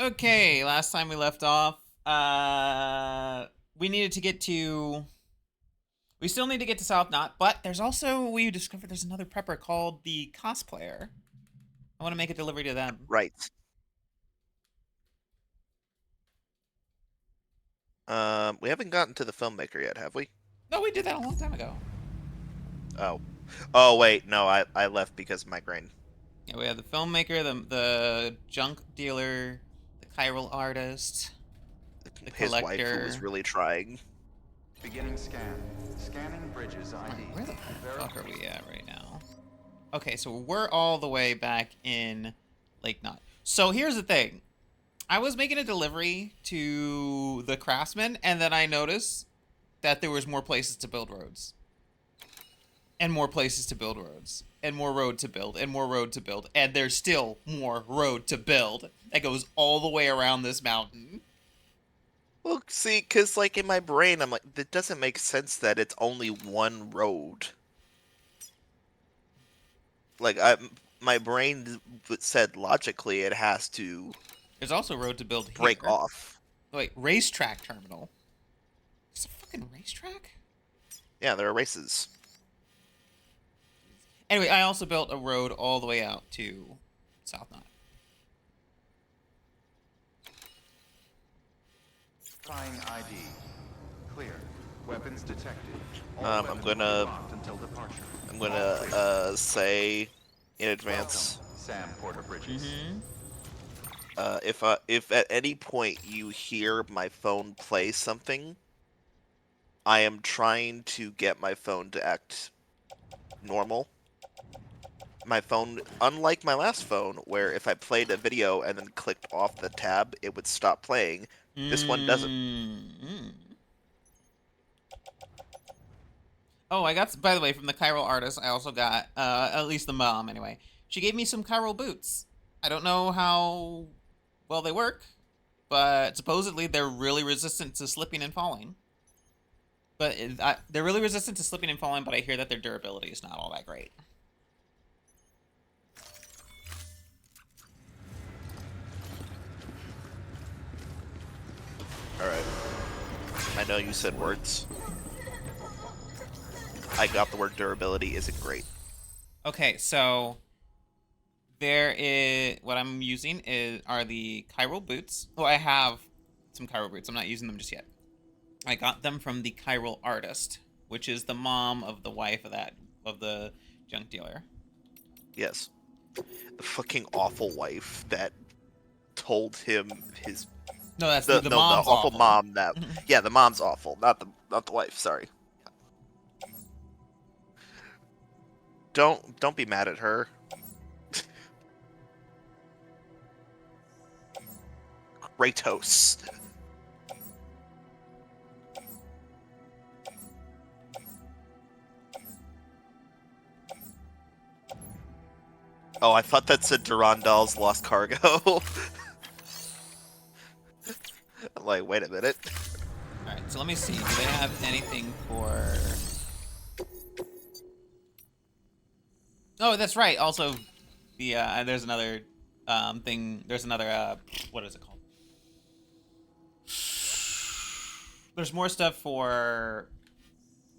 Okay, last time we left off, we needed to get to. We still need to get to South Knot, but there's also we discovered there's another prepper called the Cosplayer. I want to make a delivery to them. Right. We haven't gotten to the filmmaker yet, have we? No, we did that a long time ago. Oh. Oh, wait. No, I left because of migraine. Yeah, we have the filmmaker, the junk dealer, the chiral artist, the His wife, who was collector. really trying. Beginning scan. Scanning bridges All ID. right, where the fuck are we at right now? Okay, so we're all the way back in Lake Knot. So here's the thing. I was making a delivery to the craftsman, and then I noticed that there was more places to build roads. And more places to build roads. And more road to build. And more road to build. And there's still more road to build. That goes all the way around this mountain. Well, see, because, like, in my brain, I'm like, that doesn't make sense that it's only one road. Like, my brain said logically it has to There's also road to build break here. off. Wait, racetrack terminal. It's a fucking racetrack? Yeah, there are races. Anyway, I also built a road all the way out to South Knot. Trying ID. Clear. Weapons detected. All I'm weapons gonna- will be locked until departure. I'm All gonna, clear. say in advance. Welcome, Sam Porter Bridges. If at any point you hear my phone play something, I am trying to get my phone to act normal. My phone, unlike my last phone, where if I played a video and then clicked off the tab, it would stop playing. This one doesn't. Oh, I got, by the way, from the chiral artist, I also got, at least the mom anyway. She gave me some chiral boots. I don't know how well they work, but supposedly they're really resistant to slipping and falling. But they're really resistant to slipping and falling, but I hear that their durability is not all that great. Alright. I know you said words. I got the word durability isn't great. Okay, so there is what I'm using are the chiral boots. Oh, I have some chiral boots. I'm not using them just yet. I got them from the chiral artist, which is the mom of the wife of the junk dealer. Yes. The fucking awful wife that told him his No, that's the the no mom's the awful awful. mom that yeah, the mom's awful, not the wife, sorry. Don't be mad at her. Kratos. Oh, I thought that said Durandal's lost cargo. I'm like, wait a minute. All right, so let me see. Do they have anything for? Oh, that's right. Also, the there's another thing. There's another what is it called? There's more stuff for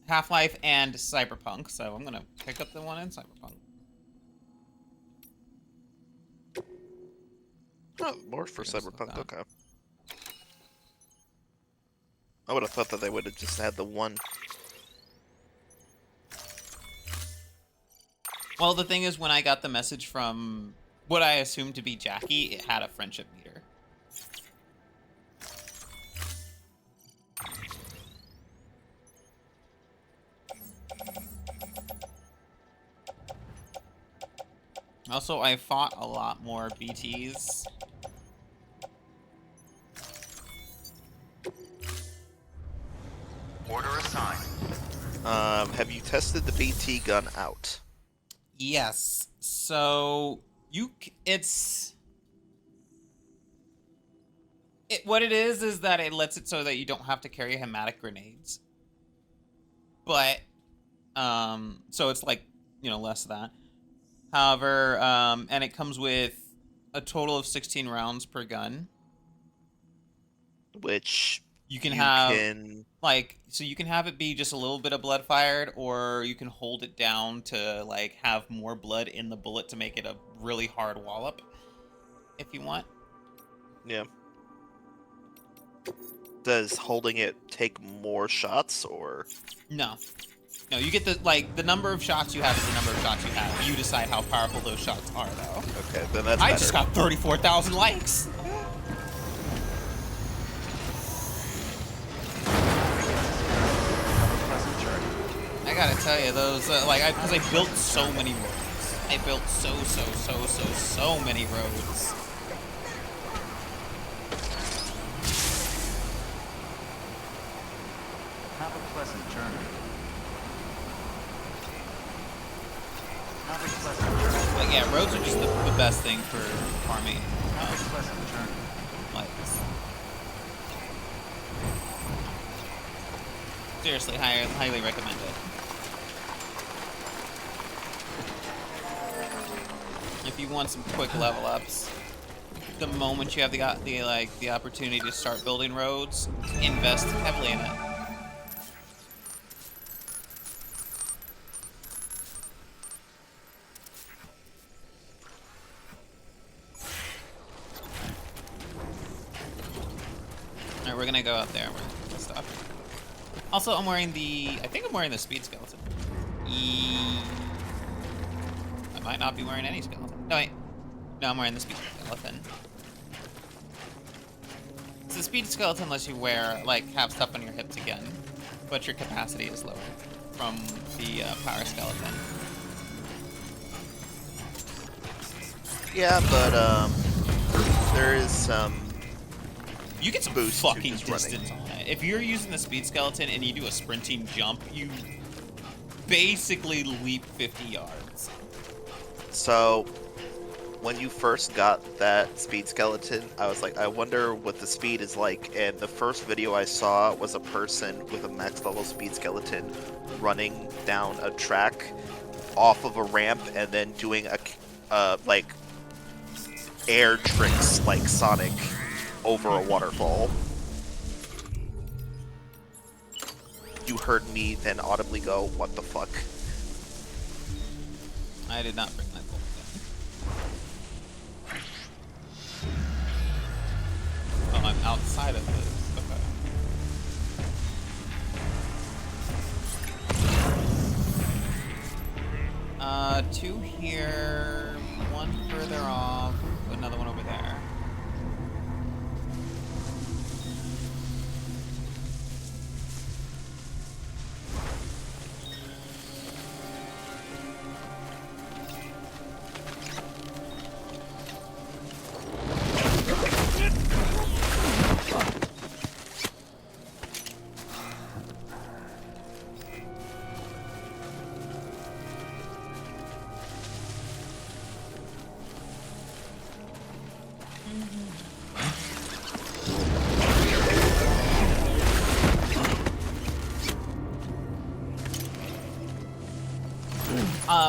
Half-Life and Cyberpunk, so I'm gonna pick up the one in Cyberpunk. Oh, more for Yes, like Cyberpunk, that. okay. I would have thought that they would have just had the one. Well, the thing is, when I got the message from what I assumed to be Jackie, it had a friendship meter. Also, I fought a lot more BTs. Order assigned. Have you tested the BT gun out? Yes. So it's what it is that it lets it so that you don't have to carry hematic grenades. But so it's like, less of that. However, and it comes with a total of 16 rounds per gun. which You can you have can. like, so you can have it be just a little bit of blood fired, or you can hold it down to like have more blood in the bullet to make it a really hard wallop if you want. Yeah. Does holding it take more shots or? No. No, you get the number of shots you have is the number of shots you have. You decide how powerful those shots are though. Okay, then that's I better. just got 34,000 likes. Have a pleasant journey. I gotta tell you, those because I built so many roads. I built so many roads. Have a pleasant journey. Have a pleasant journey. But yeah, roads are just the best thing for farming. Have a pleasant journey. Like, seriously, highly recommend it. If you want some quick level ups, the moment you have the opportunity to start building roads, invest heavily in it. Alright, we're gonna go out there. We're gonna get this stuff. Also, I think I'm wearing the speed skeleton. I might not be wearing any skeleton. No, wait. No, I'm wearing the speed skeleton. So the speed skeleton lets you have stuff on your hips again, but your capacity is lower from the power skeleton. Yeah, but there is some. You get some Boost to fucking just running. distance on it. If you're using the speed skeleton and you do a sprinting jump, you basically leap 50 yards. So, when you first got that speed skeleton, I was like, I wonder what the speed is like. And the first video I saw was a person with a max level speed skeleton running down a track off of a ramp and then doing like air tricks like Sonic over a waterfall. You heard me then audibly go, "What the fuck?" I did not bring my bolt gun. Oh, I'm outside of this. Okay. Two here, one further off, another one over there.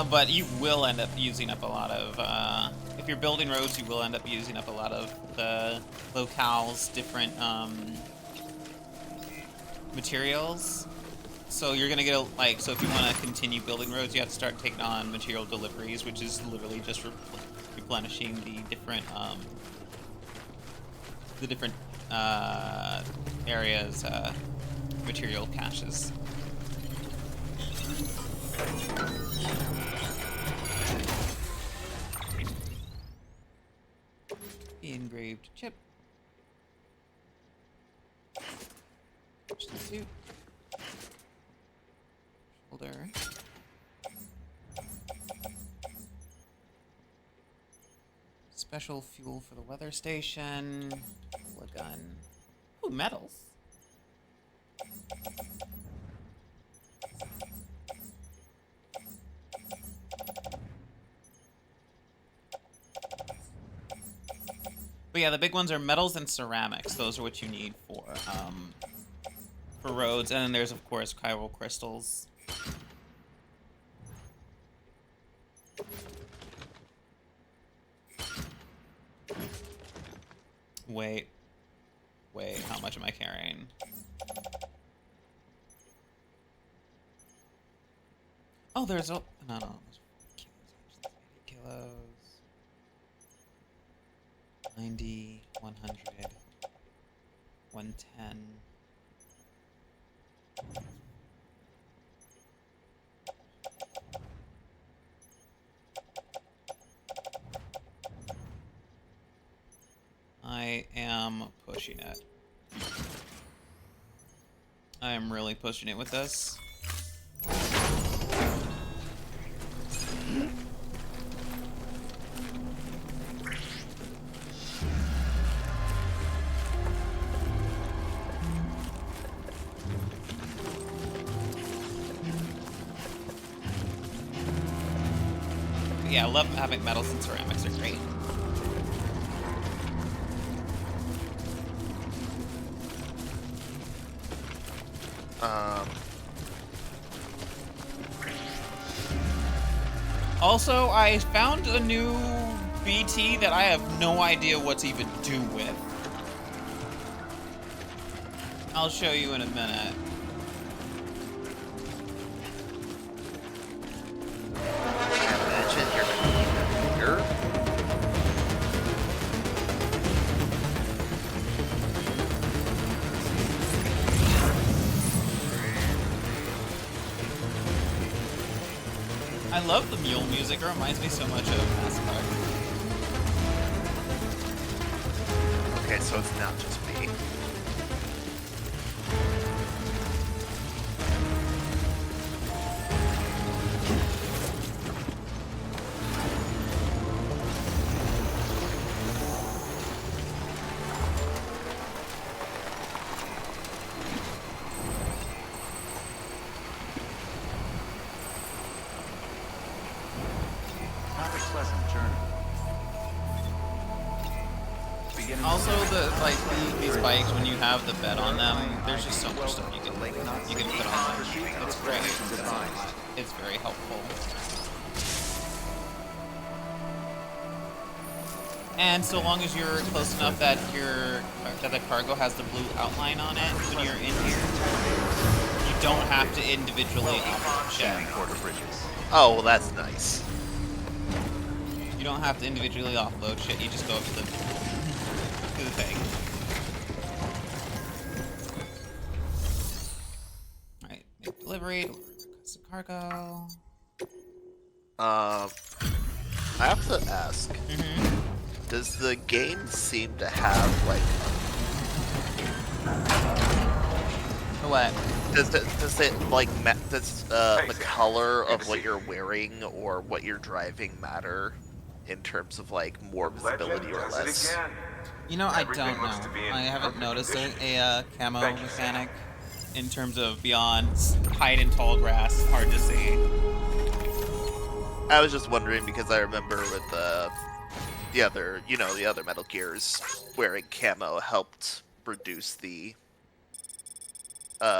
But you will end up using up a lot of, if you're building roads, you will end up using up a lot of the locale's different, materials. So you're gonna get, so if you want to continue building roads, you have to start taking on material deliveries, which is literally just replenishing the different areas, material caches. Engraved chip. Suit. Shoulder. Special fuel for the weather station. A gun. Ooh, metals. But yeah, the big ones are metals and ceramics. Those are what you need for roads. And then there's, of course, chiral crystals. Wait, how much am I carrying? Oh, there's a... No, no. There's 80 kilos. 90, 100, 110. I am pushing it. I am really pushing it with this. Yeah, I love having metals and ceramics are great. Also, I found a new BT that I have no idea what to even do with. I'll show you in a minute. Imagine you're gonna need a meter. I love the mule music. It reminds me so much of Mass Effect. Okay, so it's not just me. Have a pleasant journey. Beginning Also, these bikes, when you have the bed on them, there's just so much stuff you can put on them. It's great. It's very helpful. And so long as you're close enough that the cargo has the blue outline on it when you're in here, you don't have to individually offload shit. Oh, well, that's nice. You don't have to individually offload shit. You just go up to the thing. All right, make delivery. Request a cargo. I have to ask. Mm-hmm. Does the game seem to have like? What? Does it like does the color of what you're wearing or what you're driving matter in terms of like more visibility or less? You know, I don't know. I haven't noticed a camo mechanic in terms of beyond height and tall grass. Hard to see. I was just wondering because I remember with the other, the other Metal Gears, wearing camo helped reduce the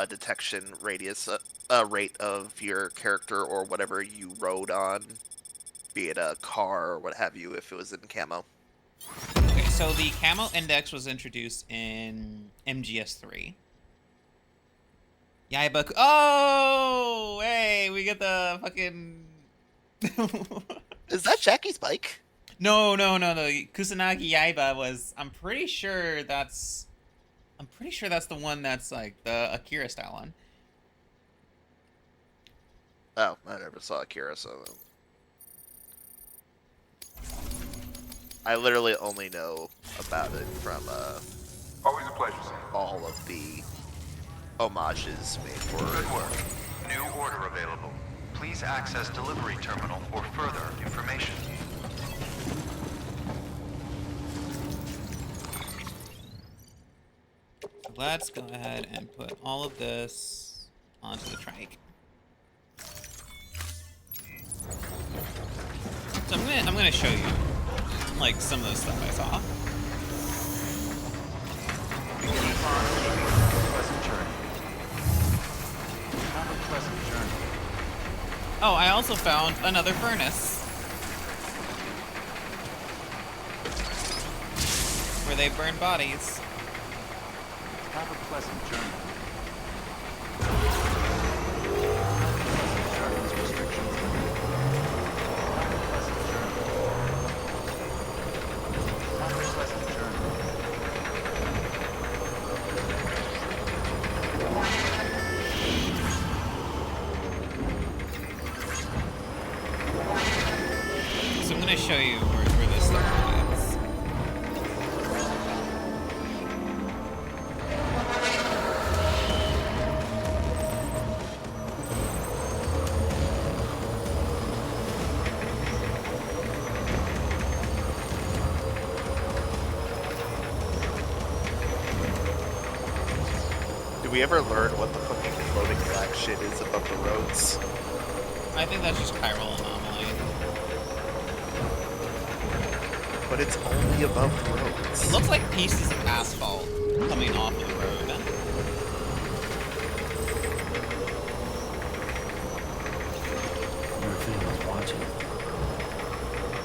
detection radius rate of your character or whatever you rode on, be it a car or what have you, if it was in camo. Okay, so the camo index was introduced in MGS3. Yaiba. Oh, hey, we get the fucking. Is that Jackie's bike? No. Kusanagi Yaiba was. I'm pretty sure that's the one that's like the Akira style one. Oh, I never saw Akira, so I literally only know about it from Always a pleasure, sir. all of the homages made for Good work. New order available. Please access delivery terminal for further information. Let's go ahead and put all of this onto the trike. So I'm gonna show you like some of the stuff I saw. pleasant journey. Have a pleasant journey. Oh, I also found another furnace where they burn bodies. Have a pleasant journey. Have a pleasant journey. Restrictions limited. Have a pleasant journey. Have a pleasant journey. So I'm gonna show you where this stuff is. Do we ever learn what the fucking floating black shit is above the roads? I think that's just chiral anomaly. But it's only above the It roads. looks like pieces of asphalt coming off of the road. Everything was watching.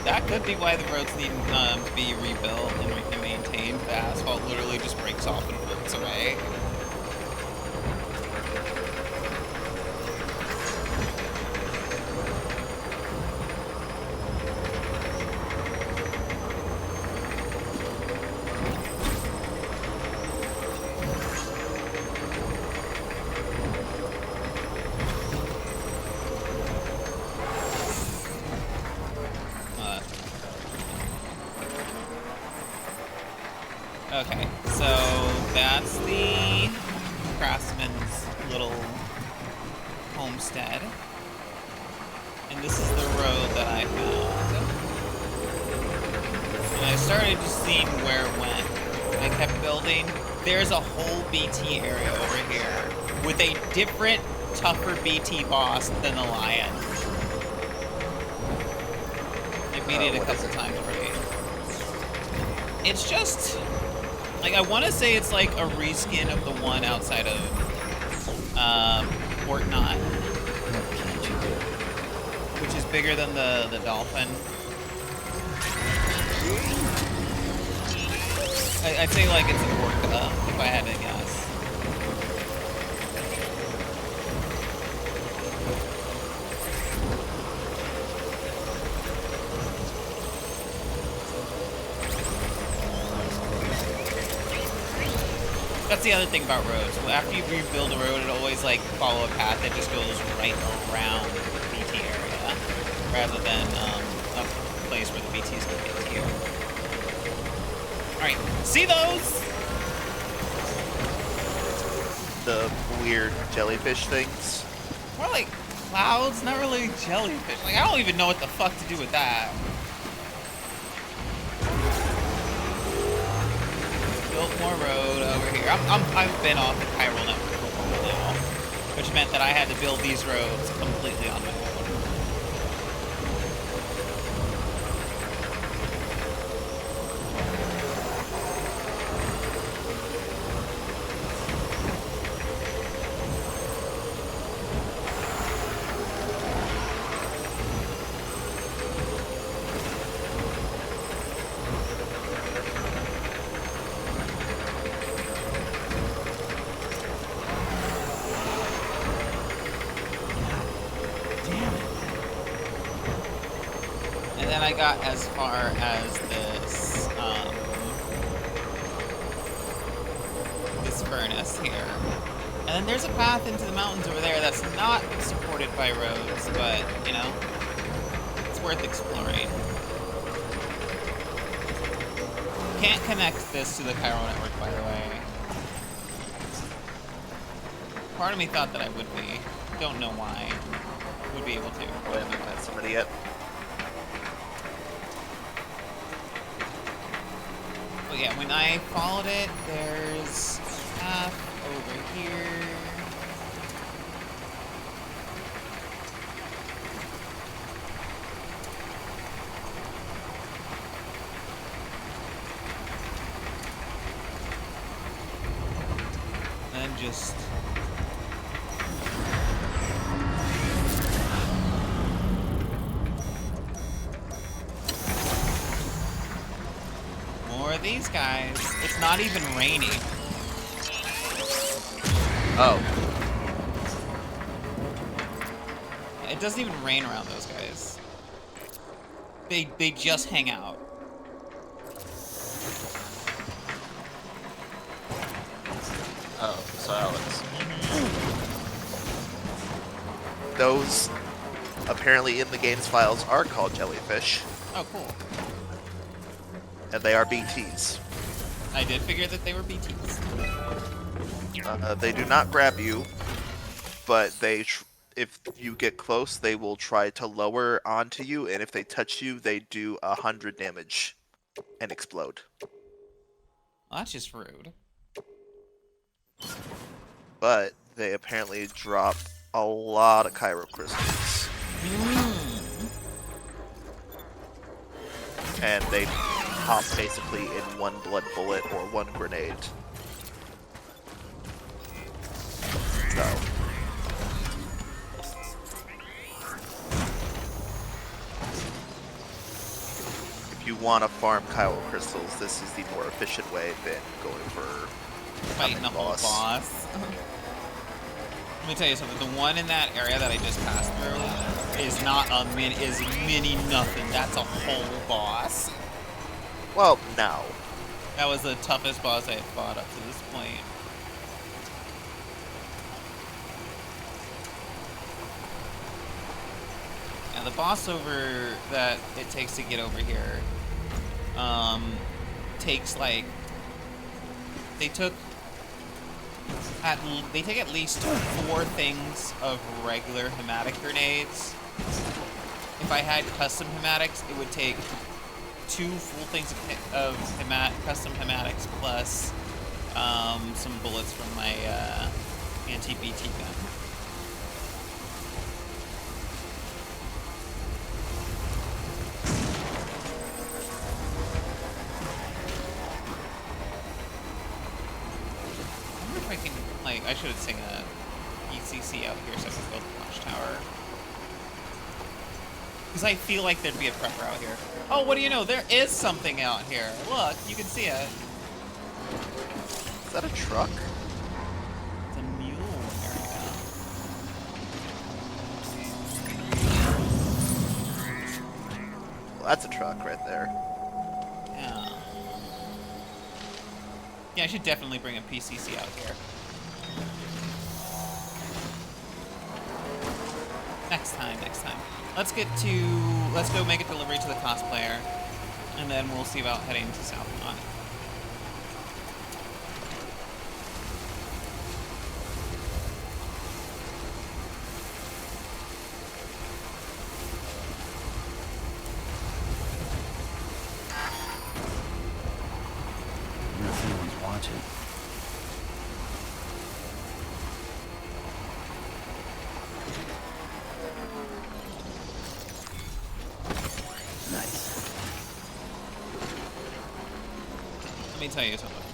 That could be why the roads need to be rebuilt and maintained. The asphalt literally just breaks off and floats away. Okay, so that's the craftsman's little homestead. And this is the road that I found. And I started just seeing where it went. I kept building. There's a whole BT area over here with a different, tougher BT boss than the lion. I beat it a What is couple it? times already. It's just... like, I want to say it's like a reskin of the one outside of Fort Knot, What can't you do? which is bigger than the dolphin. I'd say like it's an orca, if I had to guess. That's the other thing about roads. After you rebuild a road, it always like follow a path that just goes right around the BT area, rather than a place where the BT's gonna get to you. All right, see those? The weird jellyfish things. More like clouds, not really jellyfish. Like I don't even know what the fuck to do with that. Built more road over here. I've been off the chiral network for a while now, which meant that I had to build these roads completely on my own. And then I got as far as this, this furnace here. And then there's a path into the mountains over there that's not supported by roads, but, you know, it's worth exploring. Can't connect this to the chiral network, by the way. Part of me thought that I would be. Don't know why. Would be able to. I haven't met somebody yet. But yeah, when I followed it, there's a path over here. And then just... more of these guys. It's not even raining. Oh, It doesn't even rain around those guys. They just hang out. Oh, so Alex. those apparently in the game's files are called jellyfish, Oh, cool. and they are BTs. I did figure that they were BTs. They do not grab you, but if you get close, they will try to lower onto you, and if they touch you, they do 100 damage and explode. Well, that's just rude. But they apparently drop a lot of Kyro crystals, and they pop basically in one blood bullet or one grenade. So, if you want to farm Kyro crystals, this is the more efficient way than going for Fighting the whole boss. Let me tell you something. The one in that area that I just passed through is not a mini nothing. That's a whole boss. Well, now. That was the toughest boss I had fought up to this point. And the boss over that it takes to get over here, takes like they take at least 4 things of regular hematic grenades. If I had custom hematics, it would take 2 full things of custom hematics plus some bullets from my anti-BT gun. I wonder if I can, like, I should have seen a ECC out here so I can build the watchtower. Because I feel like there'd be a prepper out here. Oh, what do you know? There is something out here. Look, you can see it. Is that a truck? It's a mule area. Well, that's a truck right there. Yeah. Yeah, I should definitely bring a PCC out here. Next time. Let's go make a delivery to the cosplayer, and then we'll see about heading to Southmont. I wonder if anyone's watching. Nice. Let me tell you something.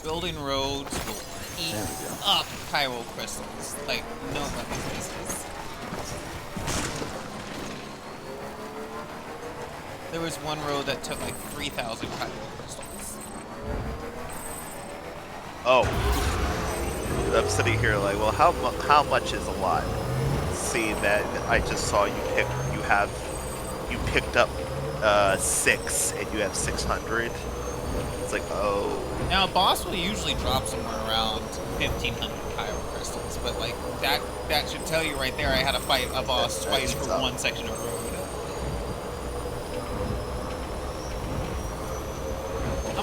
Building roads will eat There we go. up Chiral crystals like nobody's business. There was one road that took like 3,000 Chiral crystals. Oh. I'm sitting here like, well, how much is a lot? See that I just saw you picked up 6 and you have 600. It's like, oh. Now, a boss will usually drop somewhere around 1,500 Chiral crystals, but like that should tell you right there I had to fight a boss twice for one section of road.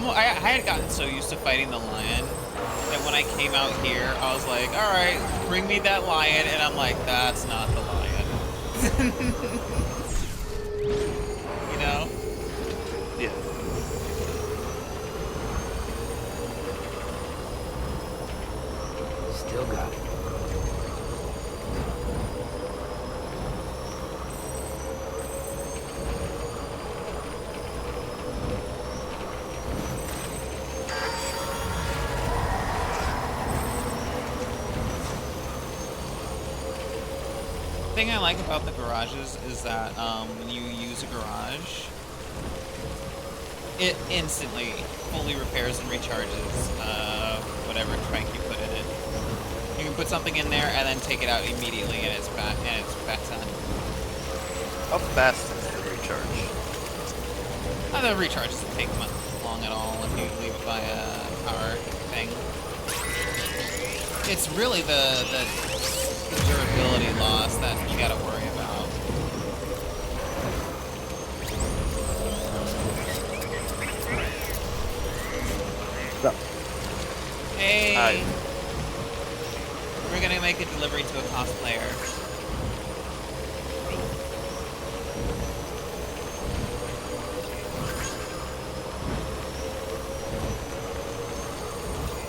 I had gotten so used to fighting the lion that when I came out here, I was like, all right, bring me that lion, and I'm like, that's not the lion. You know? Yeah. Still got it. The thing I like about the garages is that when you use a garage, it instantly fully repairs and recharges whatever trike you put in it. You put something in there and then take it out immediately, and it's back done. How fast is the recharge? The recharge doesn't take much long at all if you leave it by a power thing. It's really the durability loss that you gotta worry about. So, Hey! Hi. We're gonna make a delivery to a cosplayer.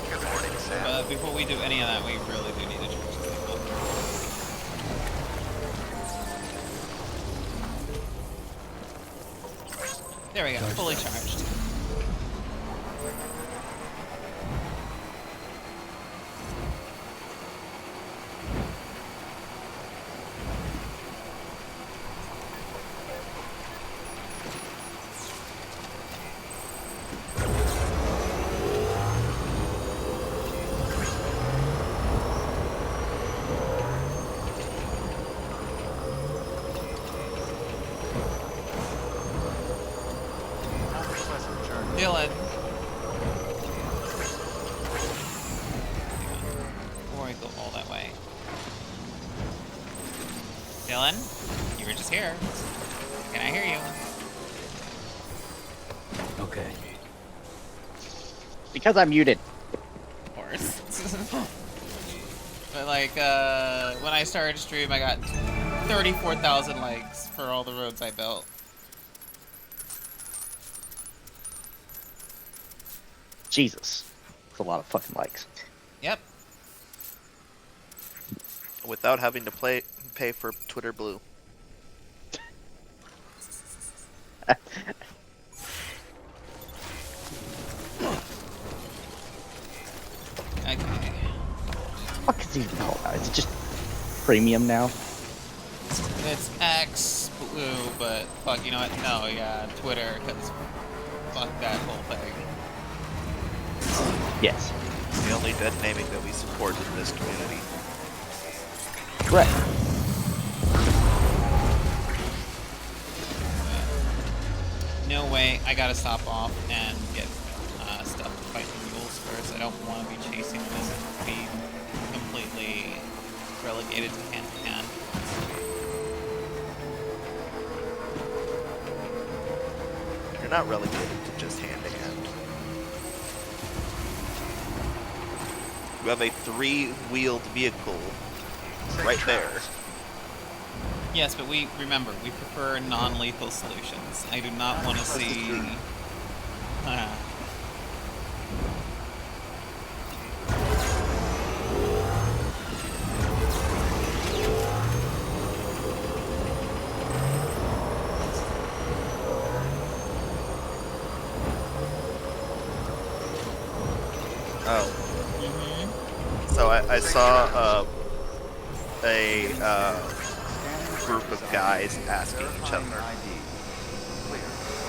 Good morning, Sam. But before we do any of that, we really do need to charge this thing up. There we go, fully charged. Have a pleasant journey. Dylan. Before I go all that way. Dylan, you were just here. Can I hear you? Okay. because I'm muted. Of course. But like, when I started stream, I got 34,000 likes for all the roads I built. Jesus. That's a lot of fucking likes. Yep. Without having to pay for Twitter Blue. Okay. Fuck is even called now? Is it just premium now? It's X Blue, but fuck, you know what? No, yeah, Twitter, because fuck that whole thing. Yes. The only dead naming that we support in this community. Correct. No way, I gotta stop off and get stuff to fight the mules first. I don't want to be chasing this and be completely relegated to hand to hand. You're not relegated to just hand to hand. You have a 3-wheeled vehicle right there. Yes, but we remember we prefer non-lethal solutions. I do not want to see. Oh. Mhm. So I saw a group of guys asking each other,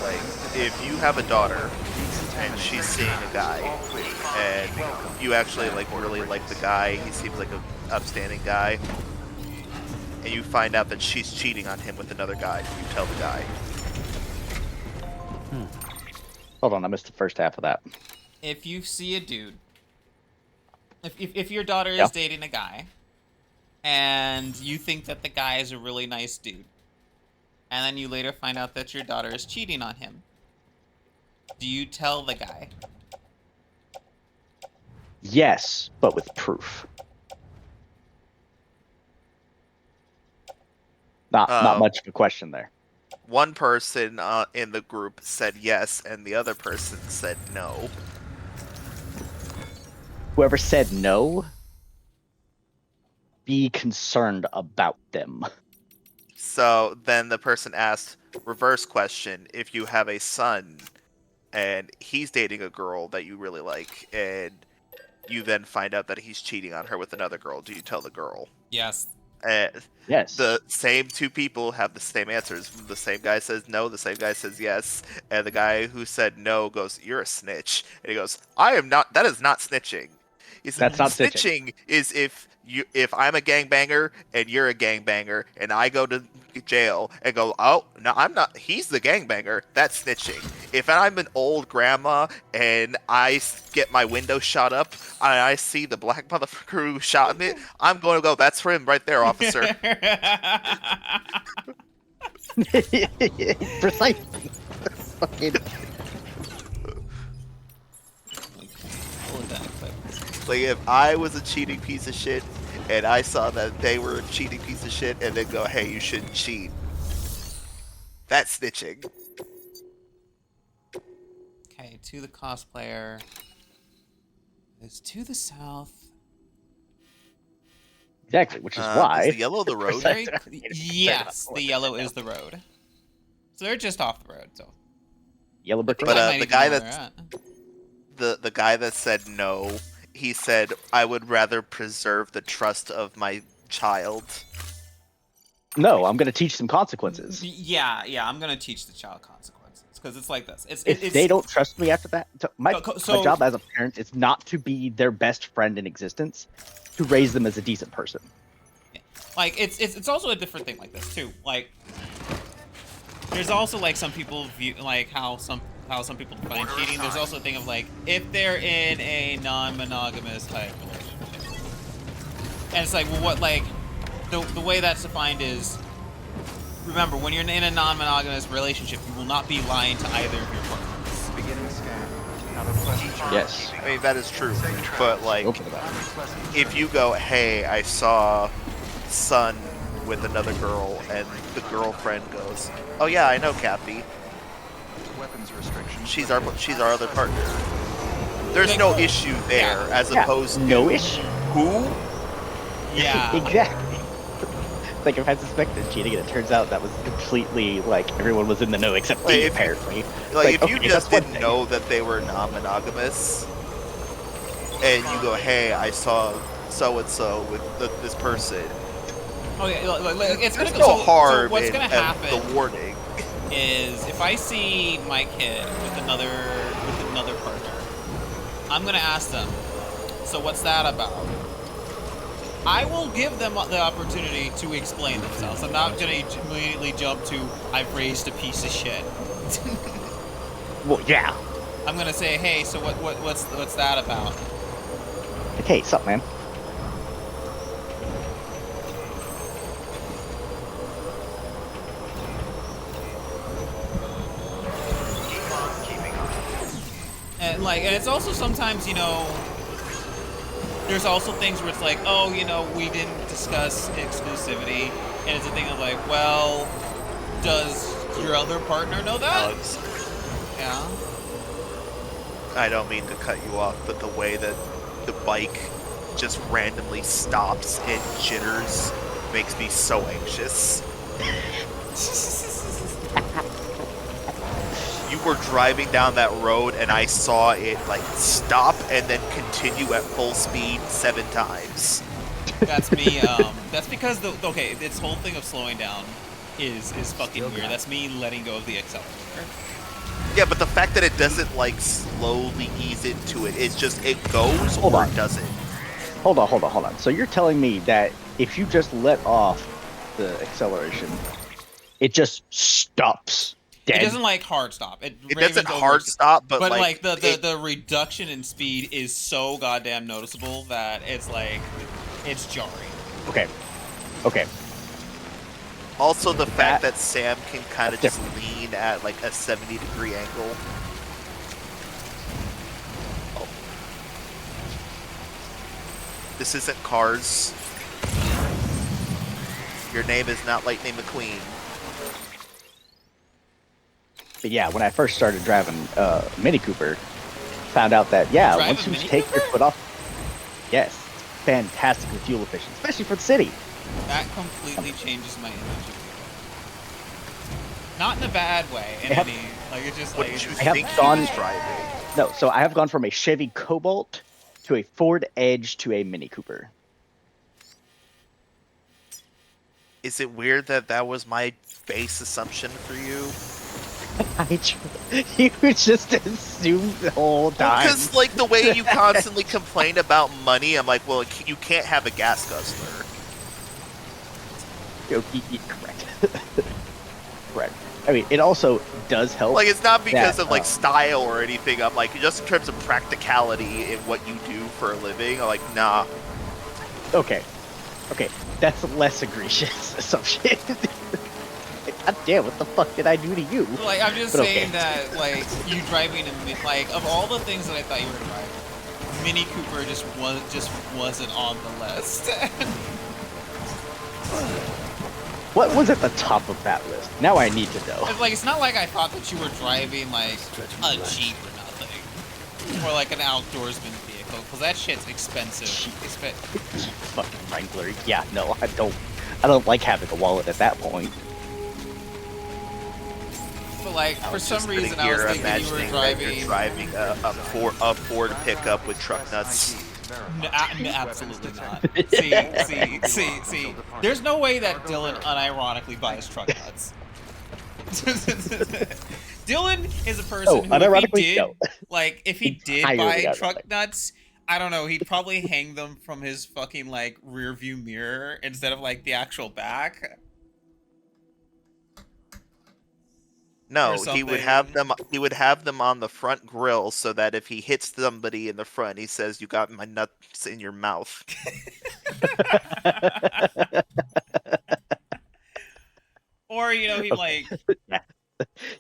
like, if you have a daughter and she's seeing a guy and you actually like really like the guy, he seems like a upstanding guy, and you find out that she's cheating on him with another guy, you tell the guy. Hold on, I missed the first half of that. If you see a dude, if your daughter is Yeah. dating a guy, and you think that the guy is a really nice dude, and then you later find out that your daughter is cheating on him, do you tell the guy? Yes, but with proof. Not much of a question there. One person in the group said yes, and the other person said no. Whoever said no, be concerned about them. So then the person asked, reverse question, if you have a son and he's dating a girl that you really like, and you then find out that he's cheating on her with another girl, do you tell the girl? Yes. And Yes. the same two people have the same answers. The same guy says no, the same guy says yes, and the guy who said no goes, "You're a snitch." And he goes, "I am not, that is not snitching." That's not snitching. Snitching is if I'm a gangbanger and you're a gangbanger and I go to jail and go, oh no, I'm not. He's the gangbanger. That's snitching. If I'm an old grandma and get my window shot up and I see the black motherfucker who shot me, I'm going to go. That's for him right there, officer. Precisely. Fucking. Hold that clip. Like if I was a cheating piece of shit and I saw that they were a cheating piece of shit and then go, hey, you shouldn't cheat. That's snitching. Okay, to the cosplayer. It's to the south. Exactly, which is Is why. the yellow the road? Very, Precisely. yes, the yellow is the road. So they're just off the road. So Yellow brick But, road. I the might even guy know where that's- they're at. The guy that said no, he said, I would rather preserve the trust of my child. No, I'm gonna teach them consequences. Yeah, I'm gonna teach the child consequences because it's like this. If they don't trust me after that, my So- job as a parent is not to be their best friend in existence, to raise them as a decent person. like it's also a different thing like this too. Like there's also like some people view like how some people define cheating. There's also a thing of like if they're in a non-monogamous type relationship, and it's like well, what like the way that's defined is. Remember, when you're in a non-monogamous relationship, you will not be lying to either of your partners. Beginning scan. Have a pleasant journey. Yes. I mean, that is true. But, like, Go for that. Have a pleasant if you go, hey, I saw Sun with another girl, and the girlfriend goes, oh yeah, I know Kathy. weapons restrictions. She's our other partner. There's no issue there, as Yeah, opposed to no issue. who? Yeah. Exactly. Like if I suspected cheating and it turns out that was completely like everyone was in the know except Like, me if you- apparently. Like, if you okay, just that's one didn't thing. know that they were non-monogamous, and you go, hey, I saw so-and-so with this person, Oh yeah. Like, it's gonna there's go. no harm so what's in gonna happen the warning. is if I see my kid with another partner, I'm gonna ask them. So what's that about? I will give them the opportunity to explain themselves. I'm not gonna immediately jump to I've raised a piece of shit. Well, yeah. I'm gonna say, hey, so what's that about? Like, hey, sup, man? Keep on keeping on. And it's also sometimes, there's also things where it's like, oh, we didn't discuss exclusivity, and it's a thing of like, well, does your other partner know that? Alex, Yeah. I don't mean to cut you off, but the way that the bike just randomly stops and jitters makes me so anxious. You were driving down that road and I saw it like stop and then continue at full speed 7 times. That's me. That's because this whole thing of slowing down is fucking weird. That's me letting go of the accelerator. Yeah, but the fact that it doesn't like slowly ease into it, it's just it goes Hold or on. it doesn't. Hold on. So you're telling me that if you just let off the acceleration, it just stops dead? It doesn't like hard stop. It doesn't ravens hard over- stop, but like the it- reduction in speed is so goddamn noticeable that it's like it's jarring. Okay. Also, the fact That- that Sam can kind of just lean at like a 70-degree angle. Oh. This isn't Cars. Your name is not Lightning McQueen. But yeah, when I first started driving Mini Cooper, found out that Drive once a you Mini take your Cooper? foot off, yes, fantastically fuel efficient, especially for the city. That completely changes my image of you. Not in a bad way. In I have- any like it's just What like did you I have think gone- he was driving? No, so I have gone from a Chevy Cobalt to a Ford Edge to a Mini Cooper. Is it weird that that was my base assumption for you? You just assumed the whole time. Because, like, the way you constantly complain about money, I'm like, well, you can't have a gas guzzler. Correct. Correct. I mean, it also does help. Like, it's not because that, of, like, style or anything. I'm like, just in terms of practicality in what you do for a living, I'm like, nah. Okay. That's a less egregious assumption. God damn, what the fuck did I do to you? Like, I'm just But saying okay. that, like, you driving a like, of all the things that I thought you were driving, Mini Cooper just wasn't on the list. What was at the top of that list? Now I need to know. It's like, it's not like I thought that you were driving, like, a Jeep or nothing. Or, like, an outdoorsman vehicle, because that shit's expensive. Fucking Wrangler. Yeah, no, I don't like having a wallet at that point. But, like, for some reason, I was thinking you were driving... a Ford pickup with truck nuts. No, absolutely not. See. There's no way that Dylan unironically buys truck nuts. Dylan is a person who, if he did buy truck nuts, I don't know, he'd probably hang them from his fucking, like, rear view mirror instead of, like, the actual back. No, he would have them. He would have them on the front grill so that if he hits somebody in the front, he says, "You got my nuts in your mouth." Or, you know, he like,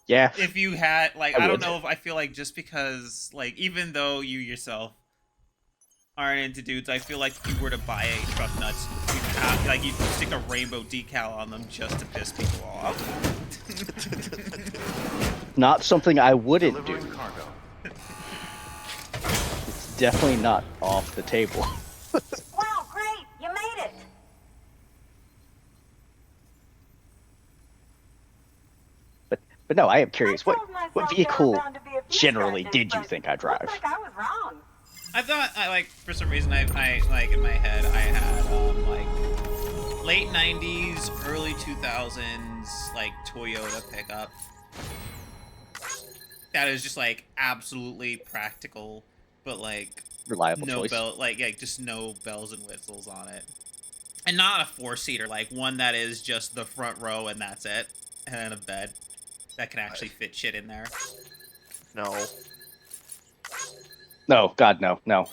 yeah. if you had, like, I don't know if I feel like just because, like, even though you yourself aren't into dudes, I feel like if you were to buy a truck nuts, you'd have, like, you'd stick a rainbow decal on them just to piss people off. Not something I wouldn't do. It's definitely not off the table. Wow, great! You made it! But no, I am curious. What vehicle generally did you think I drive? Looks like I was wrong. I thought, for some reason, I like, in my head, I had, like, late 90s, early 2000s, like, Toyota pickup. That is just, like, absolutely practical, but, like, reliable no choice. just no bells and whistles on it. And not a four-seater, like, one that is just the front row and that's it. And then a bed that can actually fit shit in there. No. No, God, no. My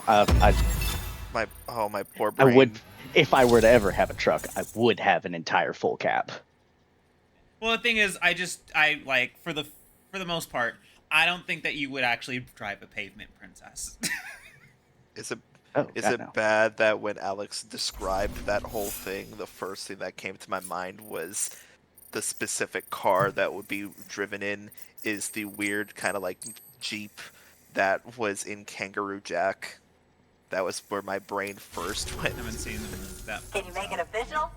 poor brain. I would, if I were to ever have a truck, I would have an entire full cab. Well, the thing is, I like, for the most part, I don't think that you would actually drive a pavement princess. Is it bad that when Alex described that whole thing, the first thing that came to my mind was the specific car that would be driven in is the weird kind of like Jeep that was in Kangaroo Jack. That was where my brain first went. I haven't seen that. Can you make it official?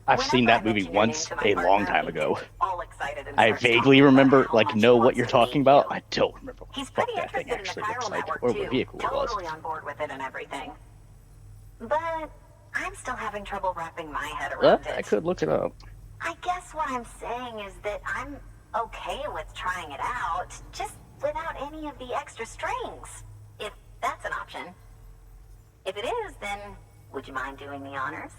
I've seen that movie once a long time ago. All excited and I starts vaguely talking remember, about how like, much know he what wants you're to talking meet about. you. I don't remember what He's the fuck pretty that thing interested in the actually looks chiral like, network or too. what vehicle it was. Totally on board with it and everything. But I'm still having trouble wrapping my head Well, around it. I could look it up. I guess what I'm saying is that I'm okay with trying it out, just without any of the extra strings, if that's an option. If it is, then would you mind doing the honors?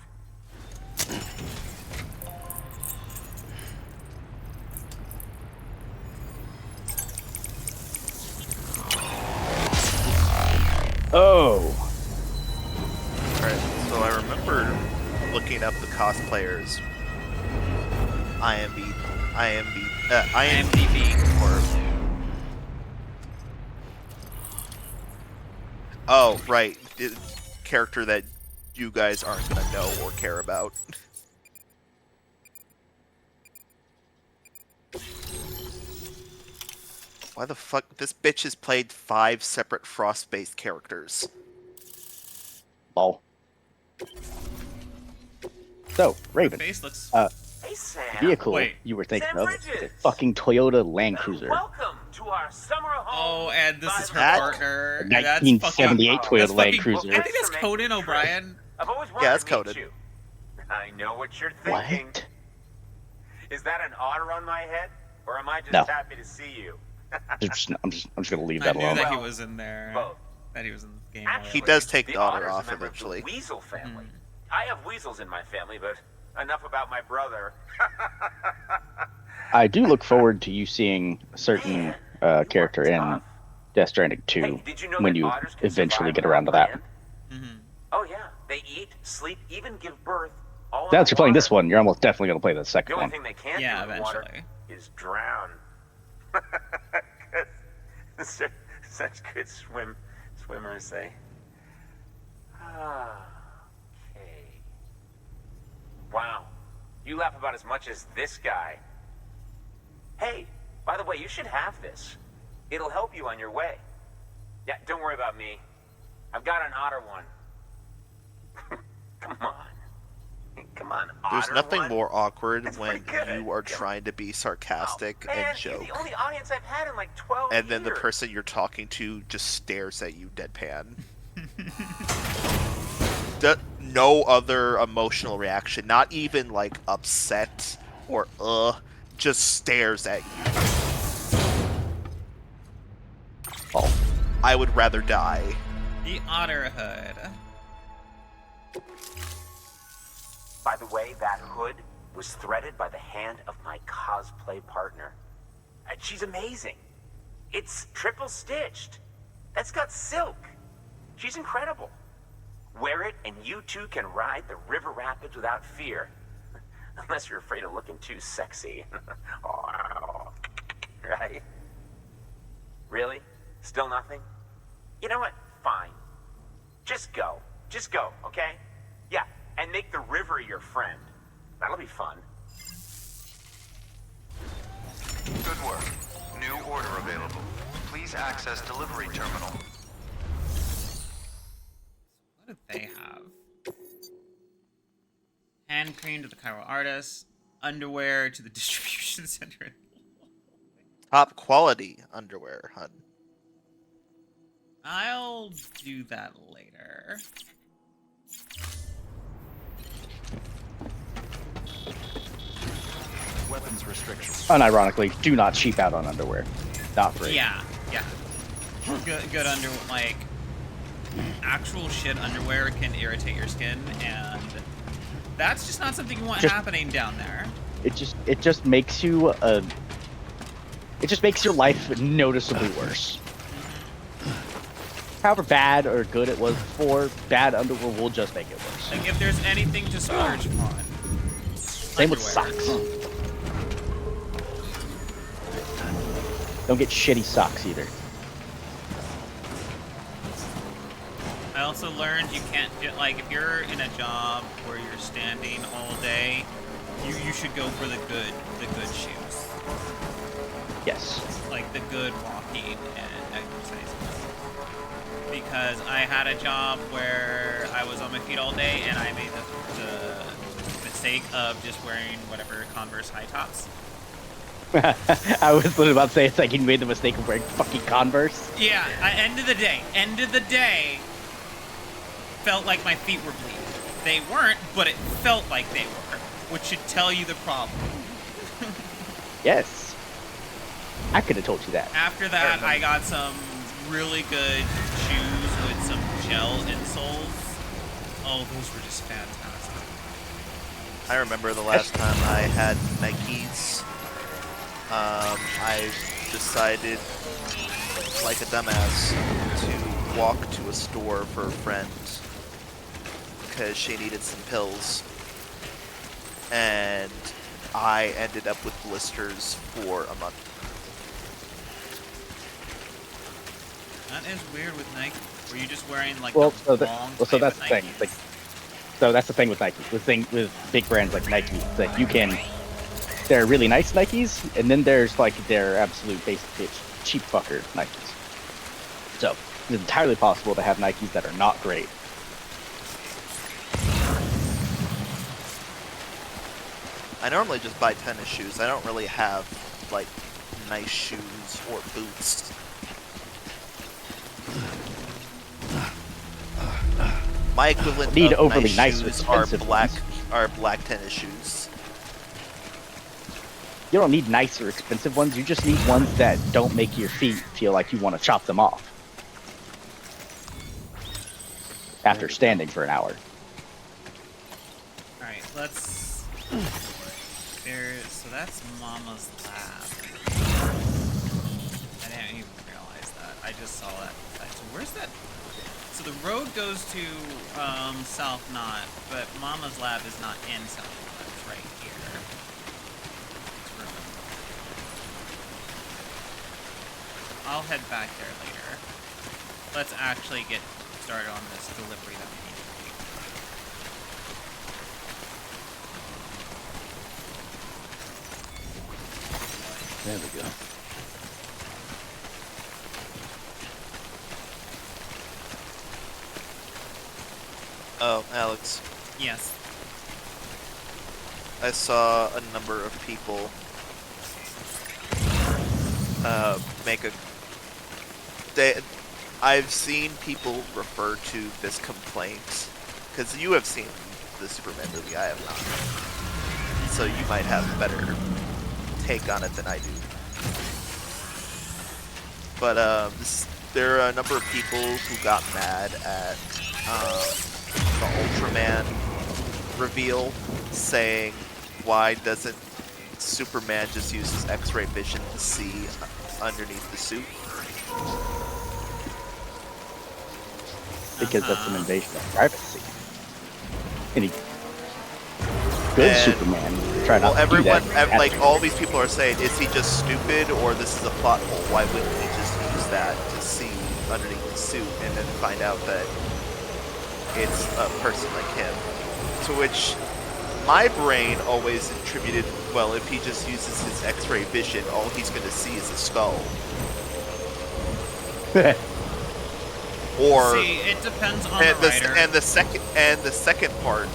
Oh. Alright, so I remember looking up the cosplayers. IMDb or oh, right. Character that you guys aren't gonna know or care about. Why the fuck? This bitch has played 5 separate Frost-based characters. Oh. So, Raven, Face looks... Hey, Sam. vehicle Wait. you were thinking Sam of Bridges. is a fucking Toyota Land Cruiser. Welcome to our summer home. Oh, and this is her That- partner. A And that's 1978 fucking, Toyota that's Land fucking, Cruiser. I think that's Conan O'Brien. I've always wanted Yeah, that's to meet coded. you. I know what you're thinking. What? Is that an otter on my head? or am I just No. happy to see you? I'm just gonna leave I that knew alone. that he Well, was in there. both. That he was in the game. Actually, He does take the the otter otter's a off member of the eventually. Weasel family. Mhm. I have weasels in my family, but enough about my brother. I do look forward to you seeing a certain Man, you are character in tough. Death Stranding 2 Hey, did you know when that you otters can eventually survive get on around to that. land? Mhm. Oh yeah, they eat, sleep, even give birth. All Now that you're playing underwater. this one, you're almost definitely gonna play the The second only one. thing they can't Yeah, do in water eventually. is drown. Such good swimmers, they. Okay. Wow, you laugh about as much as this guy. Hey, by the way, you should have this. It'll help you on your way. Yeah, don't worry about me. I've got an otter one. Come on. Come on, There's otter nothing one? more awkward That's when pretty good. you are trying to be sarcastic Man, and you're joke, the only audience I've had in like 12 and then the years. person you're talking to just stares at you deadpan. No other emotional reaction, not even like upset or just stares at you. Oh, I would rather die. The Otter Hood. By the way, that hood was threaded by the hand of my cosplay partner. And she's amazing. It's triple stitched. That's got silk. She's incredible. Wear it and you too can ride the river rapids without fear. Unless you're afraid of looking too sexy. Right? Really? Still nothing? You know what? Fine. Just go. Just go, okay? Yeah, and make the river your friend. That'll be fun. Good work. New order available. Please access delivery terminal. What did they have? Hand cream to the Cairo artist. Underwear to the distribution center. Top quality underwear, hun. I'll do that later. Weapons restrictions. unironically, do not cheap out on underwear. Not great. Yeah. Good under like actual shit underwear can irritate your skin, and that's just not something you want happening down there. It just makes you it just makes your life noticeably worse. However bad or good it was before, bad underwear will just make it worse. Like if there's anything to splurge upon. Same with socks. Don't get shitty socks either. I also learned you can't get, like, if you're in a job where you're standing all day, you should go for the good shoes. Yes. Like the good walking and exercising. Because I had a job where I was on my feet all day and I made the mistake of just wearing whatever Converse high tops. I was literally about to say it's like you made the mistake of wearing fucking Converse. Yeah, end of the day, felt like my feet were bleeding. They weren't, but it felt like they were, which should tell you the problem. Yes. I could have told you that. After that, I got some really good shoes with some gel insoles. Oh, those were just fantastic. I remember the last time I had Nikes. I decided, like a dumbass, to walk to a store for a friend because she needed some pills, and I ended up with blisters for a month. That is weird with Nike. Were you just wearing like Well, the long so that's the type thing. of Like, Nikes? so that's the thing with Nike. The thing with big brands like Nike, is that you can. There are really nice Nikes, and then there's like their absolute basic bitch, cheap fucker Nikes. So it's entirely possible to have Nikes that are not great. I normally just buy tennis shoes. I don't really have, like, nice shoes or boots. My equivalent Need of overly nice shoes or are expensive black ones. are black tennis shoes. You don't need nice or expensive ones. You just need ones that don't make your feet feel like you want to chop them off after standing for an hour. All right, let's. So that's Mama's lab. I didn't even realize that. I just saw that. So where's that? So the road goes to South Knot, but Mama's lab is not in South Knot. It's right here. It's ruined. I'll head back there later. Let's actually get started on this delivery that we need to make. There we go. Oh, Alex, Yes. I saw a number of people make a. I've seen people refer to this complaint because you have seen the Superman movie. I have not, so you might have a better take on it than I do. But there are a number of people who got mad at the Ultraman reveal, saying, why doesn't Superman just use his X-ray vision to see underneath the suit? Because that's an invasion of privacy. Any good And- Superman try not Well, to do everyone, that. like, all these people are saying, is he just stupid, or this is a plot hole? Why wouldn't he just use that to see underneath the suit and then find out that it's a person like him? To which my brain always attributed, well, if he just uses his X-ray vision, all he's going to see is a skull. Or See, it depends on the writer. and the second part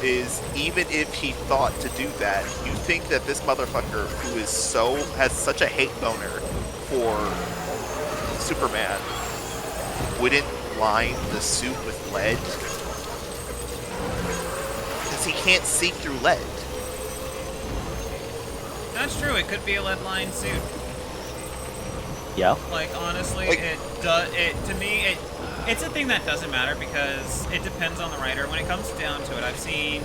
is, even if he thought to do that, you think that this motherfucker who has such a hate boner for Superman wouldn't line the suit with lead? Because he can't see through lead. That's true. It could be a lead-lined suit. Yeah. Like, honestly, Like- to me, it's a thing that doesn't matter because it depends on the writer. When it comes down to it, I've seen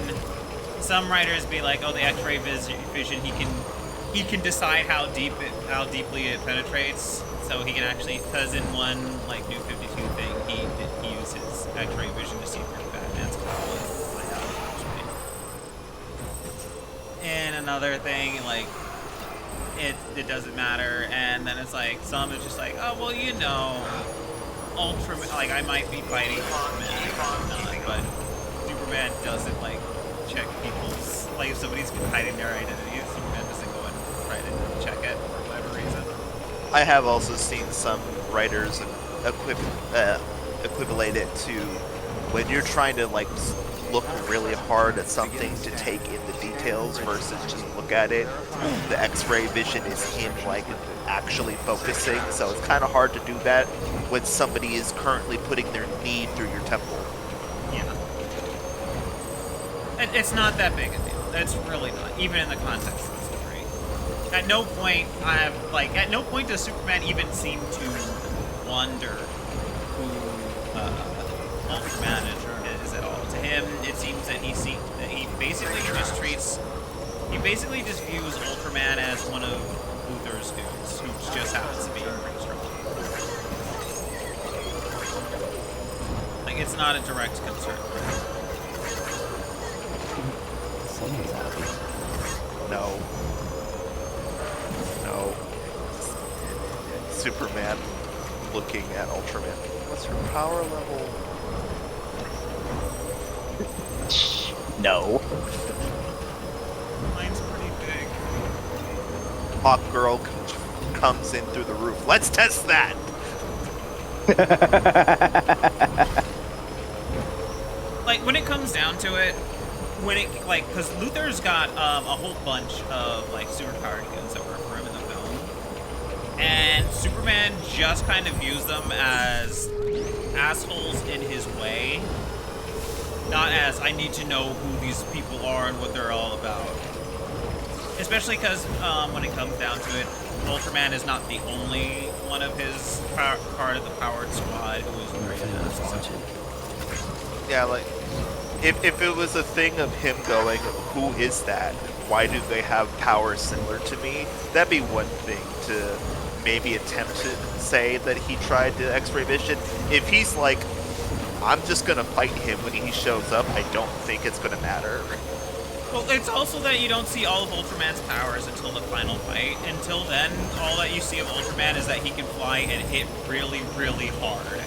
some writers be like, "Oh, the X-ray vision, he can decide how deeply it penetrates, so he can actually." Because in one like New 52 thing, he used his X-ray vision to see through Batman's cowl and find out it was right. And another thing, like. It doesn't matter, and then it's like some is just like, oh well, you know, Ultraman. Like I might be fighting Superman, but Superman doesn't like check people's, like if somebody's hiding their identity, Superman doesn't go and try to check it for whatever reason. I have also seen some writers equivalent it to when you're trying to like look really hard at something to take in the details versus just look at it. The X-ray vision is him like actually focusing, so it's kind of hard to do that when somebody is currently putting their knee through your temple. Yeah, it's not that big a deal. It's really not, even in the context of the story. At no point does Superman even seem to wonder who Ultraman is at all. To him, it seems that he basically just views Ultraman as one of Luthor's dudes who just happens to be pretty strong. Like, it's not a direct concern. Someone's happy. No. Superman looking at Ultraman. What's her power level? No. Mine's pretty big. Hawk Girl comes in through the roof. Let's test that! Like, when it comes down to it, because Luthor's got a whole bunch of, like, superpowered guns that work for him in the film. And Superman just kind of views them as assholes in his way. Not as, I need to know who these people are and what they're all about. Especially because when it comes down to it, Ultraman is not the only one of his part of the powered squad who is Wonder if anyone's watching. Yeah, like, if it was a thing of him going, who is that? Why do they have powers similar to me? That'd be one thing to maybe attempt to say that he tried to X-ray vision. If he's like, I'm just gonna fight him when he shows up, I don't think it's gonna matter. Well, it's also that you don't see all of Ultraman's powers until the final fight. Until then, all that you see of Ultraman is that he can fly and hit really, really hard.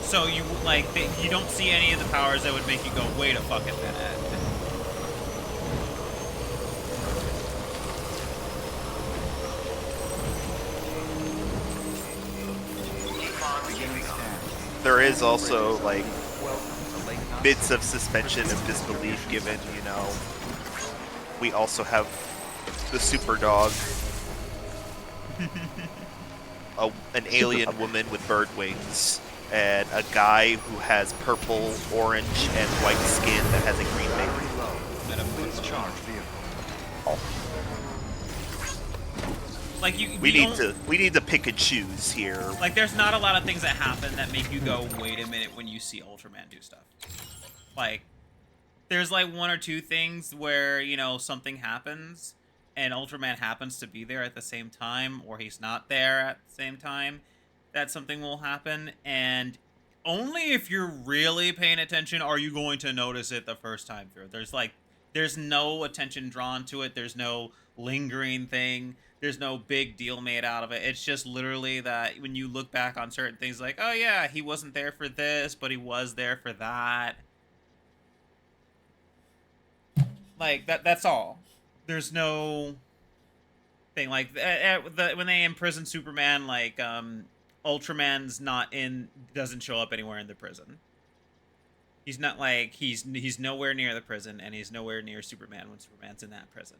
So you you don't see any of the powers that would make you go, wait a fucking minute. There is also, like, bits of suspension of disbelief given, you know, we also have the super dog, an alien woman with bird wings, and a guy who has purple, orange, and white skin that has a green baby. Please charge vehicle. Like We need to pick and choose here. Like, there's not a lot of things that happen that make you go, wait a minute, when you see Ultraman do stuff. Like, there's like one or two things where, you know, something happens and Ultraman happens to be there at the same time, or he's not there at the same time, that something will happen. And only if you're really paying attention are you going to notice it the first time through. There's no attention drawn to it. There's no lingering thing. There's no big deal made out of it. It's just literally that when you look back on certain things, like, oh yeah, he wasn't there for this, but he was there for that. Like, that's all. There's no thing. Like, when they imprison Superman, like, Ultraman's doesn't show up anywhere in the prison. He's not, like, he's nowhere near the prison, and he's nowhere near Superman when Superman's in that prison.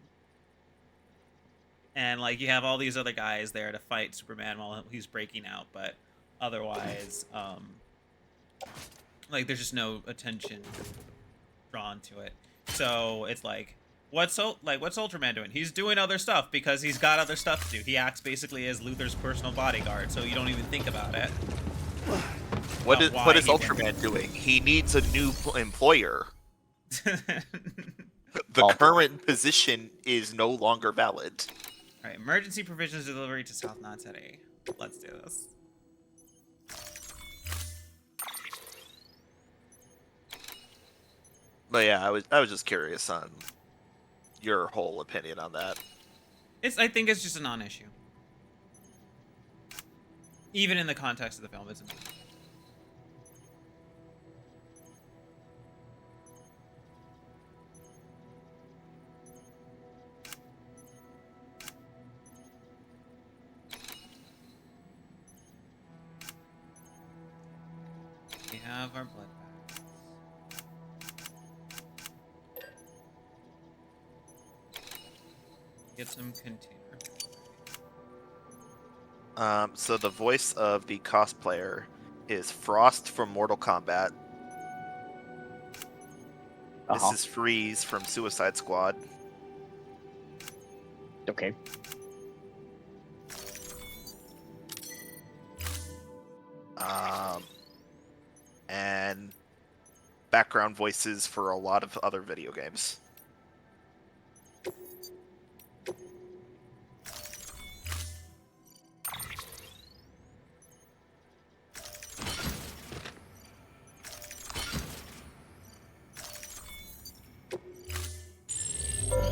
And, like, you have all these other guys there to fight Superman while he's breaking out, but otherwise, like, there's just no attention drawn to it. So it's like, what's Ultraman doing? He's doing other stuff because he's got other stuff to do. He acts basically as Luthor's personal bodyguard, so you don't even think about it. What is Ultraman doing? He needs a new employer. The current position is no longer valid. All right, emergency provisions delivery to South Knot City. Let's do this. But yeah, I was just curious on your whole opinion on that. I think it's just a non-issue. Even in the context of the film, it's a non-issue. We have our blood bags. Get some container. So the voice of the cosplayer is Frost from Mortal Kombat. This is Freeze from Suicide Squad. Okay. And background voices for a lot of other video games.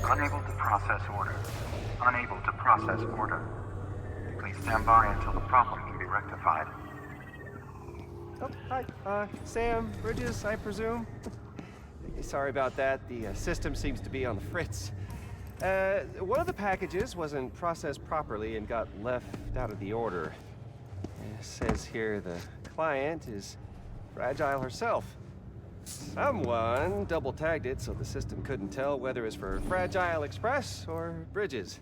Unable to process order. Unable to process order. Please stand by until the problem can be rectified. Oh, hi. Sam, Bridges, I presume? Sorry about that. The system seems to be on the fritz. One of the packages wasn't processed properly and got left out of the order. It says here the client is Fragile herself. Someone double-tagged it so the system couldn't tell whether it's for Fragile Express or Bridges.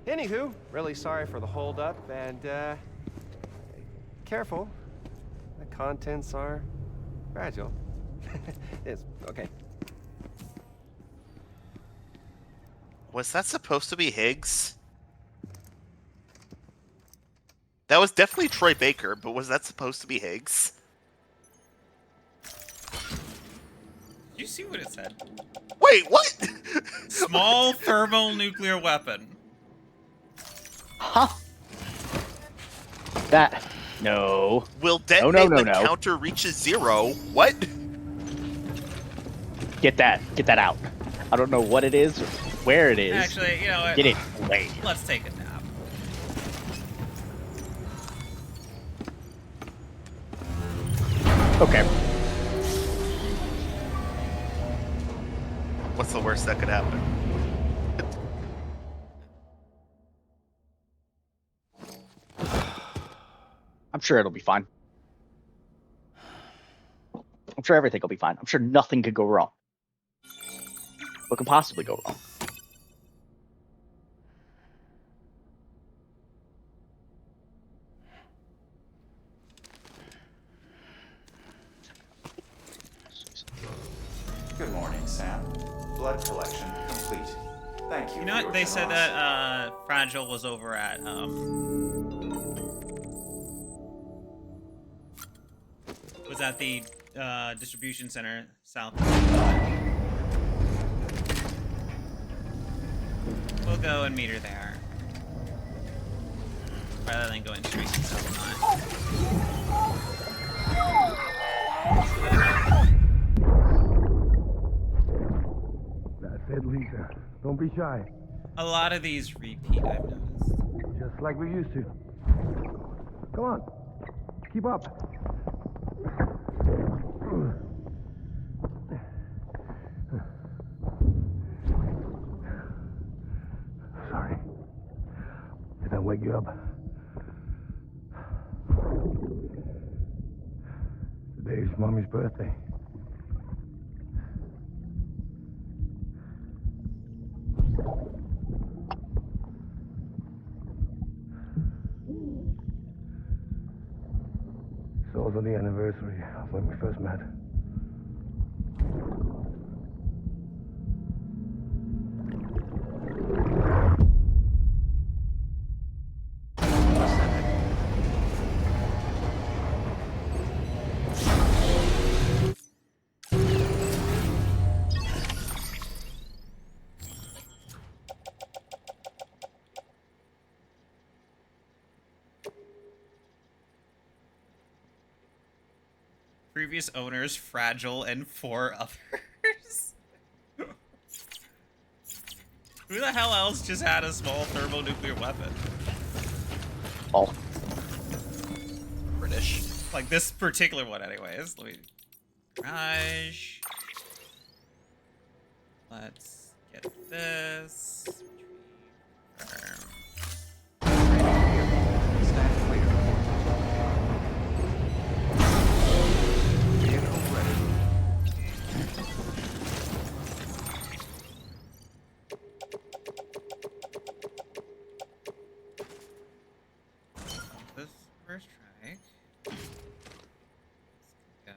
Anywho, really sorry for the holdup, and careful. The contents are fragile. It's okay. Was that supposed to be Higgs? That was definitely Troy Baker, but was that supposed to be Higgs? Did you see what it said? Wait, what? Small thermonuclear weapon. Huh? That. No. Will No, detonate no, when no. counter reaches 0. What? Get that out. I don't know what it is, or where it is. Actually, you know what? Get it away. Let's take a nap. Okay. What's the worst that could happen? I'm sure it'll be fine. I'm sure everything will be fine. I'm sure nothing could go wrong. What could possibly go wrong? Good morning, Sam. Blood collection complete. Thank you. You know for what? They your said generosity. that Fragile was over at was at the distribution center south. We'll go and meet her there. Rather than going straight to South. That's it, Lisa. Don't be shy. A lot of these repeat, I've noticed. Just like we used to. Come on. Keep up. Sorry. Did I wake you up? Today's Mommy's birthday. It's also the anniversary of when we first met. Previous owners, Fragile, and 4 others. Who the hell else just had a small thermonuclear weapon? Oh. British. Like this particular one, anyways. Let me. Garage. Let's get this. Retrieve. Stand clear. Vehicle ready. This first strike. Let's go.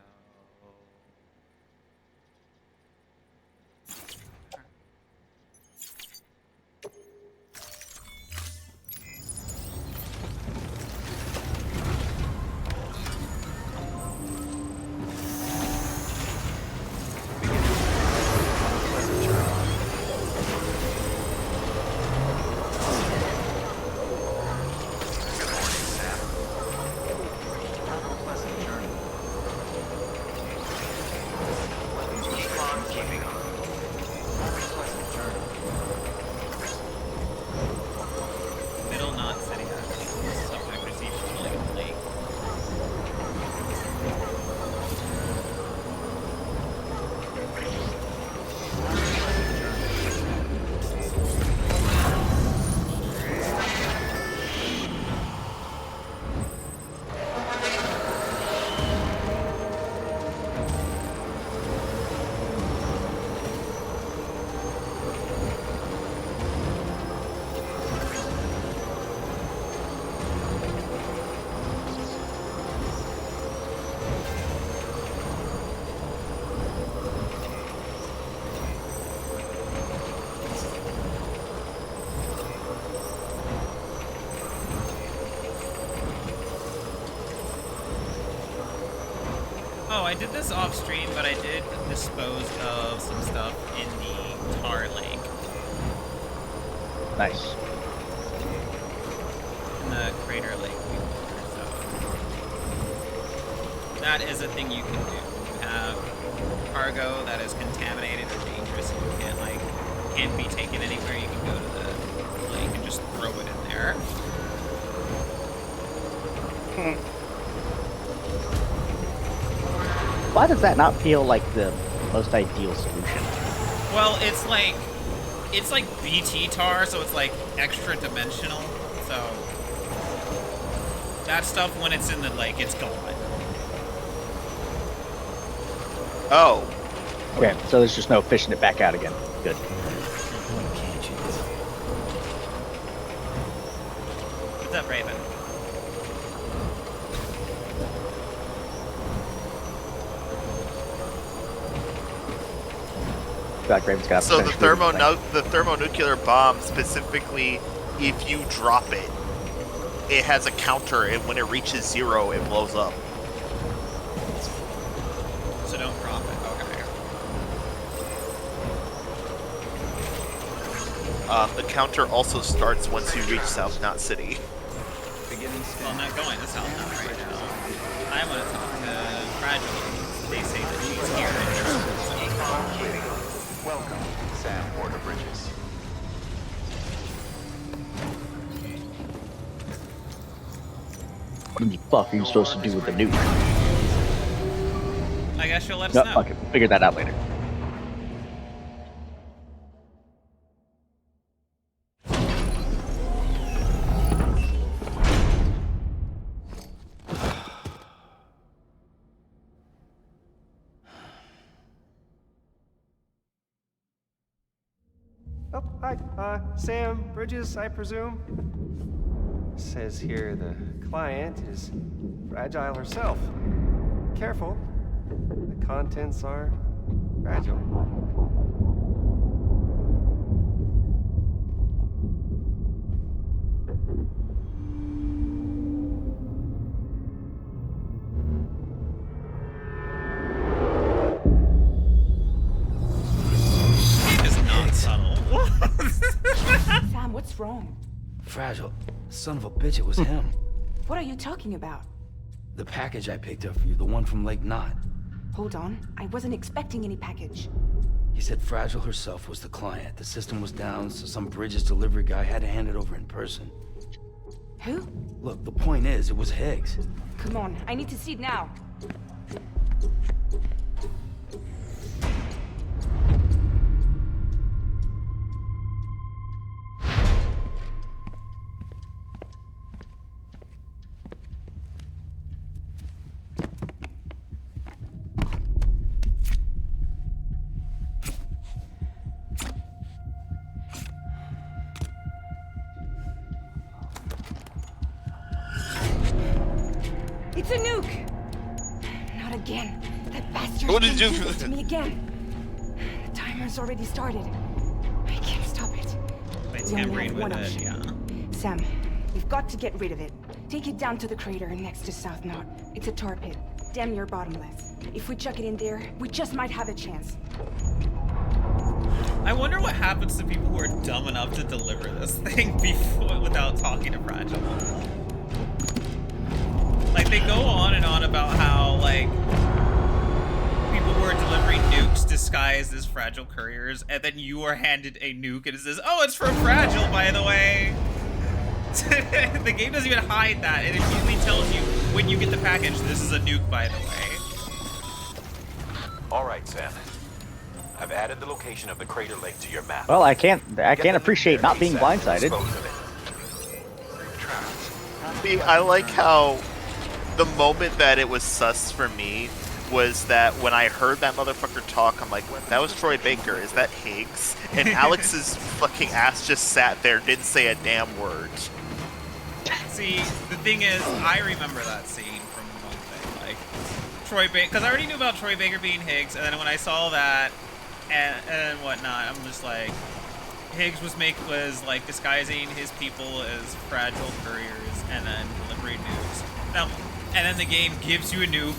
I did this off stream, but I did dispose of some stuff in the tar lake. Nice. In the crater lake before, so that is a thing you can do. You have cargo that is contaminated or dangerous and you can't be taken anywhere. You can go to the lake and just throw it in there. Why does that not feel like the most ideal solution? Well, it's like BT tar, so it's like extra dimensional. So that stuff, when it's in the lake, it's gone. Oh. Okay, so there's just no fishing it back out again. Good. What's up, Raven? God, Raven's got So the thermonuclear bomb specifically, if you drop it, it has a counter, and when it reaches 0, it blows up. So don't drop it. Okay. The counter also starts once you reach South Knot City. Well, I'm not going to South Knot right now. I want to talk to Fragile. They say that she's here and there's Welcome, Sam Porter Bridges. What the fuck are you supposed to do with the nuke? I guess you'll let us No, know. fuck it. Figure that out later. Oh, hi. Sam Bridges, I presume? Says here the client is fragile herself. Careful. The contents are fragile. It is not subtle. Sam, what's wrong? Fragile. Son of a bitch, it was him. What are you talking about? The package I picked up for you, the one from Lake Knot. Hold on. I wasn't expecting any package. He said Fragile herself was the client. The system was down, so some Bridges delivery guy had to hand it over in person. Who? Look, the point is, it was Higgs. Come on. I need to see it now. It's a nuke! Not again. That bastard What did you do this to me again. The timer's already started. I can't stop it. By We only tampering have with one it, option. yeah. Sam, we've got to get rid of it. Take it down to the crater next to South Knot. It's a tar pit, damn near bottomless. If we chuck it in there, we just might have a chance. I wonder what happens to people who are dumb enough to deliver this thing before without talking to Fragile. Like, they go on and on about how, like, people were delivering nukes disguised as Fragile couriers, and then you are handed a nuke and it says, oh, it's from Fragile, by the way. The game doesn't even hide that. It immediately tells you when you get the package, this is a nuke, by the way. All right, Sam. I've added the location of the crater lake to your map. Well, I can't appreciate not being blindsided. See, I like how the moment that it was sus for me was that when I heard that motherfucker talk, I'm like, that was Troy Baker, is that Higgs? And Alex's fucking ass just sat there, didn't say a damn word. See, the thing is, I remember that scene from one thing, like, Troy Baker, because I already knew about Troy Baker being Higgs, and then when I saw that, and whatnot, I'm just like, Higgs was like disguising his people as Fragile couriers, and then delivering nukes. Now, and then the game gives you a nuke,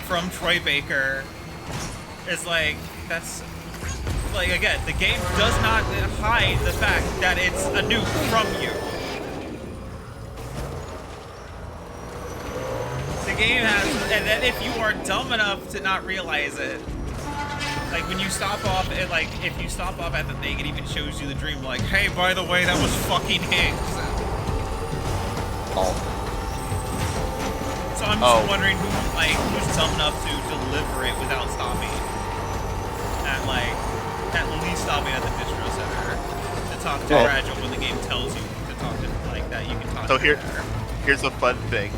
from Troy Baker is like, that's like, again, the game does not hide the fact that it's a nuke from you. The game has, and then if you are dumb enough to not realize it, like when you stop off at like, if you stop off at the thing, it even shows you the dream like, hey, by the way, that was fucking Higgs. Oh. So I'm just wondering who's dumb enough to deliver it without stopping. At least stopping at the distro center to talk to Fragile when the game tells you to talk to like that. You can talk. So to here's a fun thing.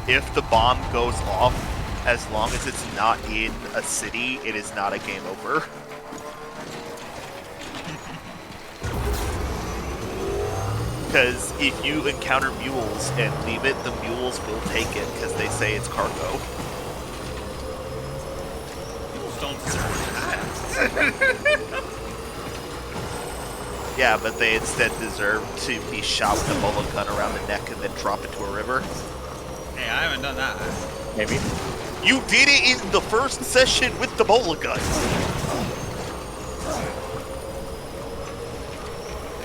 If the bomb goes off, as long as it's not in a city, it is not a game over. Because if you encounter mules and leave it, the mules will take it because they say it's cargo. Don't deserve that. Yeah, but they instead deserve to be shot with a bullet gun around the neck and then drop into a river. Hey, I haven't done that. Maybe. You did it in the first session with the bullet gun.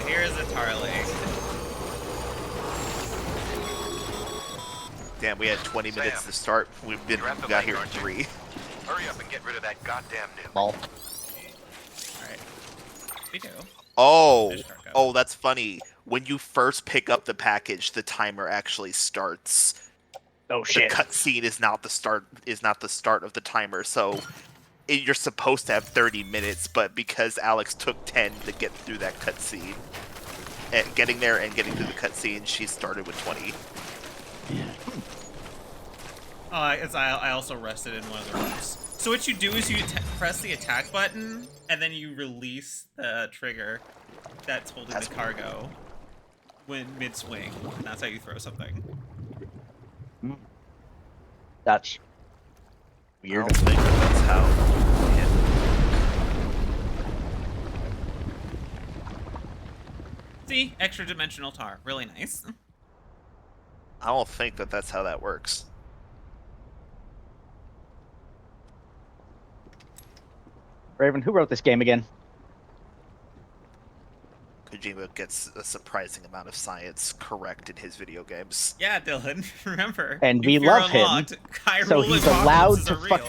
Here's a tar lake. Damn, we had 20 minutes to start. We got here in 3. Hurry up and get rid of that goddamn nuke. Ball. Alright. We do. Oh, that's funny. When you first pick up the package, the timer actually starts. Oh shit. The cutscene is not the start of the timer, so you're supposed to have 30 minutes, but because Alex took 10 to get through that cutscene, getting there and getting through the cutscene, she started with 20. I also rested in one of the rooms. So what you do is you press the attack button, and then you release the trigger that's holding the cargo when mid-swing. And that's how you throw something. That's weird. I don't think that's how. See? Extra dimensional tar. Really nice. I don't think that's how that works. Raven, who wrote this game again? Kojima gets a surprising amount of science correct in his video games. Yeah, Dylan. Remember. And we love him, so he's allowed to fuck.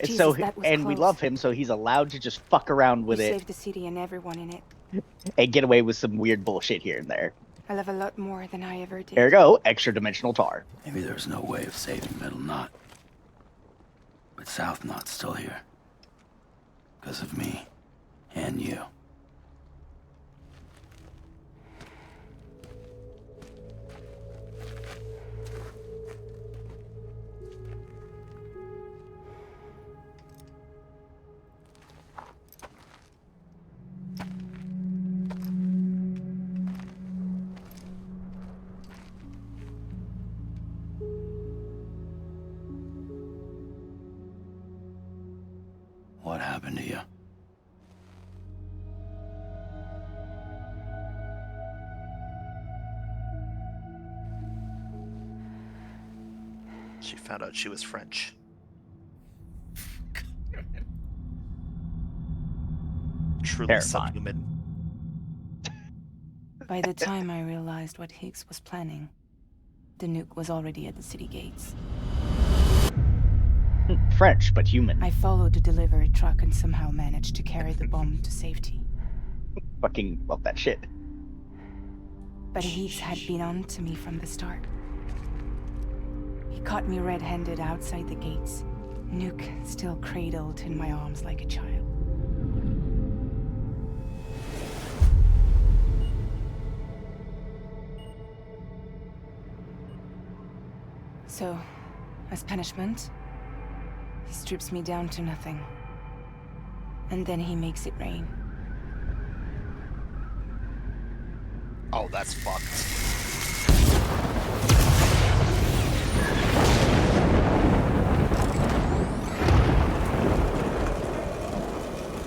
Jesus, So that was and we close. love him, so he's allowed to just fuck around with We it saved the city and everyone in it. and get away with some weird bullshit here and there. I love a lot more than I ever did. There you go, extra dimensional tar. Maybe there's no way of saving Middle Knot. But South Knot's still here. Because of me. And you. What happened to you? She found out she was French. Truly Terrifying. subhuman. By the time I realized what Higgs was planning, the nuke was already at the city gates. French, but human. I followed the delivery truck and somehow managed to carry the bomb to safety. Fucking love that shit. But Higgs had been on to me from the start. He caught me red-handed outside the gates, nuke still cradled in my arms like a child. So, as punishment, he strips me down to nothing. And then he makes it rain. Oh, that's fucked.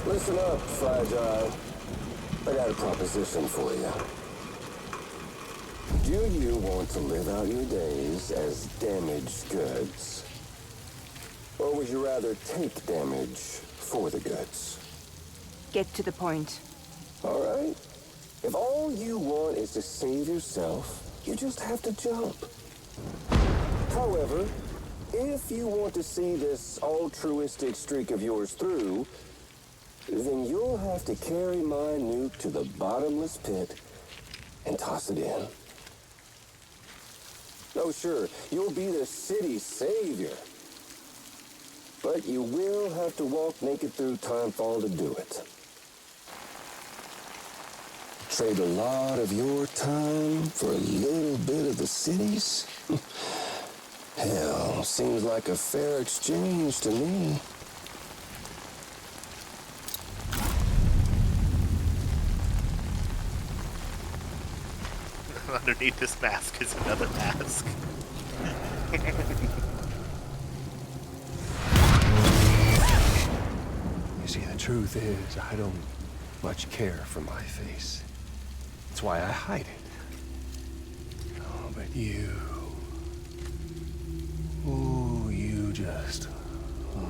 Listen up, Fragile. I got a proposition for you. Do you want to live out your days as damaged goods? Or would you rather take damage for the goods? Get to the point. All right. If all you want is to save yourself, you just have to jump. However, if you want to see this altruistic streak of yours through, then you'll have to carry my nuke to the bottomless pit and toss it in. Oh, sure, you'll be the city's savior. But you will have to walk naked through Timefall to do it. Trade a lot of your time for a little bit of the city's? Hell, seems like a fair exchange to me. Underneath this mask is another mask. You see, the truth is, I don't much care for my face. That's why I hide it. Oh, but you... Ooh, you just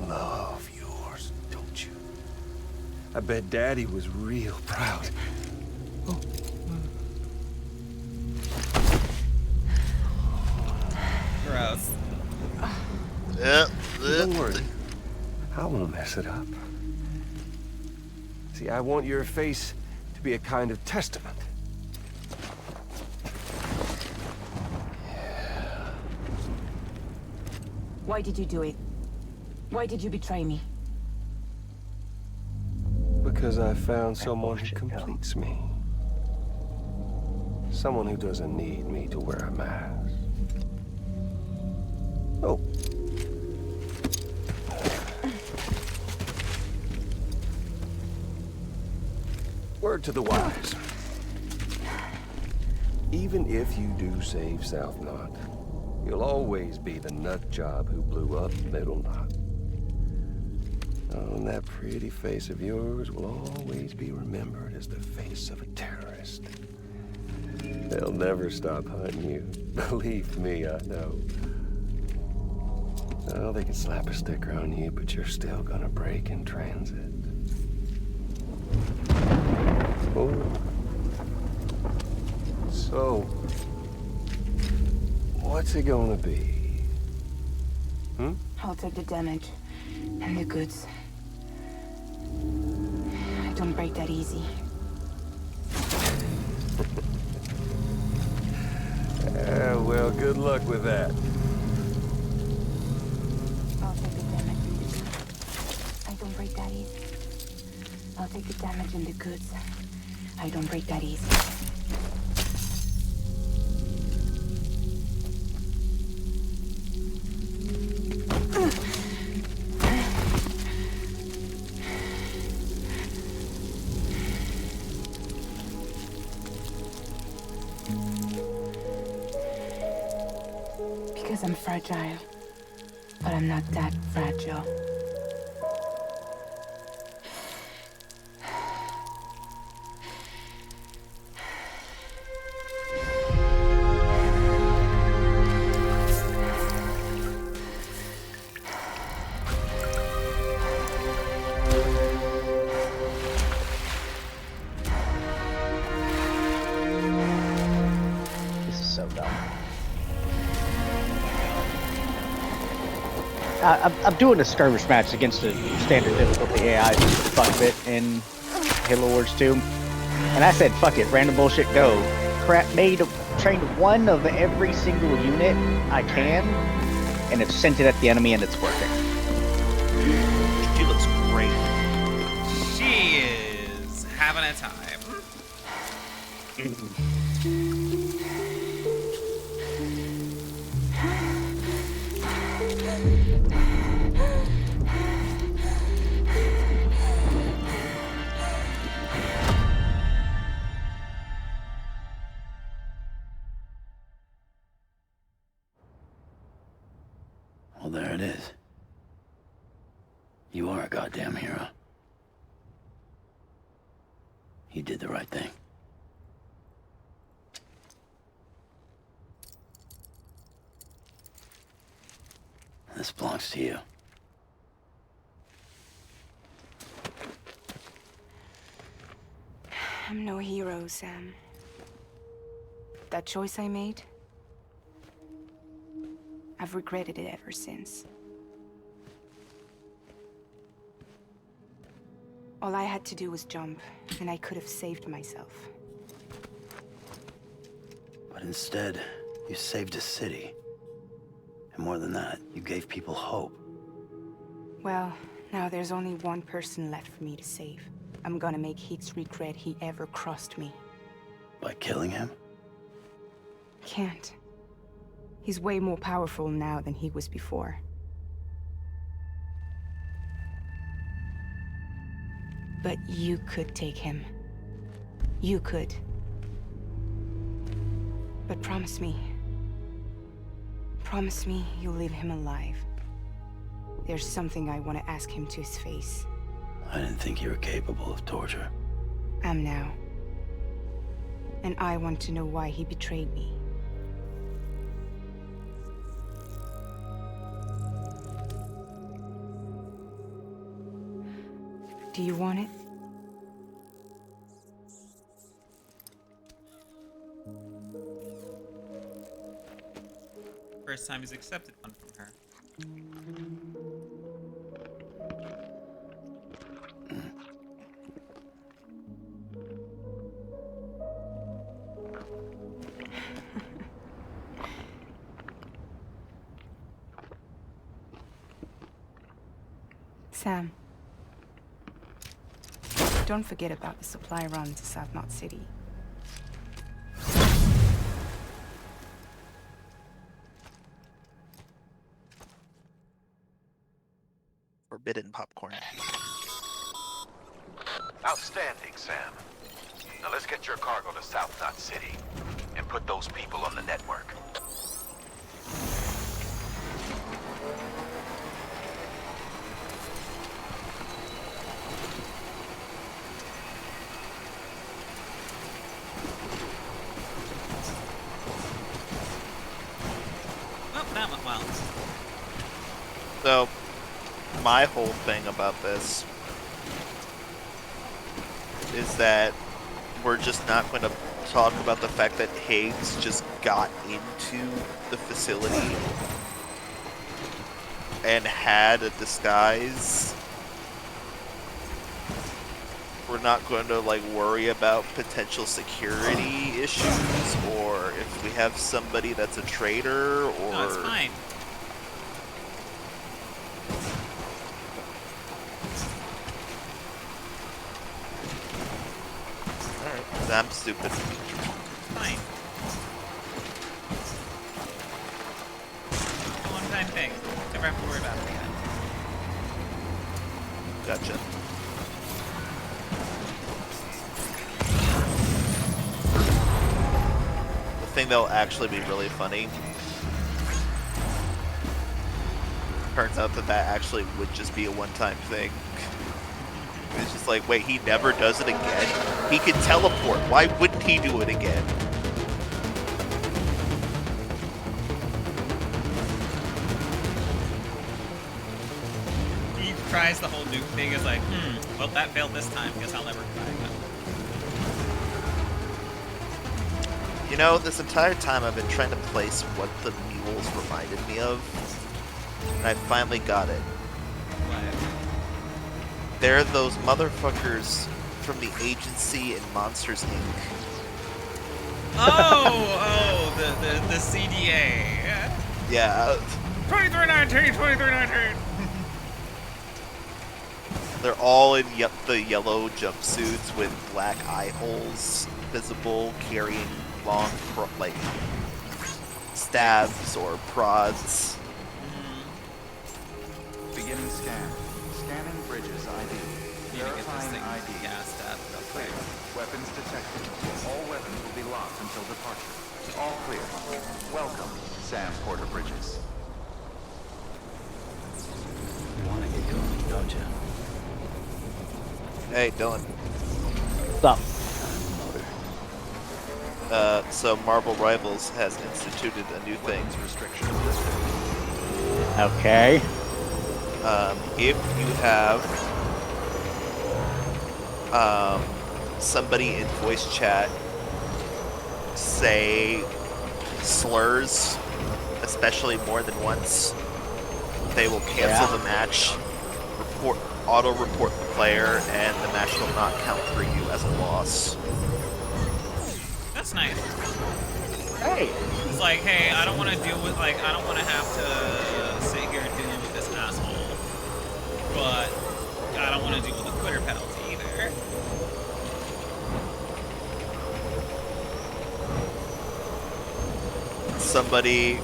love yours, don't you? I bet Daddy was real proud. Oh. Gross. Don't worry. I won't mess it up. See, I want your face to be a kind of testament. Why did you do it? Why did you betray me? Because I found someone who completes me. Someone who doesn't need me to wear a mask. Oh. Word to the wise. Even if you do save South Knot, you'll always be the nut job who blew up Middle Knot. Oh, and that pretty face of yours will always be remembered as the face of a terrorist. They'll never stop hunting you. Believe me, I know. Oh, they can slap a sticker on you, but you're still gonna break in transit. Oh. So, what's it gonna be? Hmm? I'll take the damage and the goods. I don't break that easy. Well, good luck with that. I'll take the damage and the goods. I don't break that easy. I'll take the damage and the goods. I don't break that easy. Because I'm fragile. But I'm not that fragile. This is so dumb. I'm doing a skirmish match against a standard difficulty AI just for the fuck of it in Halo Wars 2. And I said, fuck it, random bullshit, go. Trained one of every single unit I can, and have sent it at the enemy, and it's working. She looks great. She is having a time. Well, there it is. You are a goddamn hero. You did the right thing. This belongs to you. I'm no hero, Sam. That choice I made, I've regretted it ever since. All I had to do was jump, and I could have saved myself. But instead, you saved a city. And more than that, you gave people hope. Well, now there's only one person left for me to save. I'm gonna make Hitz regret he ever crossed me. By killing him? Can't. He's way more powerful now than he was before. But you could take him. You could. But promise me. Promise me you'll leave him alive. There's something I want to ask him to his face. I didn't think you were capable of torture. Am now. And I want to know why he betrayed me. Do you want it? First time he's accepted one from her. Sam. Don't forget about the supply run to South Knot City. Forbidden popcorn. Outstanding, Sam. Now let's get your cargo to South Knot City and put those people on the network. Oh, that went well. So, my whole thing about this is that we're just not going to talk about the fact that Higgs just got into the facility and had a disguise. We're not going to like worry about potential security issues or if we have somebody that's a traitor or... No, it's fine. Alright, I'm stupid. Fine. It's a one-time thing. Never have to worry about it again. Gotcha. The thing that'll actually be really funny turns out that that actually would just be a one-time thing. It's just like, wait, he never does it again? He can teleport. Why wouldn't he do it again? He tries the whole nuke thing, is like, well, that failed this time. Guess I'll never try again. You know, this entire time I've been trying to place what the mules reminded me of, and I finally got it. What? They're those motherfuckers from the agency in Monsters, Inc. Oh, the CDA. Yeah. 2319, 2319. They're all in the yellow jumpsuits with black eye holes visible, carrying long, like, stabs or prods. Beginning scan. Scanning bridges ID. Verifying ID. Gassed up real Clear. quick. Weapons detected. All weapons will be locked until departure. All clear. Welcome, Sam Porter Bridges. You want to get going, don't you? Hey, Dylan. Stop. So Marvel Rivals has instituted a new thing. Restrictions lifted. Okay. If you have somebody in voice chat say slurs, especially more than once, they will cancel the match, auto-report the player, and the match will not count for you as a loss. That's nice. Hey. It's like, hey, I don't want to deal with, like, I don't want to have to sit here dealing with this asshole, but I don't want to deal with the Twitter penalty either. Somebody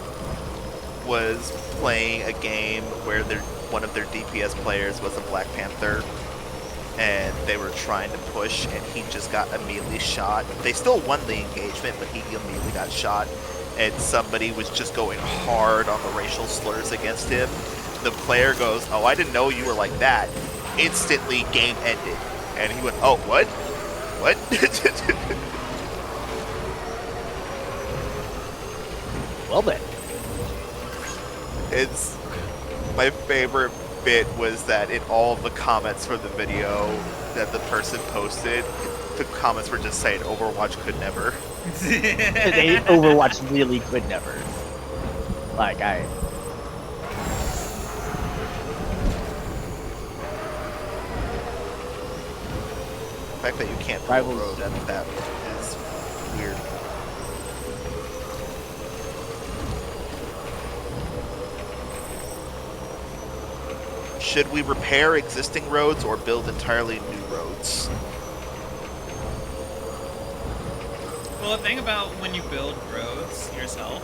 was playing a game where one of their DPS players was a Black Panther, and they were trying to push, and he just got immediately shot. They still won the engagement, but he immediately got shot, and somebody was just going hard on the racial slurs against him. The player goes, "Oh, I didn't know you were like that." Instantly, game ended. And he went, "Oh, what? What?" Well then. It's my favorite bit was that in all of the comments for the video that the person posted, the comments were just saying Overwatch could never. Overwatch really could never. Like The fact that you can't Rivals. road at that is weird. Should we repair existing roads or build entirely new roads? Well, the thing about when you build roads yourself,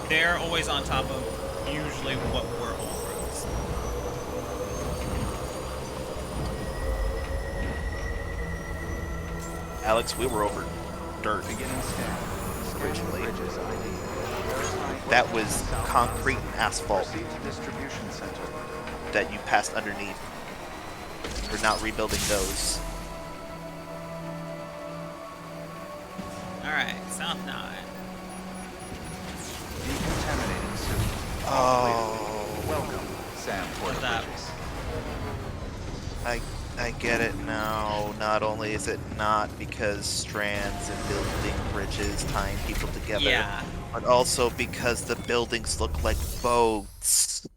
they're always on top of usually what were old roads. Alex, we were over dirt originally. That was concrete and asphalt that you passed underneath. We're not rebuilding those. Alright, South 9. Decontaminating soon. Oh. Welcome, Sam What's that? I get it now. Not only is it not because strands and building bridges tying people together, Yeah. but also because the buildings look like boats.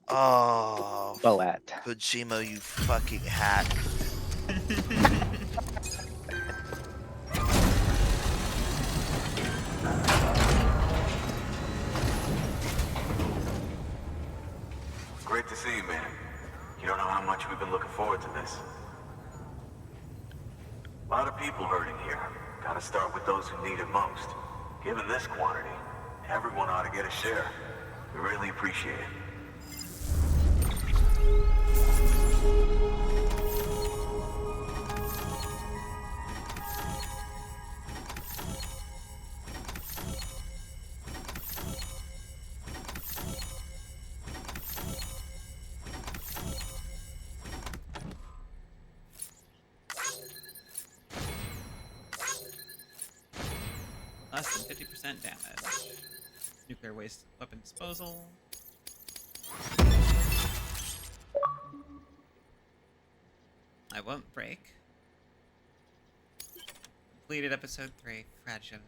Oh, Boat. Kojima, you fucking hack. Great to see you, man. You don't know how much we've been looking forward to this. A lot of people hurting here. Gotta start with those who need it most. Given this quantity, everyone ought to get a share. We really appreciate it. Less than 50% damage. Nuclear waste weapon disposal. I won't break. Completed episode 3. Fragile.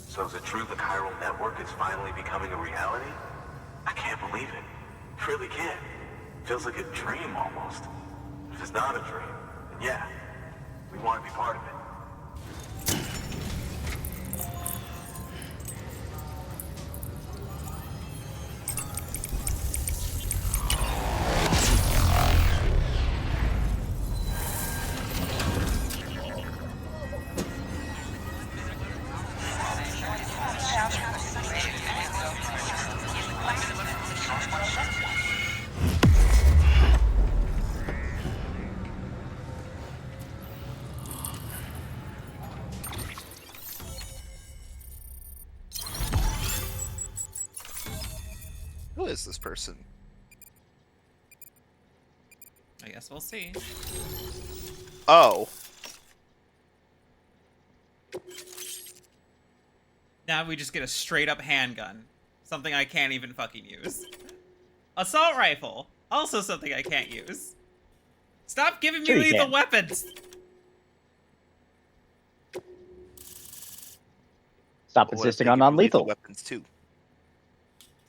So is it true the chiral network is finally becoming a reality? I can't believe it. Really can't. Feels like a dream almost. If it's not a dream, then yeah, we want to be part of it. trust this person. I guess we'll see. Oh. Now we just get a straight up handgun. Something I can't even fucking use. Assault rifle. Also something I can't use. Stop giving me Sure you lethal can. weapons! Stop But what if insisting they on give you lethal non-lethal. weapons too?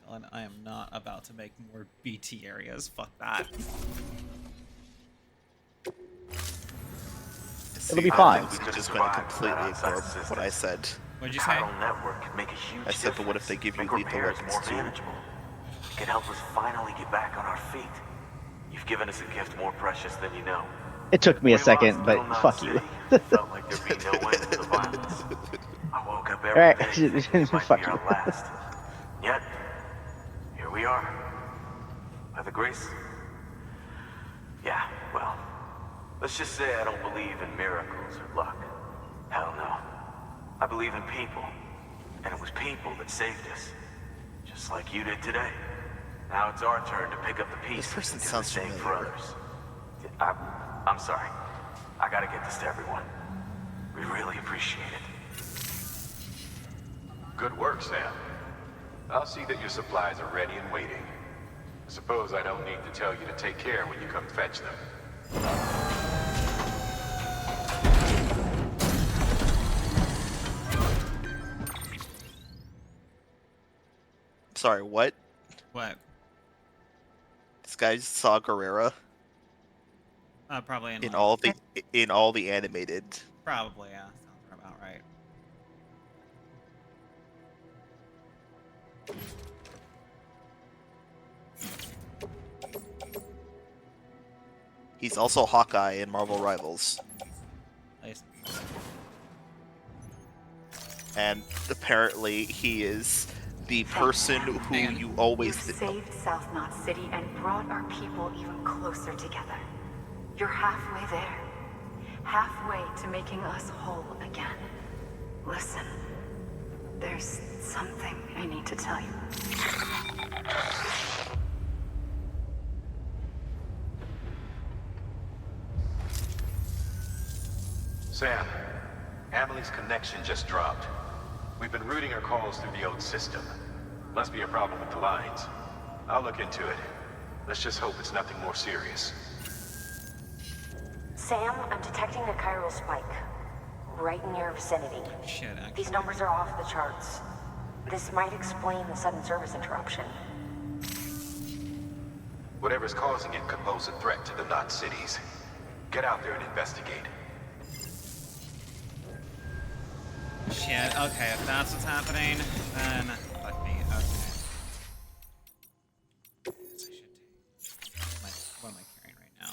Dylan, I am not about to make more BT areas. Fuck that. It'll be I fine. think we're just going to completely ignore what I said. What'd you The say? chiral network could make a huge I said, but what if they give you make lethal repairs weapons more too? manageable. It could help us finally get back on our feet. You've given us a gift more precious than you know. It took me a We second, lost but Middle Knot fuck you. City. It felt like there'd be no end to the violence. I woke up every Alright, day thinking it might fuck be our you. last. Yet, here we are. By the grace... Yeah, well, let's just say I don't believe in miracles or luck. Hell no. I believe in people. And it was people that saved us. Just like you did today. Now it's our turn to pick up the pieces. This person and do sounds the same familiar. for others. I'm sorry. I gotta get this to everyone. We really appreciate it. Good work, Sam. I'll see that your supplies are ready and waiting. I suppose I don't need to tell you to take care when you come fetch them. Sorry, what? What? This guy saw Guerrera Probably in in like, all the animated. Probably, yeah. Sounds about right. He's also Hawkeye in Marvel Rivals. Nice. And apparently he is the person who you always You saved South Knot City and brought our people even closer together. You're halfway there. Halfway to making us whole again. Listen, there's something I need to tell you. Sam, Amelie's connection just dropped. We've been routing her calls through the old system. Must be a problem with the lines. I'll look into it. Let's just hope it's nothing more serious. Sam, I'm detecting a chiral spike. Right in your vicinity. Shit, actually. These numbers are off the charts. This might explain the sudden service interruption. Whatever's causing it could pose a threat to the Knot cities. Get out there and investigate. Shit, okay, if that's what's happening, then fuck me, okay. Guess I should take... What am I carrying right now?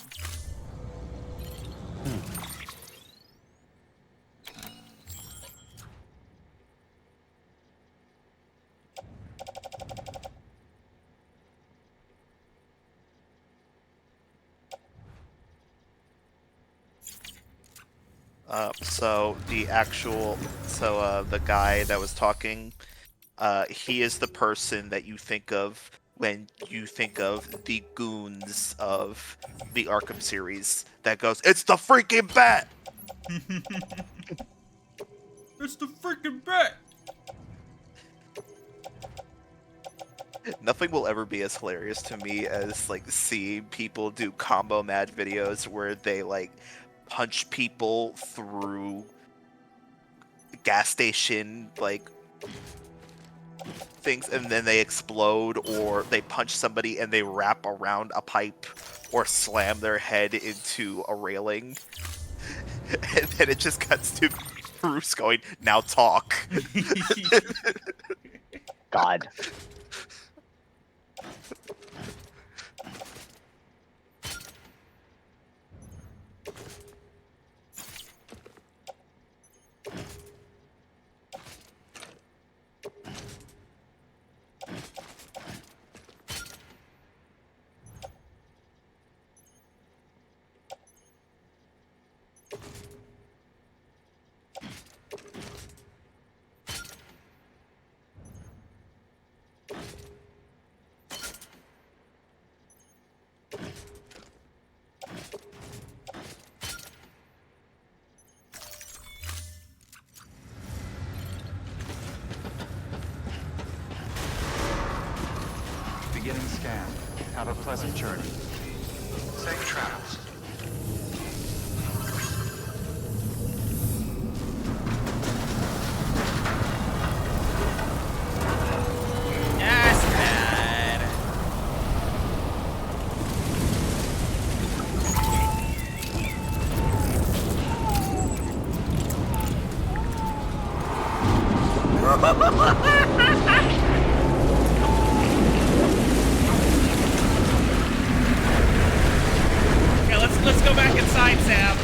The guy that was talking, he is the person that you think of when you think of the goons of the Arkham series that goes, "It's the freaking bat!" It's the freaking bat! Nothing will ever be as hilarious to me as like seeing people do combo mad videos where they like punch people through gas station like things and then they explode, or they punch somebody and they wrap around a pipe or slam their head into a railing. And then it just cuts to Bruce going, "Now talk." God. Have a pleasant journey. Safe travels. Yes, Dad. Okay, let's go back inside, Sam.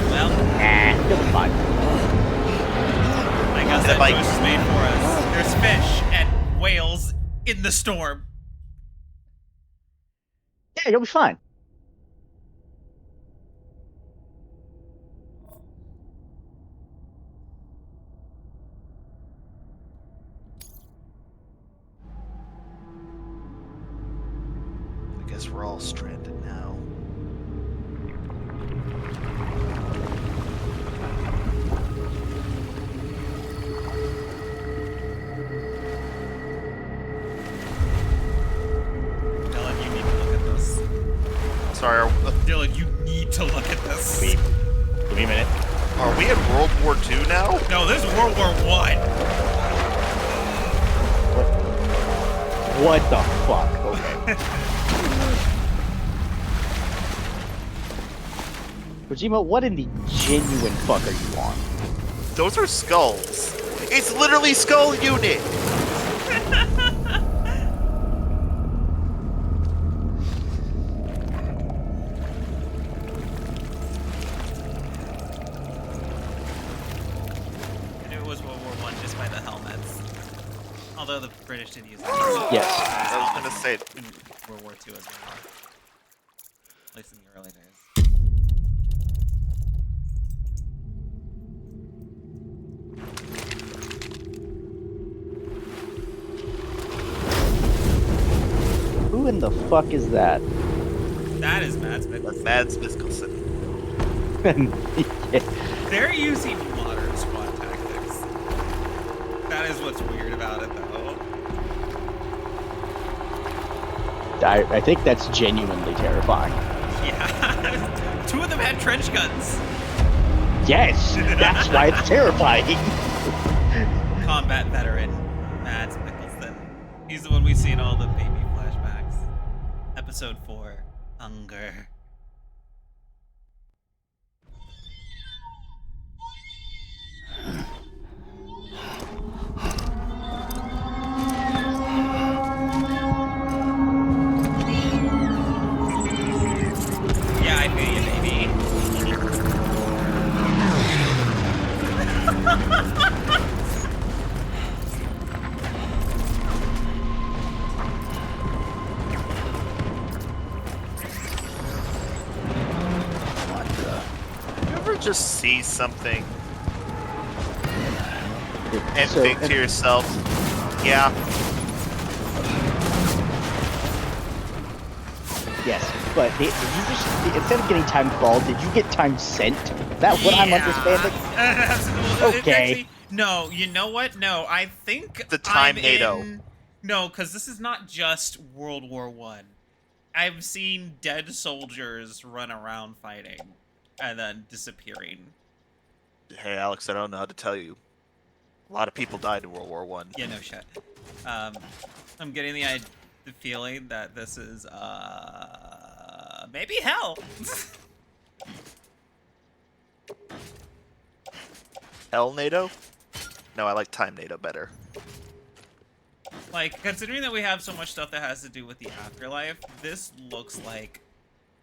Well, You'll be fine. like I said, Josh is made for us. There's fish and whales in the storm. Yeah, you'll be fine. I guess we're all stranded now. Dylan, you need to look at this. Sorry, Dylan, you need to look at this. Give me a minute. are we in World War II now? No, this is World War One. What the fuck? Okay. Kojima, what in the genuine fuck are you on? Those are skulls. It's literally Skull Unit. I knew it was World War One just by the helmets. Although the British did use them. Yes. I was gonna say. In World War II as well. At least in the early days. Who in the fuck is that? That is Mads Mikkelsen. Mads Mikkelsen. Yeah. They're using modern SWAT tactics. That is what's weird about it, though. I think that's genuinely terrifying. Yeah. Two of them had trench guns. Yes, that's why it's terrifying. Combat veteran Mads Mikkelsen. He's the one we see in all the baby flashbacks. Episode 4, Hunger. Yeah, I feel you, baby. You ever just see something and So- think to yourself, yeah, Yes, but did you just, instead of getting time called, did you get time sent? Is that what I'm understanding? Okay. No, you know what? No, I think The time I'm NATO. No, because this is not just World War One. I've seen dead soldiers run around fighting and then disappearing. hey Alex, I don't know how to tell you. A lot of people died in World War One. Yeah, no shit. I'm getting the feeling that this is maybe hell. Hell NATO? No, I like Time NATO better. Like, considering that we have so much stuff that has to do with the afterlife, this looks like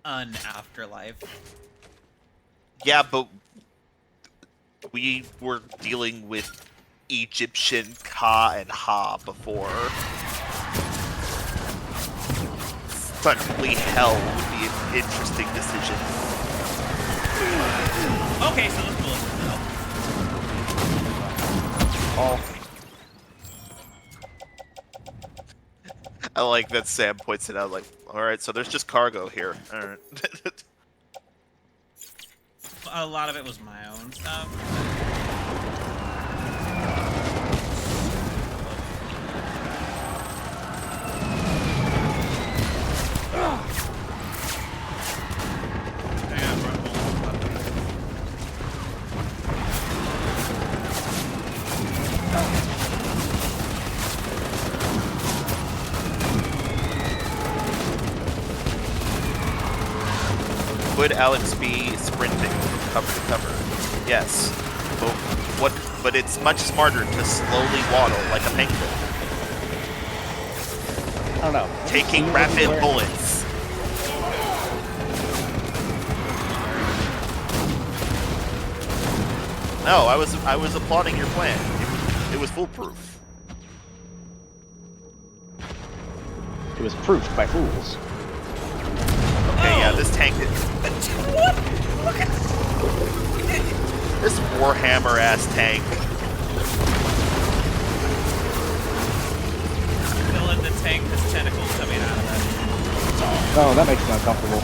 an afterlife. Yeah, but we were dealing with Egyptian Ka and Ha before. Technically, hell would be an interesting decision. Okay, so let's go. Oh. I like that Sam points it out, like, alright, so there's just cargo here. Alright. A lot of it was my own stuff. Could Alex be sprinting from cover to cover? Yes. But it's much smarter to slowly waddle like a penguin. I don't know. Taking rapid bullets. No, I was applauding your plan. It was foolproof. It was proofed by fools. Okay, yeah, this tank is... What? Look at this Warhammer-ass tank. Still in the tank, has tentacles coming out of it. Oh, that makes me uncomfortable.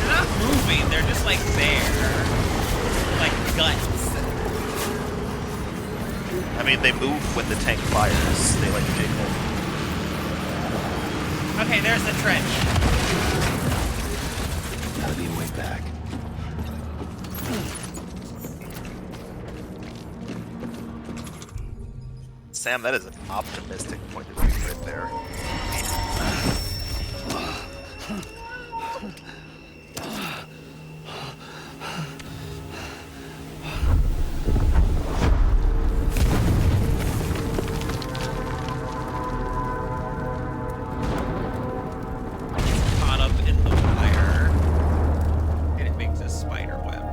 They're not moving, they're just like there. Like guts. I mean, they move when the tank fires. They like jiggle. Okay, there's the trench. Gotta be a way back. Sam, that is an optimistic point of view right there. Caught up in the wire. And it makes a spider web.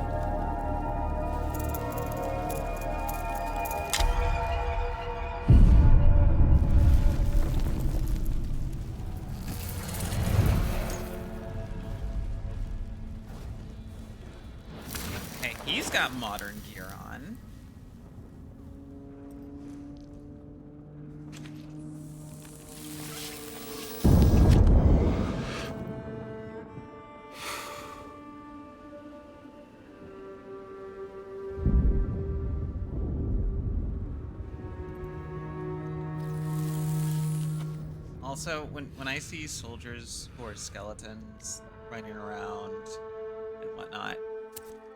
Okay, he's got modern gear on. Also, when I see soldiers who are skeletons running around and whatnot,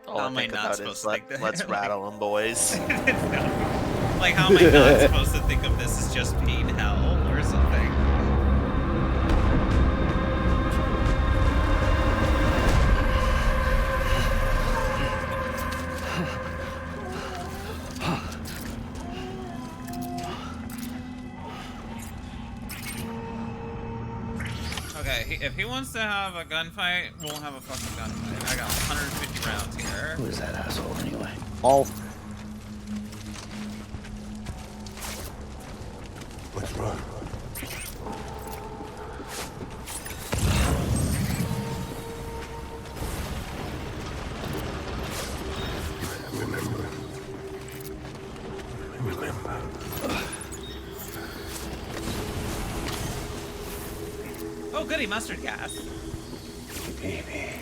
All how I am I think not about supposed is to think that? let's rattle them, boys. Like, how am I not supposed to think of this as just being hell or something? Okay, if he wants to have a gunfight, we'll have a fucking gunfight. I got 150 rounds here. Who is that asshole anyway? All. Let's run. Remember. Oh, goody, mustard gas. Baby.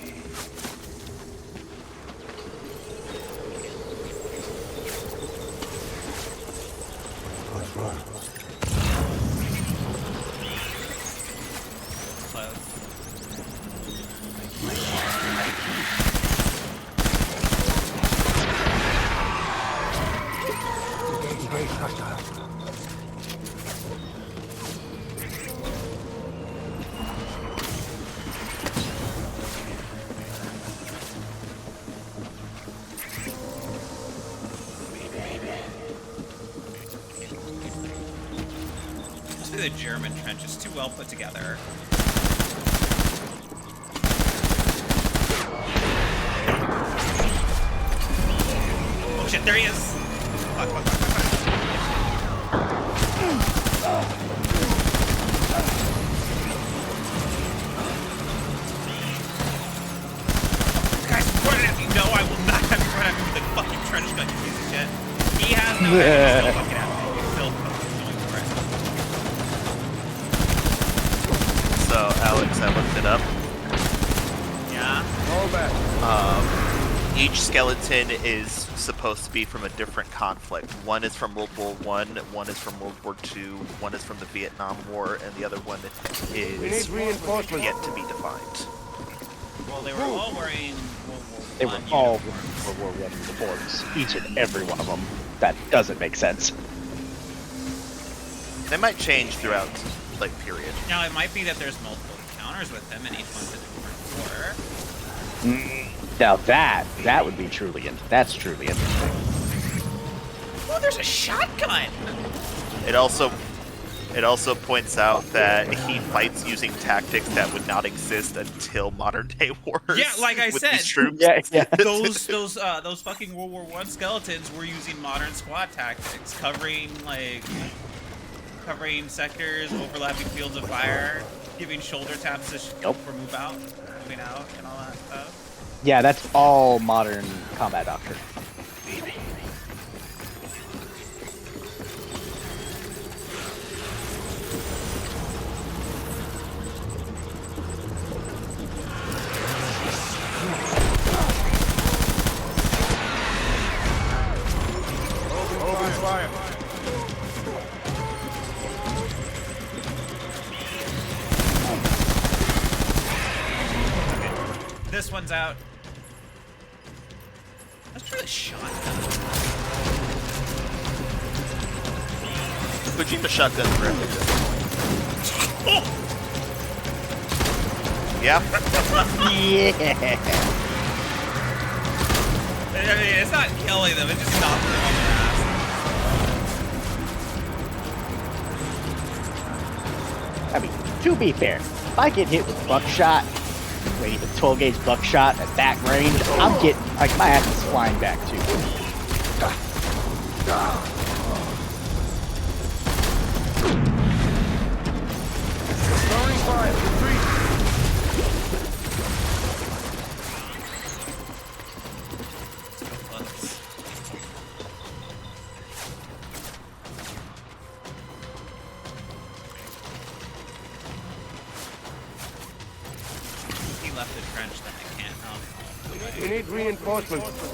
Let's run. Close. Engage hostile. The German trench is too well put together. Oh shit, there he is! Fuck, fuck, fuck, fuck, fuck. Guys, run at me! No, I will not have you run at me with a fucking trench gun, you piece of shit. He has no head, he's still fucking at me. He's still fucking going for it. So, Alex, I looked it up. Yeah? Hold back. Each skeleton is supposed to be from a different conflict. One is from World War I, one is from World War II, one is from the Vietnam War, and the other one We need is reinforcements. yet to be defined. Well, they were all wearing World War I They were all uniforms. World War I uniforms. Each and every one of them. That doesn't make sense. They might change throughout like period. Now it might be that there's multiple encounters with him, and each one's a different war. Now that would be that's truly interesting. Oh, there's a shotgun. It also points out that he fights using tactics that would not exist until modern day wars. Yeah, like I with said, these troops. Yeah. those fucking World War I skeletons were using modern squad tactics, covering sectors, overlapping fields of fire, giving shoulder taps to for moving out, and all that stuff. Yeah, that's all modern combat doctrine. Open fire. This one's out. Let's try the shotgun. Kojima shotgun forever. Yeah. Yeah. I mean, it's not killing them, it just knocks them on their ass. I mean, to be fair, if I get hit with buckshot, wait, the 12 gauge buckshot at that range, I'm getting, like, my ass is flying back too. Throwing fire. Retreat. He left the trench, then I can't help. We need reinforcements.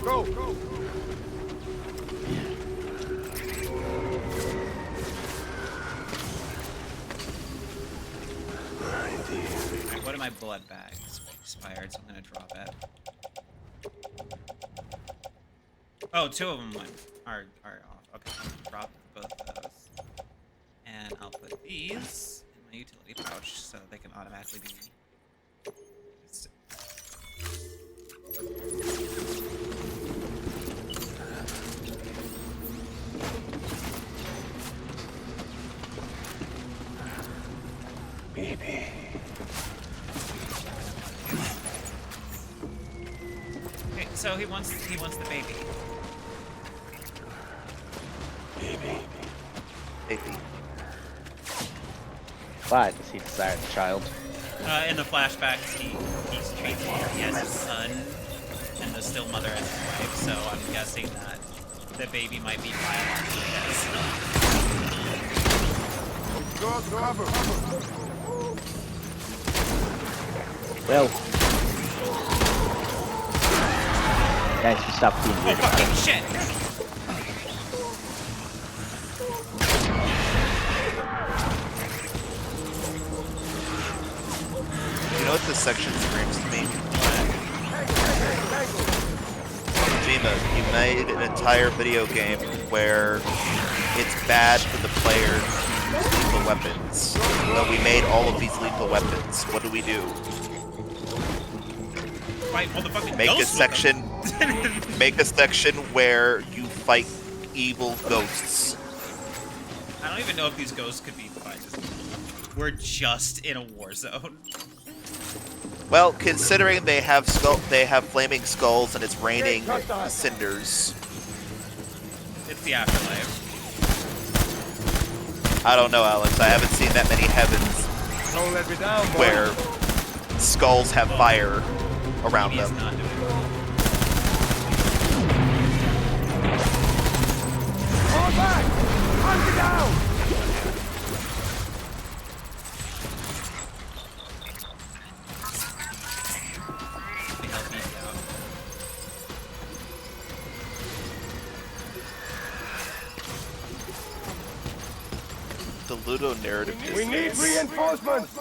Go. Alright, what are my blood bags? Expired, so I'm gonna drop it. Oh, two of them are off. Okay, I'm gonna drop both of those. And I'll put these in my utility pouch so they can automatically be. Baby. Okay, so he wants the baby. Baby. Why does he desire the child? In the flashbacks, he's treated he has his son, and the still mother as his wife. So I'm guessing that the baby might be biologically his. Go cover. Well, guys, you stop being Oh weird. fucking shit! You know what this section screams to me? Kojima, you made an entire video game where it's bad for the player to use lethal weapons. But we made all of these lethal weapons. What do? Fight motherfucking Make a ghosts with section. Make a section where you fight evil ghosts. I don't even know if these ghosts could be defined as evil. We're just in a war zone. Well, considering they have flaming skulls and it's raining cinders. It's the afterlife. I don't know, Alex. I haven't seen that many heavens Don't let me down, boy. where skulls have fire around He's them. not doing it. Fall back! Hunt it down! They help me out. The Ludo narrative We need is reinforcements!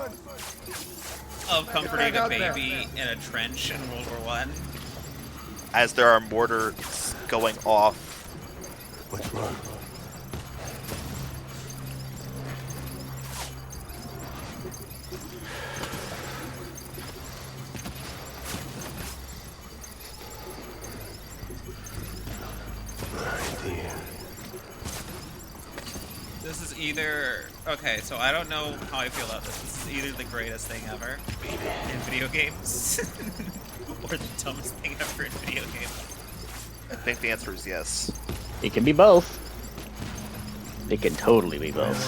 Of comforting Get a back out baby in a trench in World War I. as there are mortars going off. What's wrong? This is either... Okay, so I don't know how I feel about this. This is either the greatest thing ever in video games or the dumbest thing ever in video games. I think the answer is yes. It can be both. It can totally be both.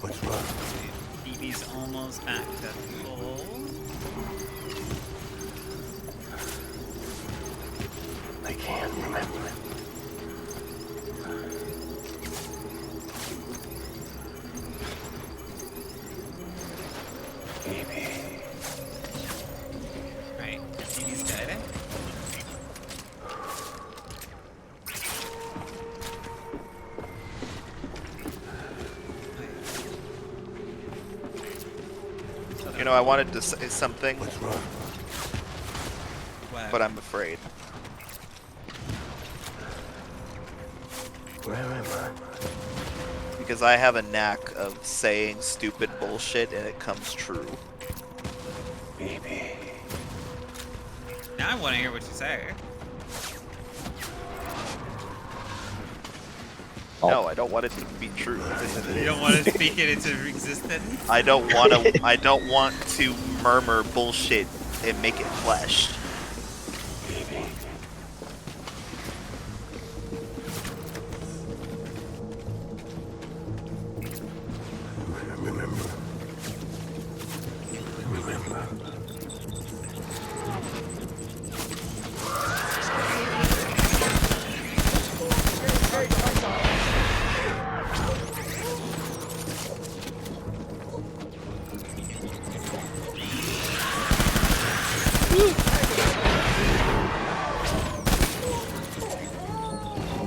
What's wrong? BB's almost back to full. I can't remember. Right, BB's dead. You know, I wanted to say something, What? but I'm afraid. Where am I? Because I have a knack of saying stupid bullshit and it comes true. Baby. Now I want to hear what you say. No, I don't want it to be true. You don't want to speak it into existence? I don't want to. I don't want to murmur bullshit and make it flesh. Baby. Remember.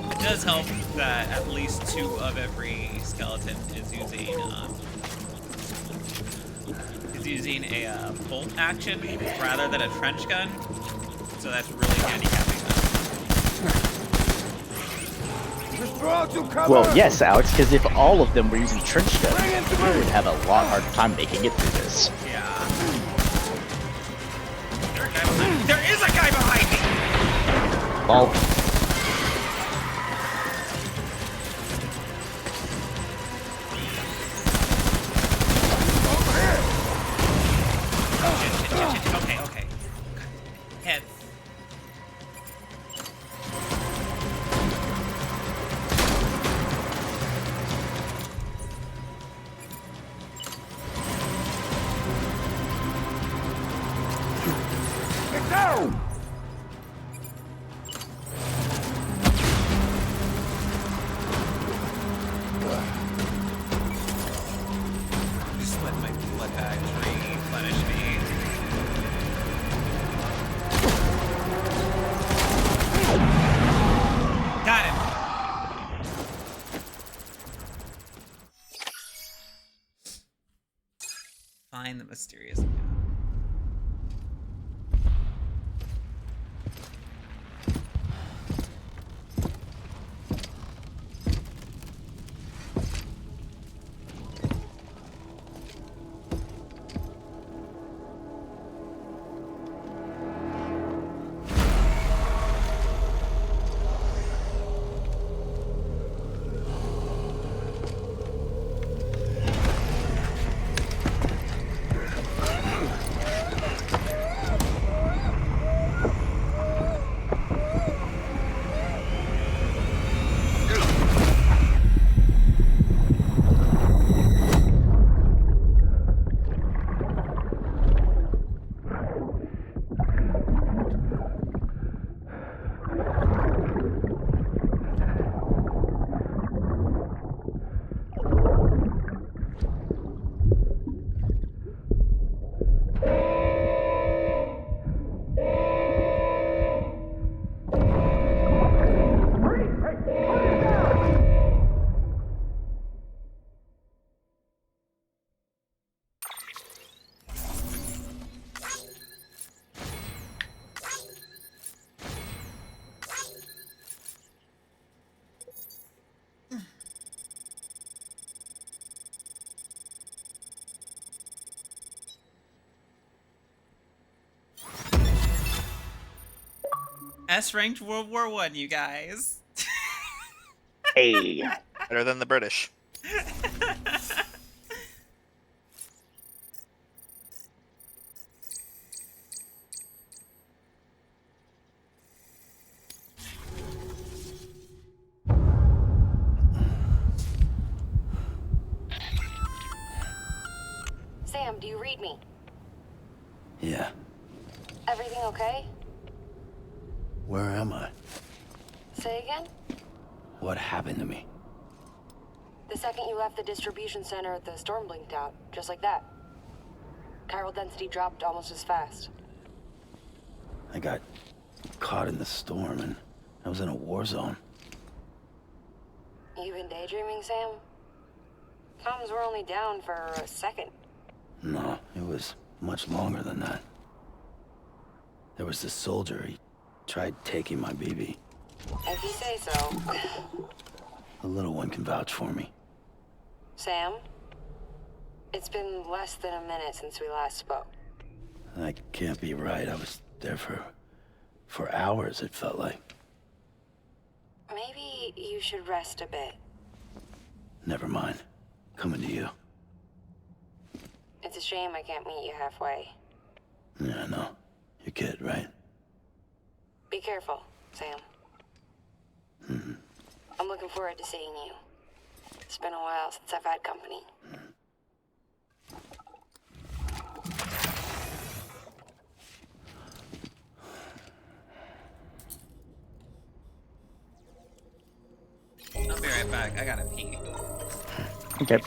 It does help that at least 2 of every skeleton is using a bolt action rather than a trench gun, so that's really handicapping them. Well, yes, Alex, because if all of them were using trench guns, we would have a lot harder time making it through this. Yeah. There is a guy behind me! Well, Okay. Heads. Get down! Just let my blood replenish me. Got it. Find the mysterious man. S-ranked World War I, you guys. Hey. Better than the British. Sam, do you read me? Yeah. Everything okay? Where am I? Say again? What happened to me? The second you left the distribution center, the storm blinked out, just like that. Chiral density dropped almost as fast. I got caught in the storm and I was in a war zone. You been daydreaming, Sam? Comms were only down for a second. No, it was much longer than that. There was this soldier, he tried taking my BB. If you say so. The little one can vouch for me. Sam? It's been less than a minute since we last spoke. That can't be right. I was there for hours, it felt like. Maybe you should rest a bit. Never mind. Coming to you. It's a shame I can't meet you halfway. Yeah, I know. Your kid, right? Be careful, Sam. Mm-hmm. I'm looking forward to seeing you. It's been a while since I've had company. I'll be right back. I gotta pee. Okay.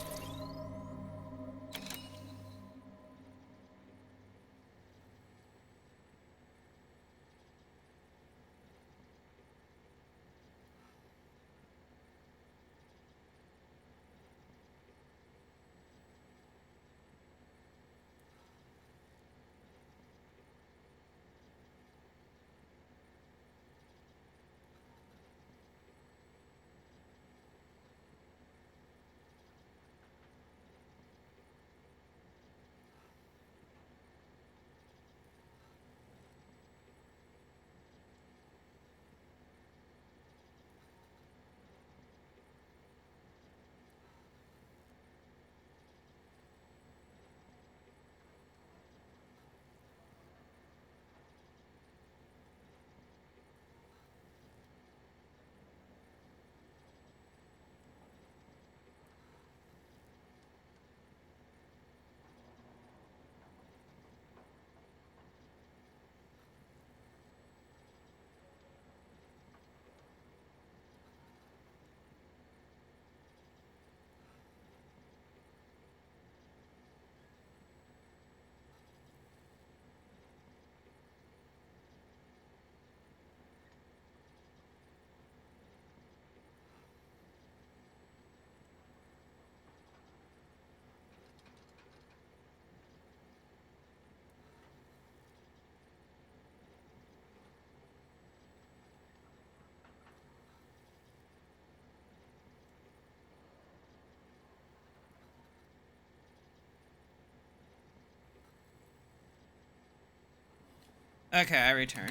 Okay, I return.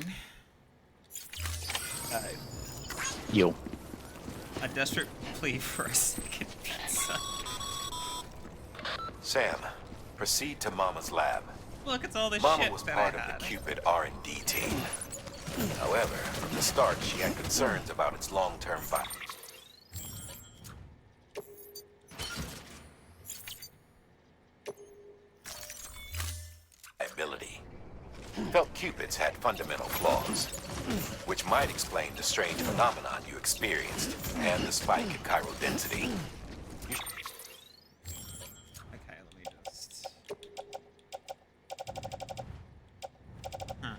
Yo. A desperate plea for a second pizza. Sam, proceed to Mama's lab. Look, it's all this Mama shit was that part I of had. the Cupid R&D team. However, from the start, she had concerns about its long-term viability. Felt Cupids had fundamental flaws, which might explain the strange phenomenon you experienced and the spike in chiral density. Okay, let me just... Huh.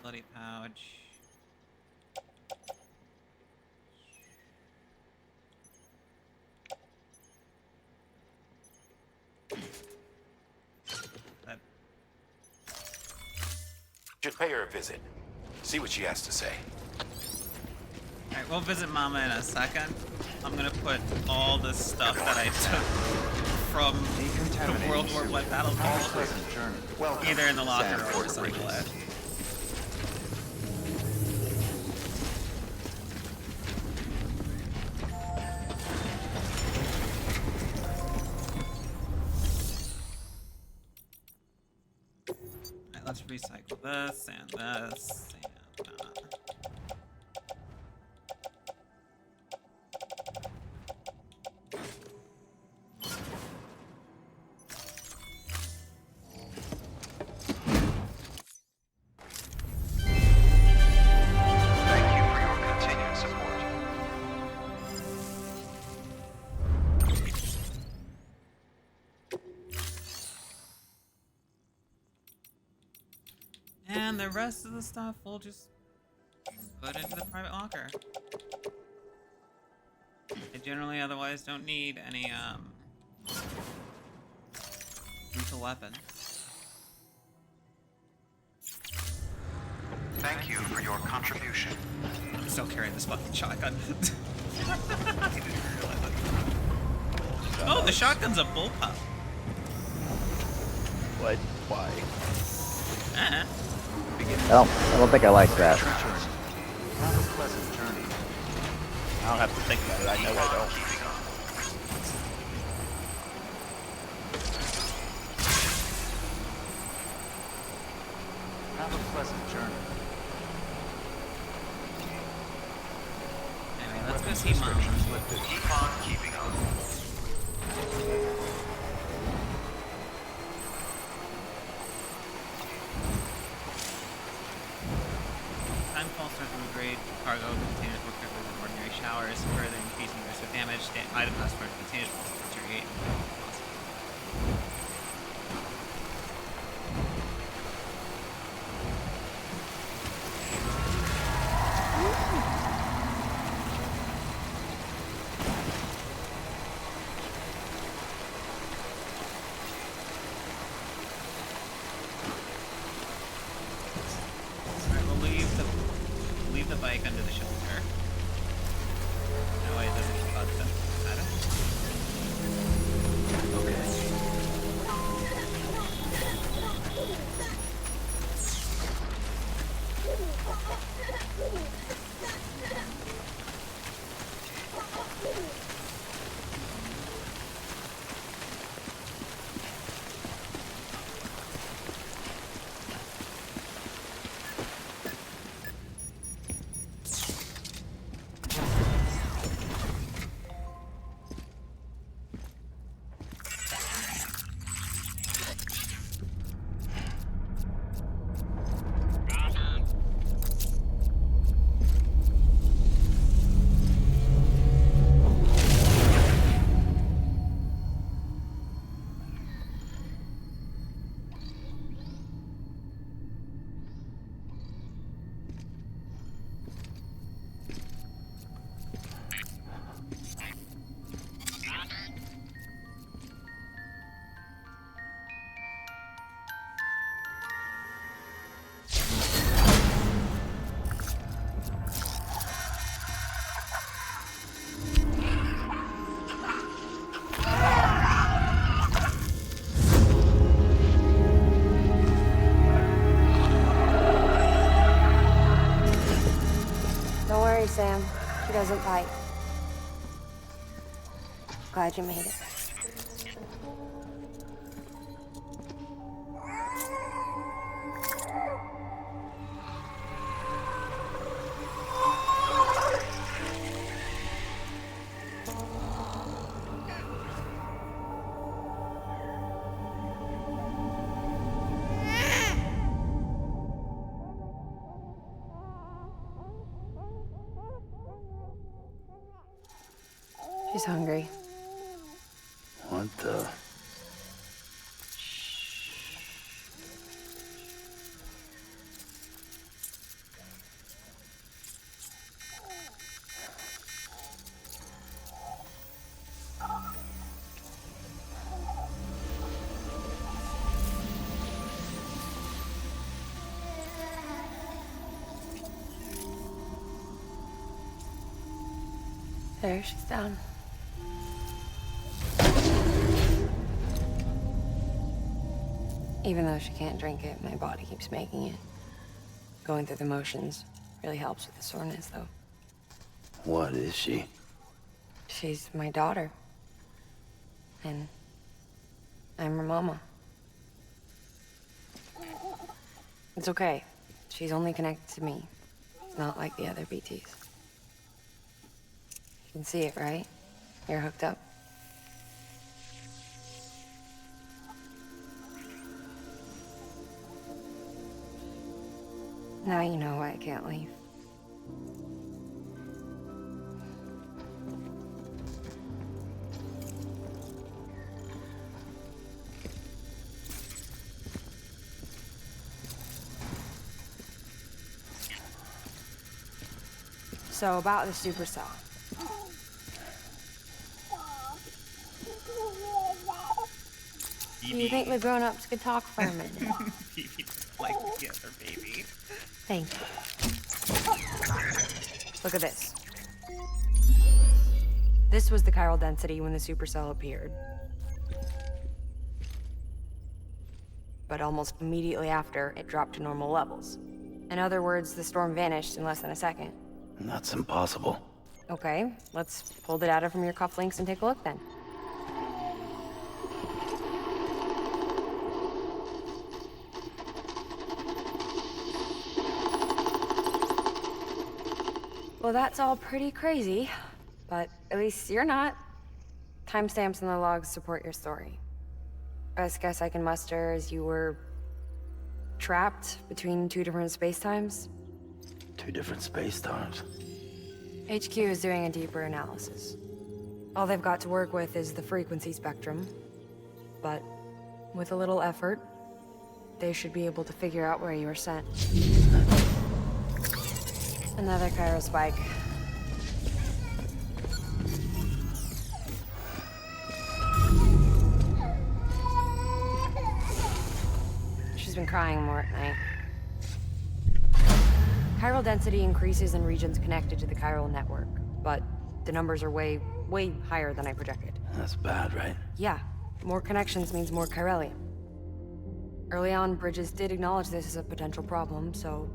Bloody pouch. That... Should pay her a visit. See what she has to say. Alright, we'll visit Mama in a second. I'm gonna put all the stuff that I took from the World War I battlefield. Either in the locker or recycle it. Alright, let's recycle this and this and Thank you for your continued support. And the rest of the stuff we'll just put into the private locker. I generally otherwise don't need any lethal weapons. Thank you for your contribution. I'm still carrying this fucking shotgun. I didn't realize it. Oh, the shotgun's a bullpup. What? Why? I don't think I like that. Have a pleasant journey. I don't have to think about it. I know I don't. Have a pleasant journey. Anyway, let's go see Mom. Keep on keeping on. Time pulse starts to grade cargo containers more quickly than ordinary showers, further increasing the risk of damage. Item must for containers will deteriorate. Alright, we'll leave the bike under the shelter. That way it doesn't bug them. Don't worry, Sam. She doesn't bite. Glad you made it. She's hungry. What the? There, she's down. Even though she can't drink it, my body keeps making it. Going through the motions really helps with the soreness, though. What is she? She's my daughter. And I'm her mama. It's okay. She's only connected to me. Not like the other BTs. You can see it, right? You're hooked up. Now you know why I can't leave. So about the supercell. You think the grown-ups could talk for a minute? Phoebe like the other baby. Thank you. Look at this. This was the chiral density when the supercell appeared. But almost immediately after, it dropped to normal levels. In other words, the storm vanished in less than a second. That's impossible. Okay, let's pull the data from your cufflinks and take a look then. Well, that's all pretty crazy, but at least you're not. Timestamps in the logs support your story. Best guess I can muster is you were trapped between two different spacetimes. Two different space-times. HQ is doing a deeper analysis. All they've got to work with is the frequency spectrum, but with a little effort, they should be able to figure out where you were sent. Another chiral spike. She's been crying more at night. Chiral density increases in regions connected to the chiral network, but the numbers are way higher than I projected. That's bad, right? Yeah, more connections means more chiralium. Early on, Bridges did acknowledge this as a potential problem, so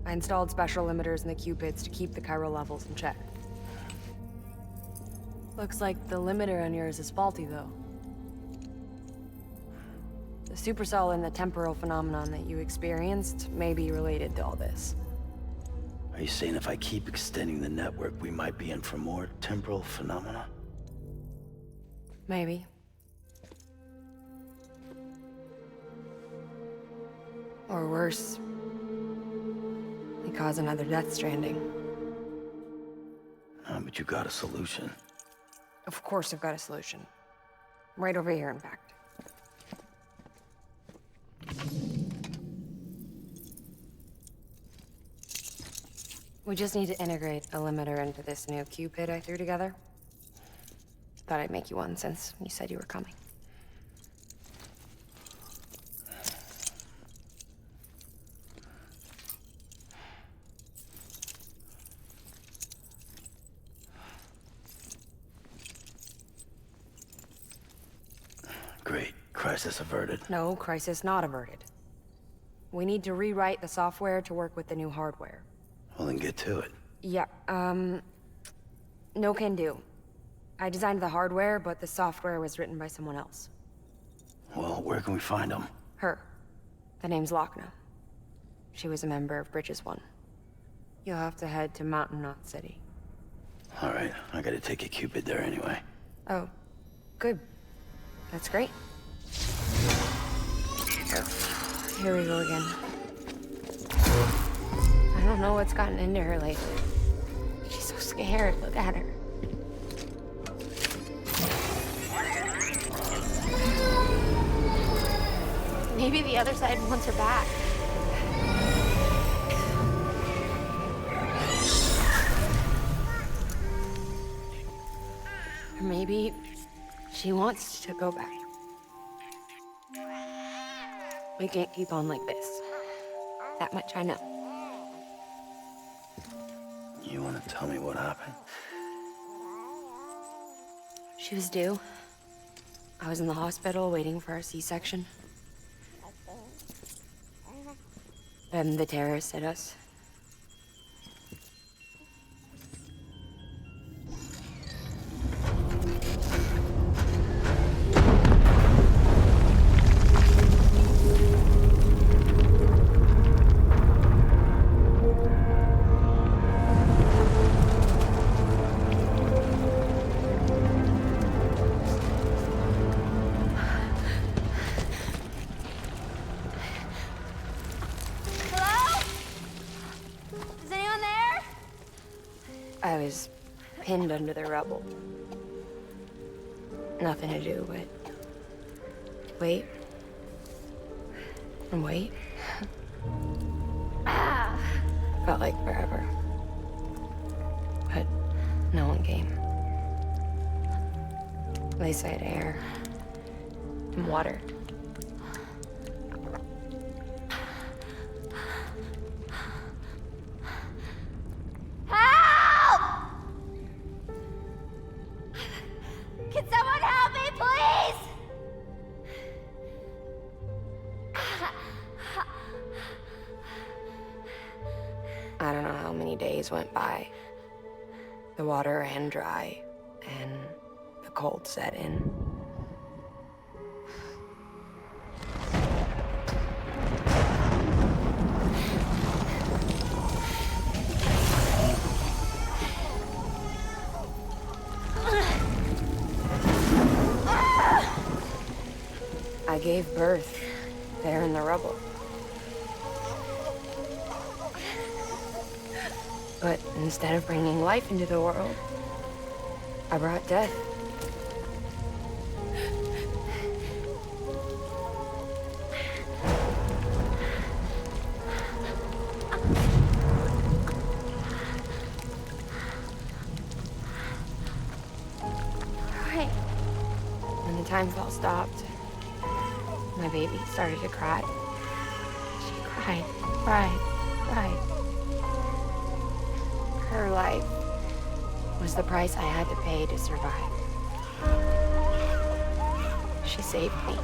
I installed special limiters in the Q-pits to keep the chiral levels in check. Looks like the limiter on yours is faulty, though. The supercell and the temporal phenomenon that you experienced may be related to all this. Are you saying if I keep extending the network, we might be in for more temporal phenomena? Maybe. Or worse, we cause another death stranding. But you got a solution. Of course I've got a solution. Right over here, in fact. We just need to integrate a limiter into this new Q-pit I threw together. Thought I'd make you one since you said you were coming. Great. Crisis averted. No, crisis not averted. We need to rewrite the software to work with the new hardware. Well, then get to it. Yeah, no can do. I designed the hardware, but the software was written by someone else. Well, where can we find them? Her. The name's Lochna. She was a member of Bridges 1. You'll have to head to Mountain Knot City. All right, I gotta take a Cupid there anyway. Oh, good. That's great. Here we go again. I don't know what's gotten into her lately. She's so scared. Look at her. Maybe the other side wants her back. Or maybe she wants to go back. We can't keep on like this. That much I know. You wanna tell me what happened? She was due. I was in the hospital waiting for our C-section. And the terrorists hit us. I was pinned under the rubble. Nothing to do but wait and wait. Felt like forever. But no one came. They said air and water. Can someone help me, please? I don't know how many days went by. The water ran dry, and the cold set in. I gave birth there in the rubble. But instead of bringing life into the world, I brought death. Right. When the time fell stopped, my baby started to cry. She cried, cried, cried. Her life was the price I had to pay to survive. She saved me.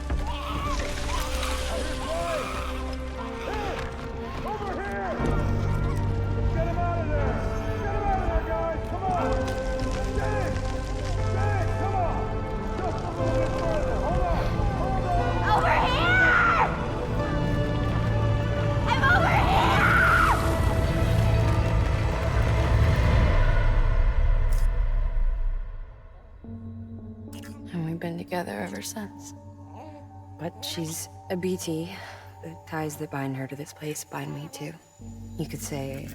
Over here! I'm over here! And we've been together ever since. But she's a BT. The ties that bind her to this place bind me too. You could say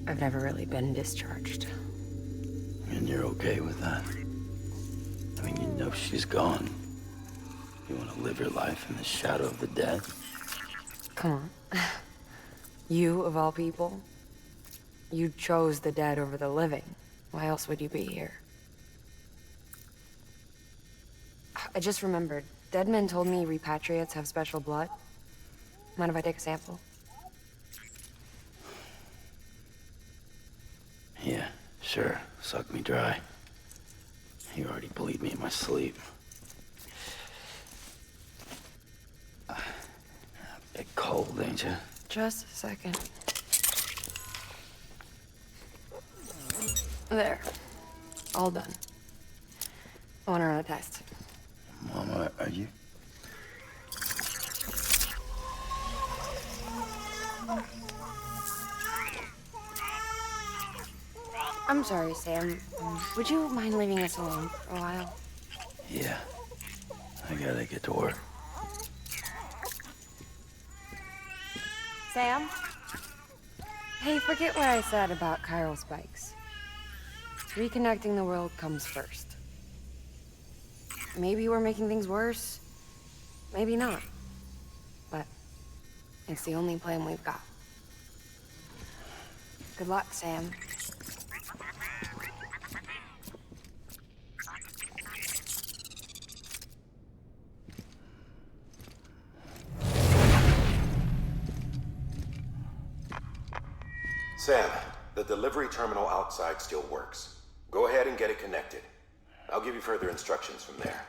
I've never really been discharged. And you're okay with that? I mean, you know she's gone. You want to live your life in the shadow of the dead? Come on. You, of all people, you chose the dead over the living. Why else would you be here? I just remembered. Dead men told me repatriates have special blood. Mind if I take a sample? Yeah, sure. Suck me dry. You already bleed me in my sleep. A bit cold, ain't you? Just a second. There. All done. I want to run a test. Mama, are you? I'm sorry, Sam. Would you mind leaving us alone for a while? Yeah. I gotta get to work. Sam? Hey, forget what I said about chiral spikes. Reconnecting the world comes first. Maybe we're making things worse. Maybe not. But it's the only plan we've got. Good luck, Sam. Sam, the delivery terminal outside still works. Go ahead and get it connected. I'll give you further instructions from there.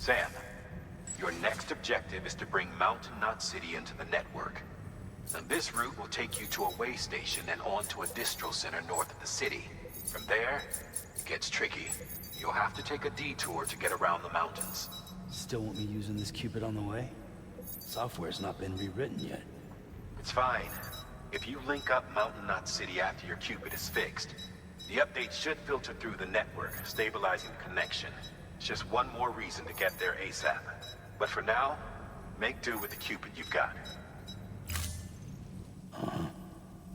Sam, your next objective is to bring Mountain Knot City into the network. And this route will take you to a way station and on to a distro center north of the city. From there, it gets tricky. You'll have to take a detour to get around the mountains. Still want me using this Cupid on the way? Software's not been rewritten yet. It's fine. If you link up Mountain Knot City after your Cupid is fixed, the update should filter through the network, stabilizing the connection. It's just one more reason to get there ASAP. But for now, make do with the Cupid you've got.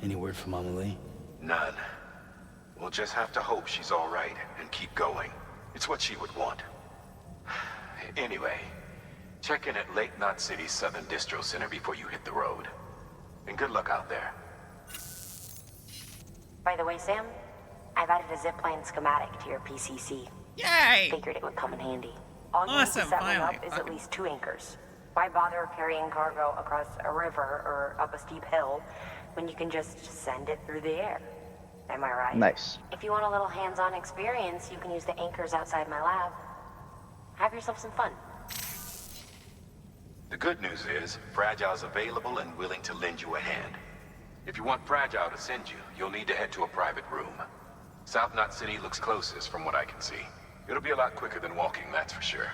Any word from Mama Lee? None. We'll just have to hope she's all right and keep going. It's what she would want. Anyway, check in at Lake Knot City's Southern Distro Center before you hit the road. And good luck out there. By the way, Sam, I've added a zipline schematic to your PCC. Yay! Figured it would come in handy. All you Awesome, need to set one finally. up is at least 2 anchors. Why bother carrying cargo across a river or up a steep hill when you can just send it through the air? Am I right? Nice. If you want a little hands-on experience, you can use the anchors outside my lab. Have yourself some fun. The good news is, Fragile's available and willing to lend you a hand. If you want Fragile to send you, you'll need to head to a private room. South Knot City looks closest from what I can see. It'll be a lot quicker than walking, that's for sure.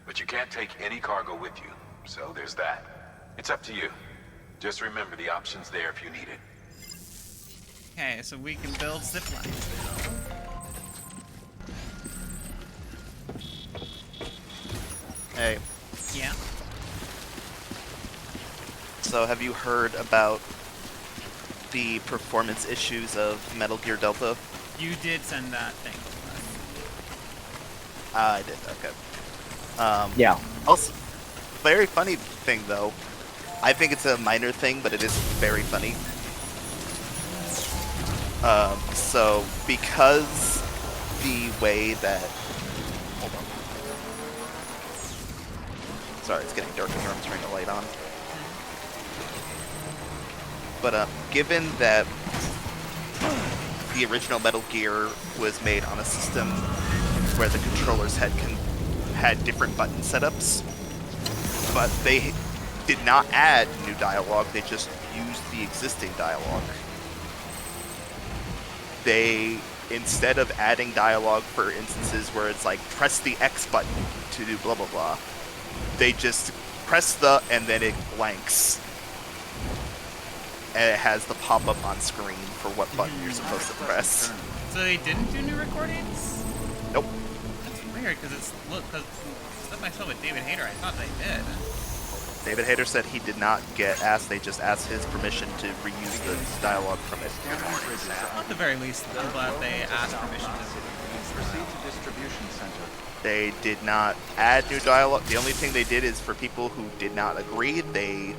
But you can't take any cargo with you, so there's that. It's up to you. Just remember the option's there if you need it. Okay, so we can build ziplines. Hey. Yeah. So have you heard about the performance issues of Metal Gear Delta? You did send that thing to us. I did, okay. Yeah. Also, very funny thing though. I think it's a minor thing, but it is very funny. So because the way that... Hold on. Sorry, it's getting dark in here. I'm turning the light on. But given that the original Metal Gear was made on a system where the controllers had different button setups, but they did not add new dialogue, they just used the existing dialogue. They, instead of adding dialogue for instances where it's like, press the X button to do blah blah blah, they just press the, and then it blanks. And it has the pop-up on screen for what button you're supposed to press. So they didn't do new recordings? Nope. That's weird, because because stuff I saw with David Hayter, I thought they did. David Hayter said he did not get asked, they just asked his permission to reuse the dialogue from it. At the very least, I'm glad they asked permission to Proceed to distribution center. They did not add new dialogue. The only thing they did is for people who did not agree, they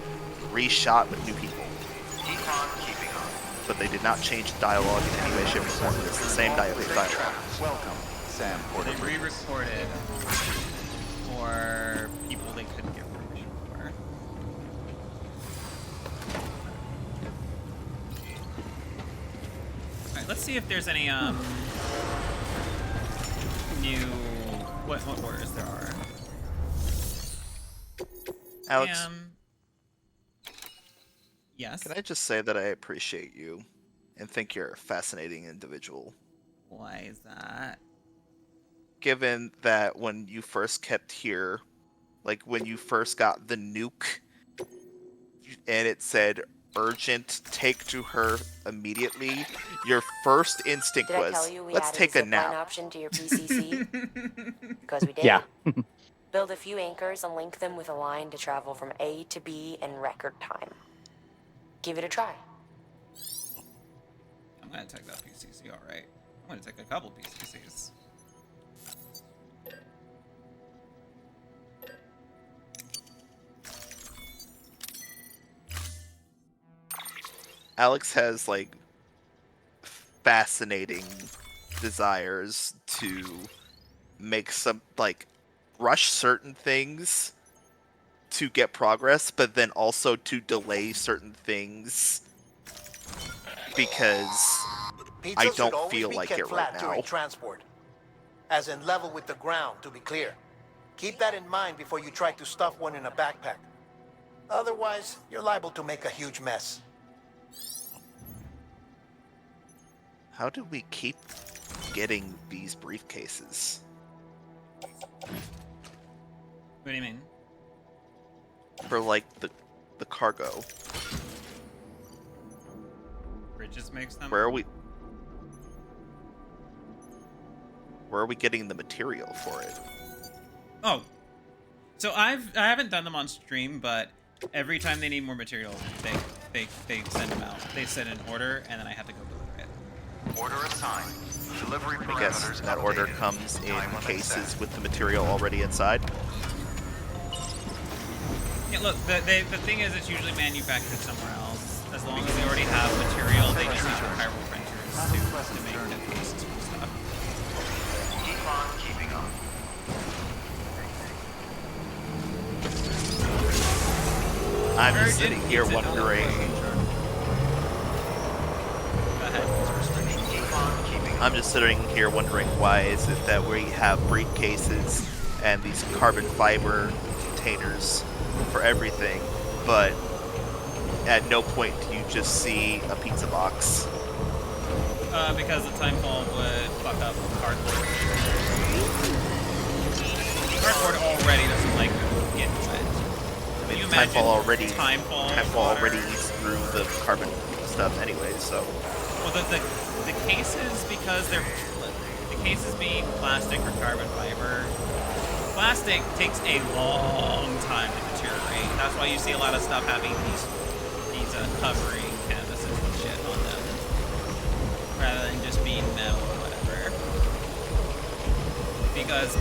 reshot with new people. Keep on keeping on. But they did not change the dialogue in any way, shape, or form. It's the same dialogue. Welcome, Sam Porter. They re-recorded for people they couldn't get permission for. Alright, let's see if there's any new what orders there are. Alex, yes. Can I just say that I appreciate you and think you're a fascinating individual? Why is that? Given that when you first kept here, like when you first got the nuke, and it said urgent, take to her immediately, your first instinct Did I was, tell you we let's added take a zipline nap. option to your PCC? Because we did. Yeah. Build a few anchors and link them with a line to travel from A to B in record time. Give it a try. I'm gonna take that PCC, alright. I'm gonna take a couple PCCs. Alex has like fascinating desires to make some like rush certain things to get progress, but then also to delay certain things because I Pizzas don't should feel always be like kept it right flat now. during transport, as in level with the ground, to be clear. Keep that in mind before you try to stuff one in a backpack. Otherwise, you're liable to make a huge mess. How do we keep getting these briefcases? What do you mean? For, like, the cargo. Bridges makes them? Where are we getting the material for it? Oh. So I haven't done them on stream, but every time they need more material, they send them out. They set an order, and then I have to go deliver it. Order assigned. Delivery parameters. I guess that order updated. comes in Time limit cases set. with the material already inside. Yeah, look, the thing is, it's usually manufactured somewhere else. As long as they already have material, they just use chiral printers to make the pieces and stuff. Keep on keeping up. I'm just sitting here wondering. I'm just sitting here wondering why is it that we have briefcases and these carbon fiber containers for everything, but at no point do you just see a pizza box. Because the timefall would fuck up cardboard. Cardboard already doesn't like getting wet. I mean, you timefall already timefall already eats through the carbon stuff anyway, so. Well, the cases, because they're the cases being plastic or carbon fiber. Plastic takes a long time to deteriorate. That's why you see a lot of stuff having these covering canvases and shit on them, rather than just being metal or whatever. Because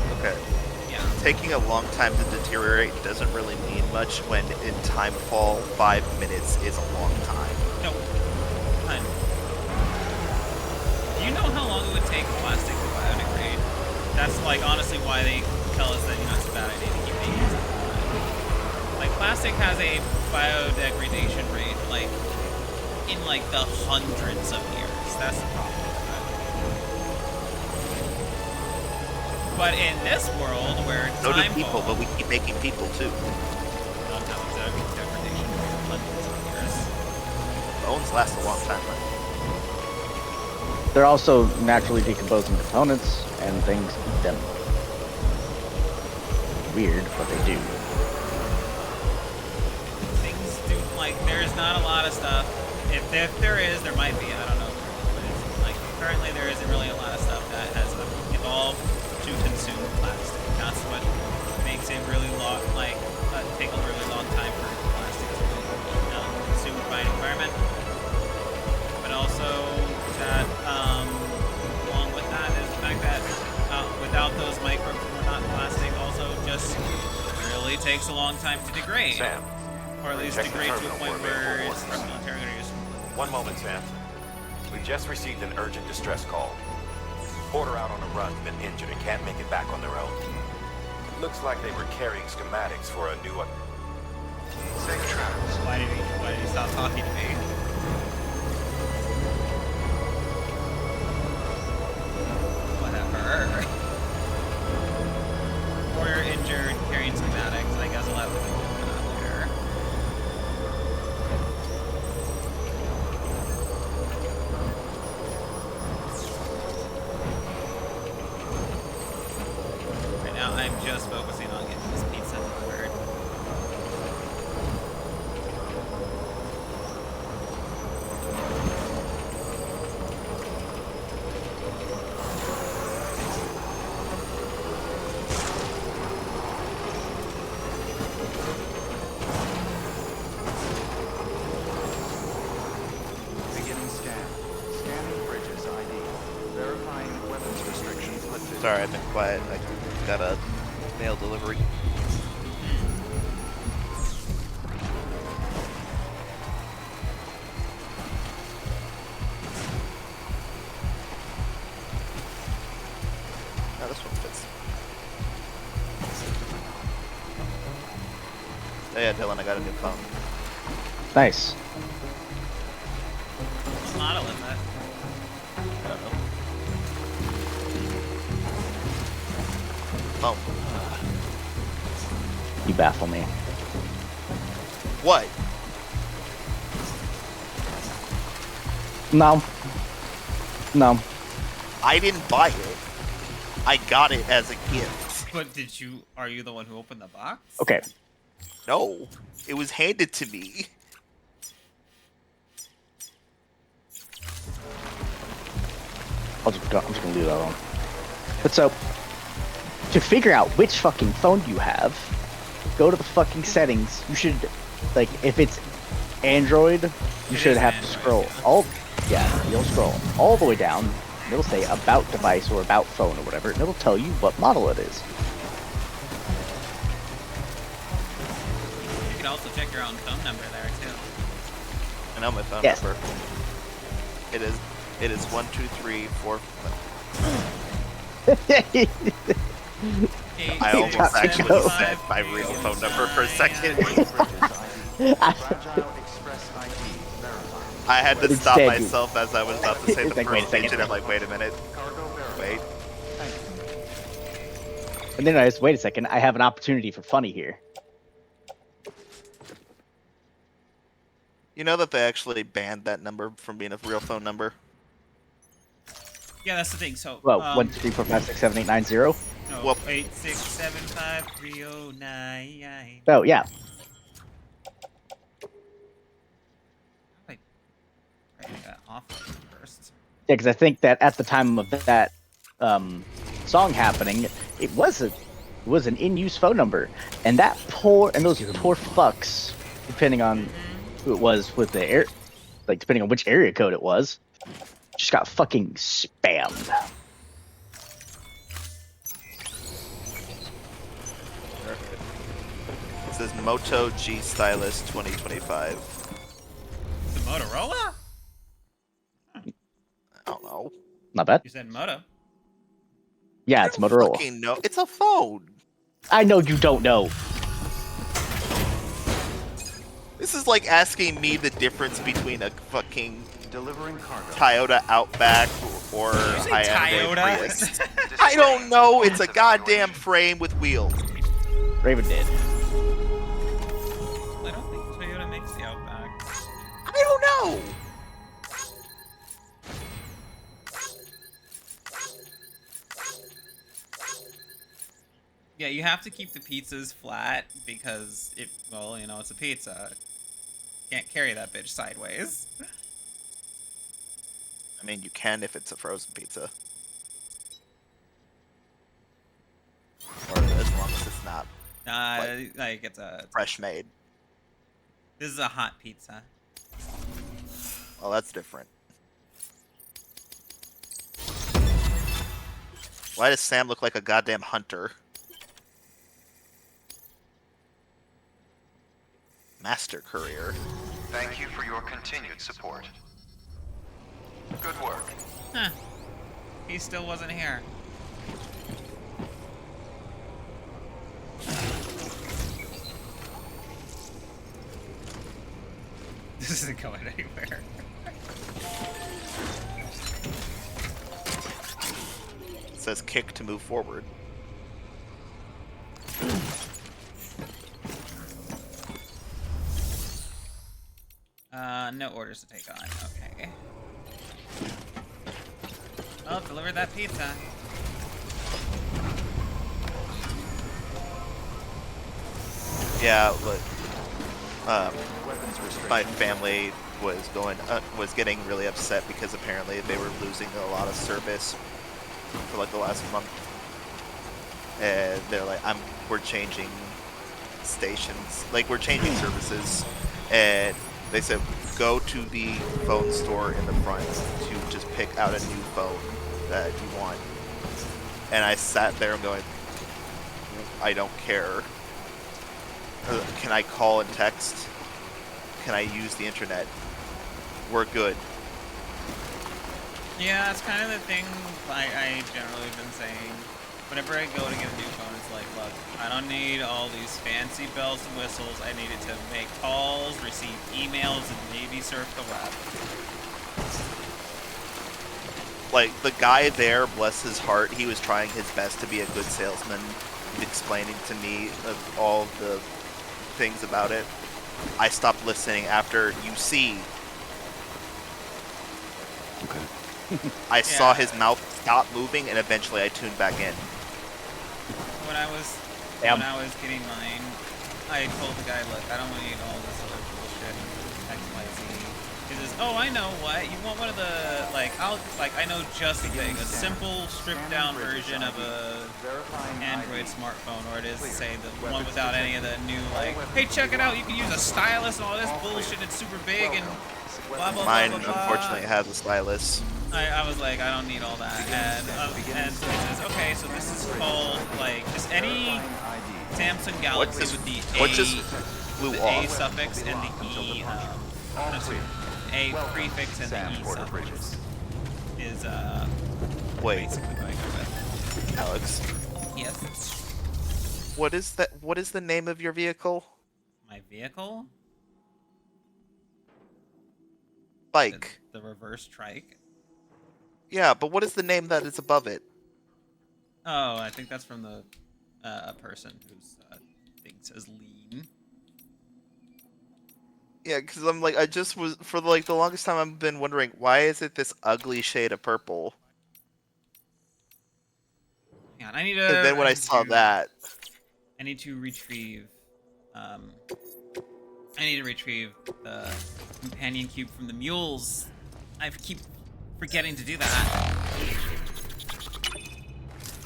yeah, taking a long time to deteriorate doesn't really mean much when in timefall 5 minutes is a long time. No, hun. Do you know how long it would take plastic to biodegrade? That's like honestly why they tell us that it's a bad idea to keep making stuff. Like plastic has a biodegradation rate in the hundreds of years. That's the problem with it. But in this world where So do time people, but we keep making people too. don't have a degradation rate of hundreds of years. Bones last a long time, right? They're also naturally decomposing components, and things eat them. Weird, but they do. Things do, there's not a lot of stuff. If there is, there might be, I don't know. But it's, currently there isn't really a lot of stuff that has evolved to consume plastic. That's what makes it really long, take a really long time for plastic to be consumed by an environment. But also that, along with that is the fact that without those microbes, not plastic also just really takes a long time to degrade. Sam, or at least check the degrade to a terminal point for where available it's orders. military use. One moment, Sam. We just received an urgent distress call. Porter out on a run, been injured and can't make it back on their own. Looks like they were carrying schematics for a new one. Safe travels. Why did he stop talking to me? Whatever. Porter injured, carrying schematics. I guess I'll have to think about that later. Right now, I'm just focusing on getting this pizza delivered. Beginning scan. Scanning bridges ID. Verifying weapons restrictions lifted. Sorry, I've been quiet. I got a mail delivery. Now this one fits. Oh yeah, Dylan, I got a new phone. Nice. What's the model in that? I don't know. Phone. You baffle me. What? No. No. I didn't buy it. I got it as a gift. But are you the one who opened the box? Okay. No. It was handed to me. I'm just gonna leave that alone. But so, to figure out which fucking phone you have, go to the fucking settings. You should, like, if it's Android, you should have to scroll you'll scroll all the way down, and it'll say about device or about phone or whatever, and it'll tell you what model it is. You can also check your own phone number there too. I know my phone Yes. number. It is 1 2 3 4. I almost actually said my real phone number for a second. I had to stop myself as I was about to say the first digit. I'm like, wait a minute. Wait. And then I just, wait a second, I have an opportunity for funny here. You know that they actually banned that number from being a real phone number? Yeah, that's the thing. So, Well, 1, 2, 3, 4, 5, 6, 7, 8, 9, 0. No, well, 8, 6, 7, 5, 3, 0, 9. Oh, yeah. Off first. Yeah, because I think that at the time of that song happening, it was an in-use phone number, and those poor fucks, depending on who it was with the air, like depending on which area code it was, just got fucking spammed. It says Moto G Stylus 2025. It's a Motorola? I don't know. Not bad. You said Moto. Yeah, it's Motorola. Fucking no, it's a phone. I know you don't know. This is like asking me the difference between a fucking Toyota Outback or Hyundai Prius. I don't know. It's a goddamn frame with wheels. Raven did. I don't think Toyota makes the Outback. I don't know. Yeah, you have to keep the pizzas flat because it's a pizza. Can't carry that bitch sideways. I mean, you can if it's a frozen pizza. Or as long as it's not like it's a fresh made. This is a hot pizza. Well, that's different. Why does Sam look like a goddamn hunter? Master Courier. Thank you for your continued support. Good work. Huh. He still wasn't here. This isn't going anywhere. It says kick to move forward. No orders to take on. Okay. Well, deliver that pizza. Yeah, but my family was getting really upset because apparently they were losing a lot of service for like the last month, and they're like, we're changing stations, like we're changing services, and they said go to the phone store in the front to just pick out a new phone that you want. And I sat there and going, I don't care. Can I call and text? Can I use the internet? We're good. Yeah, it's kind of the thing I generally been saying. Whenever I go to get a new phone, it's like, look, I don't need all these fancy bells and whistles. I need it to make calls, receive emails, and maybe surf the web. Like, the guy there, bless his heart, he was trying his best to be a good salesman, explaining to me of all the things about it, I stopped listening after you see. Okay. I saw his mouth stop moving, and eventually I tuned back in. When I was getting mine, I told the guy, look, I don't want to eat all this other bullshit X, Y, Z. He says, oh, I know what. You want one of the, I know just the thing. A simple, stripped-down version of a Android smartphone, or it is, say, the one without any of the new, hey, check it out, you can use a stylus and all this bullshit, it's super big, and blah, blah, Mine, blah, blah, blah. unfortunately, has a stylus. I was like, I don't need all that. And so he says, okay, so this is called, just any Samsung Galaxy with the A suffix and the E, A prefix and the E suffix is, basically what I go with. Alex. Yes? What is the name of your vehicle? My vehicle? Bike. The reverse trike? Yeah, but what is the name that is above it? Oh, I think that's from the person whose thing says lean. Yeah, because I'm like, I just was, for like the longest time I've been wondering, why is it this ugly shade of purple? Hang on, I need to... And then when I saw that... I need to retrieve, I need to retrieve the companion cube from the mules. I keep forgetting to do that.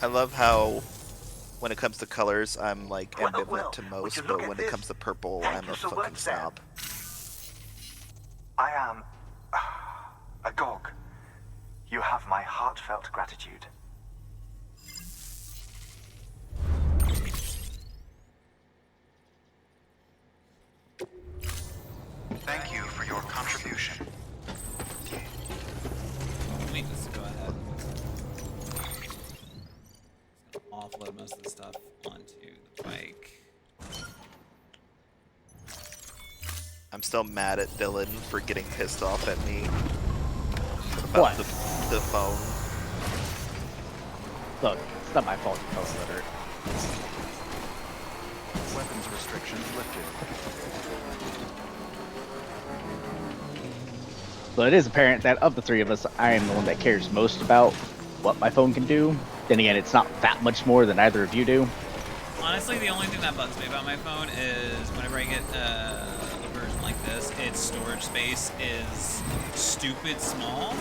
I love how, when it comes to colors, I'm like ambivalent to most, but when it comes to purple, I'm a fucking snob. I am a dog. You have my heartfelt gratitude. Thank you for your contribution. Let me just go ahead. Just gonna offload most of the stuff onto the bike. I'm still mad at Dylan for getting pissed off at me about the phone. Look, it's not my fault you fell illiterate. Weapons restrictions lifted. So it is apparent that of the three of us, I am the one that cares most about what my phone can do. Then again, it's not that much more than either of you do. Honestly, the only thing that bugs me about my phone is whenever I get a version like this, its storage space is stupid small.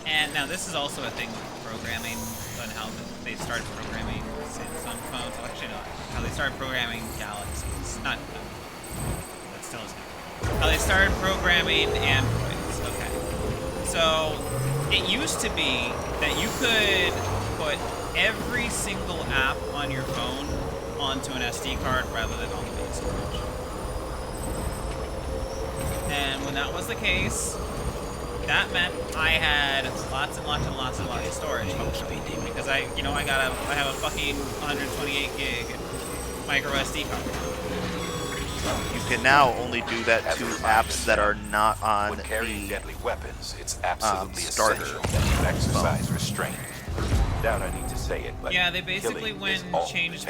And now this is also a thing with programming and how they started programming Samsung phones. Well, actually, no, how they started programming Galaxies. Not that still isn't. How they started programming Androids. Okay. So it used to be that you could put every single app on your phone onto an SD card rather than on the main storage. And when that was the case, that meant I had lots and lots and lots and lots of storage because I have a fucking 128 gig micro SD card. You can now only do that to apps that are not on carrying deadly weapons, it's absolutely starter. essential that you exercise restraint. Doubt I need to say it, but yeah, they basically killing went is and off changed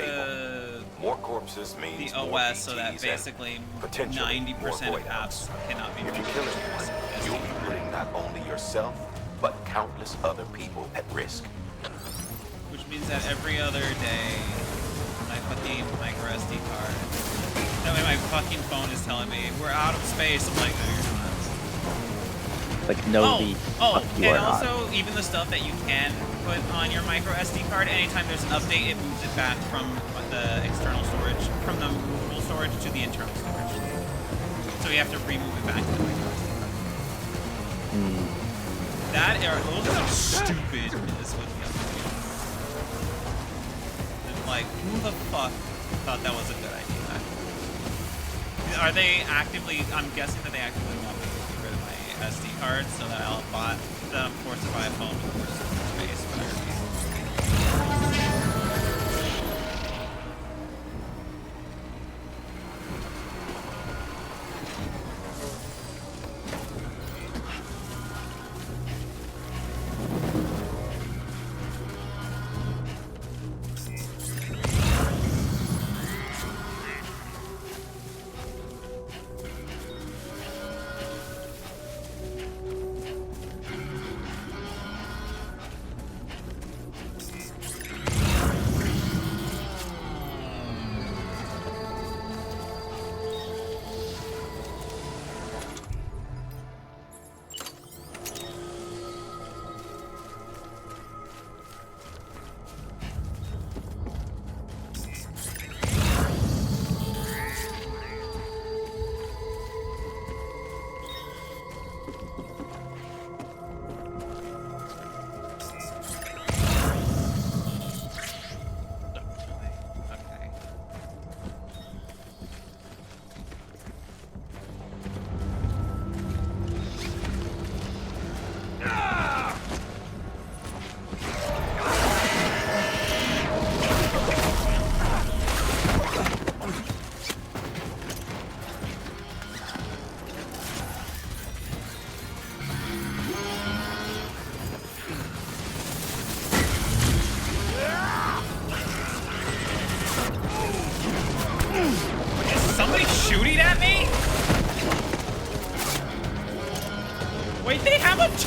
more corpses means the more OS so that ETs basically and potentially 90% more of void apps cannot be If you reached. kill anyone, you'll be putting not only yourself, but countless other people at risk. Which means that every other day, my fucking micro SD card, that way my fucking phone is telling me, we're out of space. I'm like, no, you're not. Like, no, the fuck you and are not. also, even the stuff that you can put on your micro SD card, anytime there's an update, it moves it back from the external storage, from the movable storage to the internal storage. So you have to remove it back to the micro SD card. Those are stupid is what the update is. And like, who the fuck thought that was a good idea? Are they actively, I'm guessing that they actively want me to get rid of my SD card so that I'm forced to buy a phone with more storage space for whatever reason.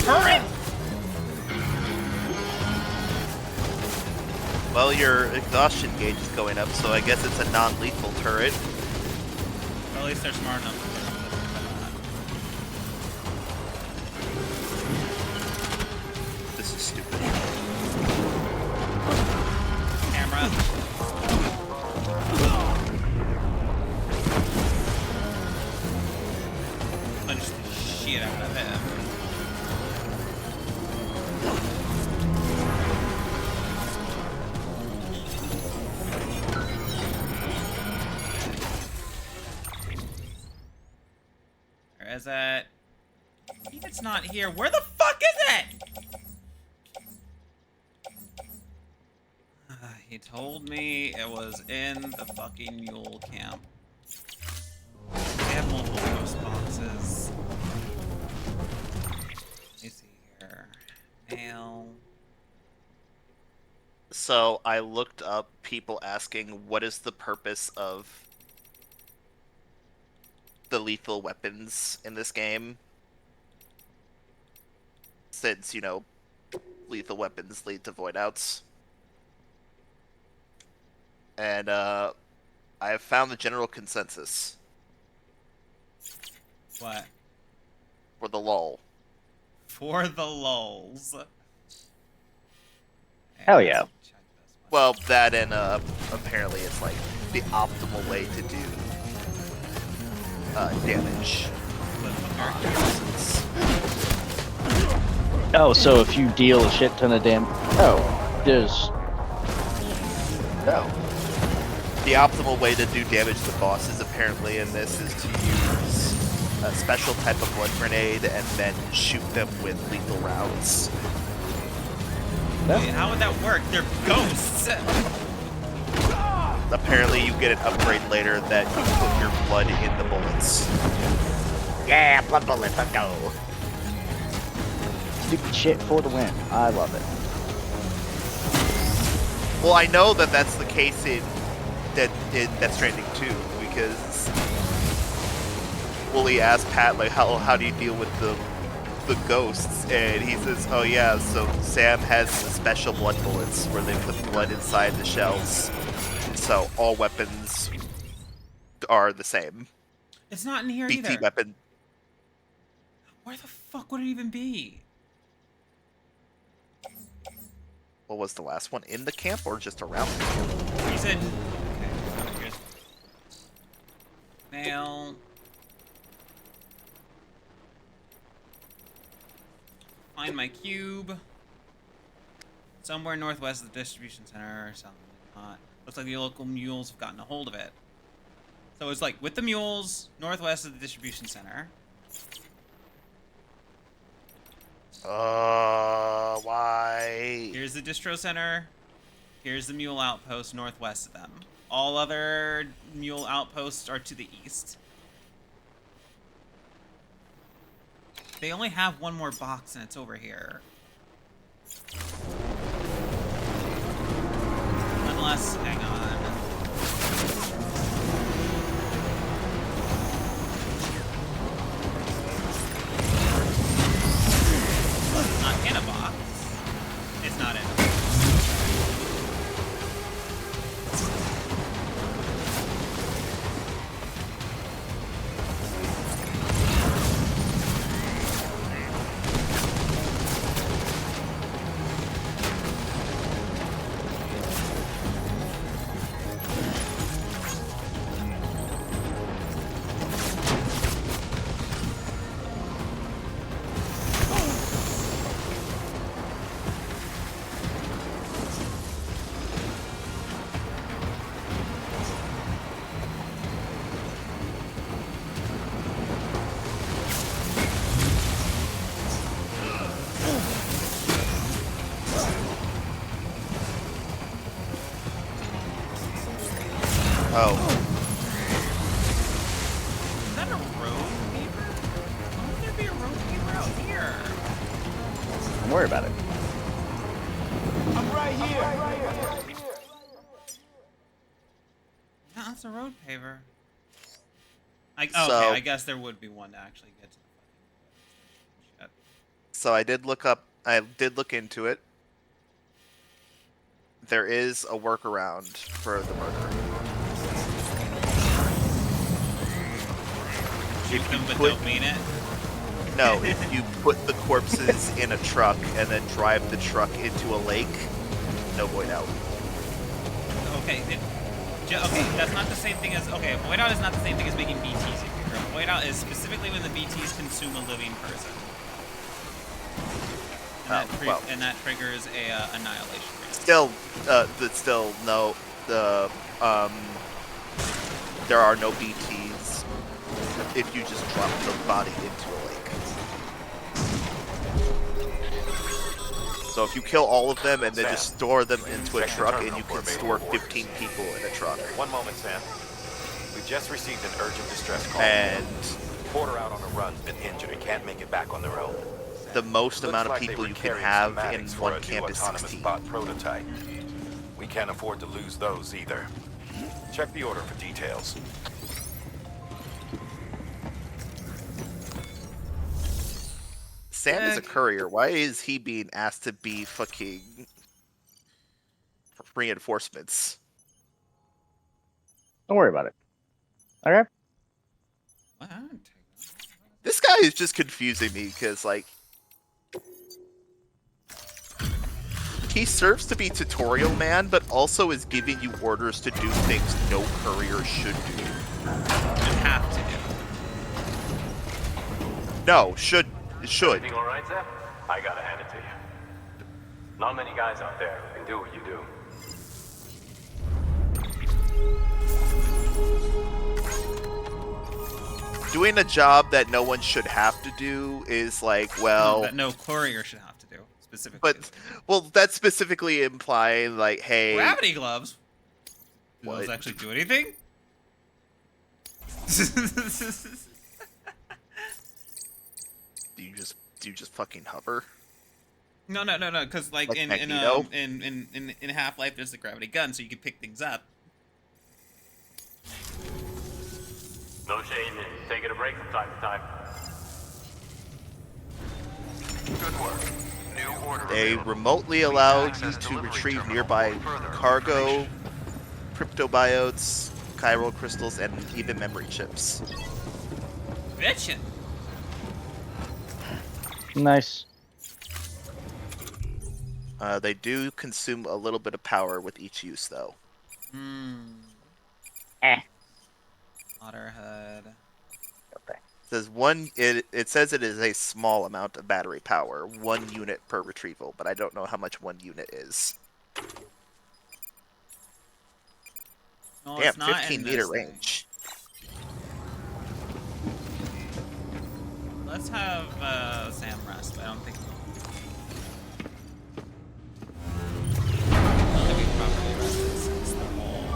turret? Well, your exhaustion gauge is going up, so I guess it's a non-lethal turret. Well, at least they're smart enough to This is stupid. camera. Punch the shit out of him. Where is it? I think it's not here. Where the fuck is it? He told me it was in the fucking mule camp. They have multiple ghost boxes. Let me see here. Mail. So I looked up people asking what is the purpose of the lethal weapons in this game. Since, you know, lethal weapons lead to voidouts. And I have found the general consensus. What? For the lull. For the lulz. Hell yeah. Well, that and apparently it's like the optimal way to do damage. Oh, so if you deal a shit ton of damage. Oh, there's. Oh. The optimal way to do damage to bosses apparently in this is to use a special type of blood grenade and then shoot them with lethal rounds. Wait, how would that work? They're ghosts! Apparently you get an upgrade later that you put your blood in the bullets. Yeah, blood bullets, let's go. Stupid shit for the win. I love it. Well, I know that that's the case in Death Stranding 2, because Wooly asked Pat, like, how do you deal with the ghosts? And he says, oh yeah, so Sam has the special blood bullets where they put blood inside the shells. So all weapons are the same. It's not in here BT either. weapon. Where the fuck would it even be? What was the last one? In the camp or just around the camp? He said... Okay, so here's... Mail... Find my cube. Somewhere northwest of the distribution center or something. Looks like the local mules have gotten a hold of it. So it's like with the mules, northwest of the distribution center. Why? Here's the distro center. Here's the mule outpost northwest of them. All other mule outposts are to the east. They only have one more box and it's over here. Unless, hang on. It's not in a box. It's not in a box. Oh. Is that a road paper? Why would there be a road paper out here? Don't worry about it. I'm right here. No, that's a road paver. Okay, So- I guess there would be one to actually get to the fucking shit. So I did look up. I did look into it. There is a workaround for the murder. Shoot them but don't mean it? No, if you put the corpses in a truck and then drive the truck into a lake, no void out. Okay, okay, that's not the same thing as... Okay, a void out is not the same thing as making BTs appear. A void out is specifically when the BTs consume a living person. And that triggers a annihilation rate. Still, no. There are no BTs if you just drop the body into a lake. So if you kill all of them and then just store them into a truck, and you can store 15 people in a truck. One moment, Sam. We just received an urgent distress call. And Porter out on a run's been injured and can't make it back on their own. The most amount of Looks like people they you were can carrying have in schematics for one a new camp is autonomous 16. bot prototype. We can't afford to lose those either. Check the order for details. Sam is a courier. Why is he being asked to be fucking reinforcements? Don't worry about it. Okay. This guy is just confusing me because, like, he serves to be tutorial man, but also is giving you orders to do things no courier should do. Should have to do. No, should. Everything all right, Sam? I gotta hand it to you. Not many guys out there who can do what you do. Doing a job that no one should have to do is like, well... No, that no courier should have to do, specifically. But, well, that's specifically implying, like, hey... Gravity gloves? Do What? those actually do anything? Do you just fucking hover? No, because like in Half-Life, there's the gravity gun, so you can pick things up. No shame in taking a break from time to time. Good work. New order. They remotely allow you to retrieve nearby cargo, cryptobiotes, chiral crystals, and even memory chips. Bitchin'. Nice. They do consume a little bit of power with each use, though. Otterhood. It says it is a small amount of battery power, 1 unit per retrieval, but I don't know how much 1 unit is. No, Damn, it's not 15 in meter this thing. range. Let's have Sam rest, but I don't think we properly rested since the whole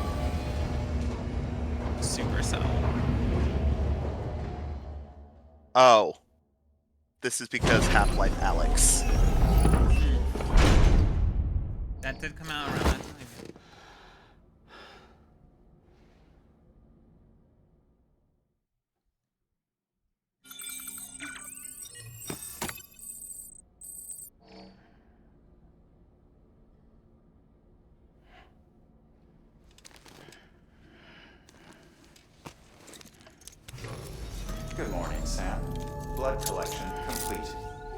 supercell. Oh. This is because Half-Life Alyx. That did come out around that time. Good morning, Sam. Blood collection complete.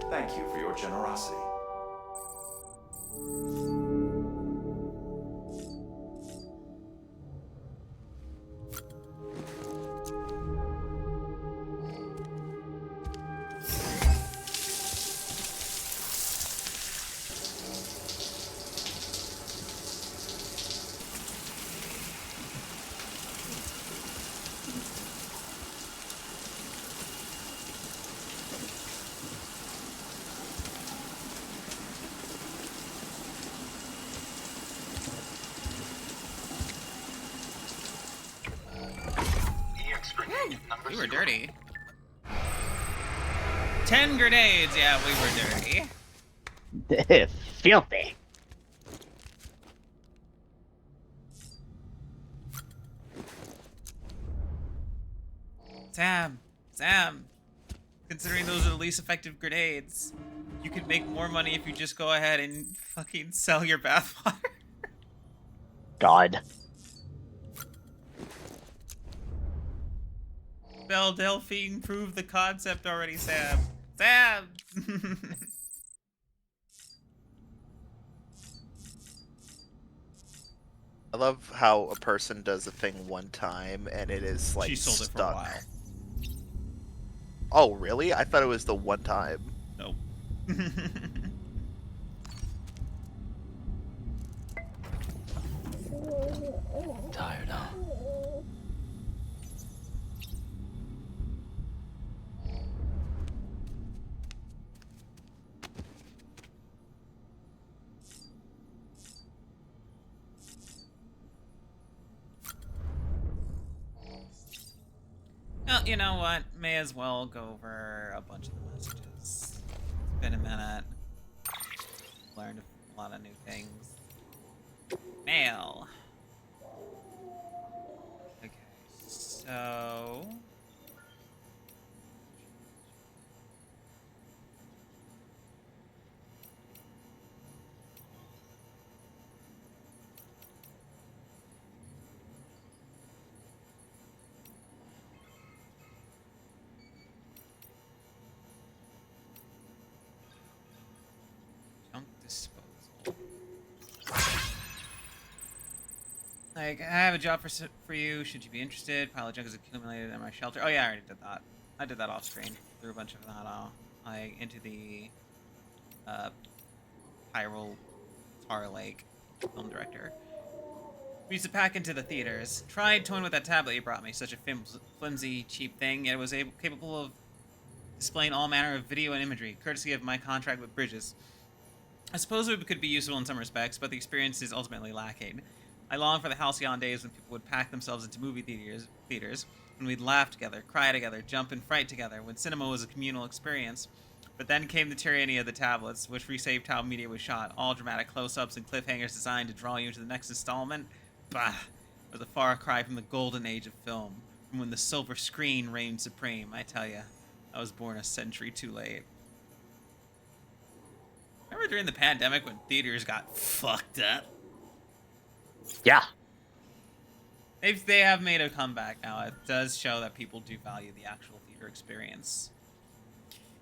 Thank you for your generosity. We were dirty. 10 grenades, yeah, we were dirty. Filthy. Sam, Considering those are the least effective grenades, you could make more money if you just go ahead and fucking sell your bathwater. God. Belle Delphine proved the concept already, Sam. Sam! I love how a person does a thing one time and it is like She sold it stuck. for a while. Oh, really? I thought it was the one time. Nope. Tired, huh? Well, you know what? May as well go over a bunch of the messages. It's been a minute. Learned a lot of new things. Mail. Okay, so... Junk disposal. Like, I have a job for you. Should you be interested? Pile of junk is accumulated in my shelter. Oh yeah, I already did that. I did that off screen. Threw a bunch of that like into the Hyrule Tar Lake film director. We used to pack into the theaters. Tried toying with that tablet you brought me. Such a flimsy, cheap thing. Yet it was capable of displaying all manner of video and imagery, courtesy of my contract with Bridges. I suppose it could be useful in some respects, but the experience is ultimately lacking. I long for the halcyon days when people would pack themselves into movie theaters, when we'd laugh together, cry together, jump and fright together, when cinema was a communal experience. But then came the tyranny of the tablets, which reshaped how media was shot. All dramatic close-ups and cliffhangers designed to draw you into the next installment. Bah! It was a far cry from the golden age of film, from when the silver screen reigned supreme. I tell ya, I was born a century too late. Remember during the pandemic when theaters got fucked up? Yeah. They have made a comeback now. It does show that people do value the actual theater experience.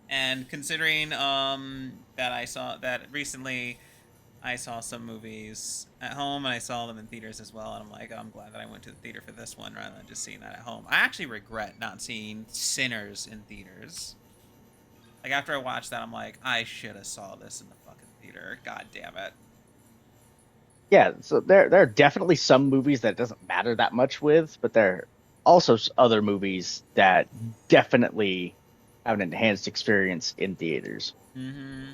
And considering that I saw that recently, I saw some movies at home and I saw them in theaters as well, and I'm like, oh, I'm glad that I went to the theater for this one rather than just seeing that at home. I actually regret not seeing Sinners in theaters. Like after I watched that, I'm like, I should have saw this in the fucking theater. God damn it. Yeah, so there are definitely some movies that it doesn't matter that much with, but there are also other movies that definitely have an enhanced experience in theaters. Mm-hmm.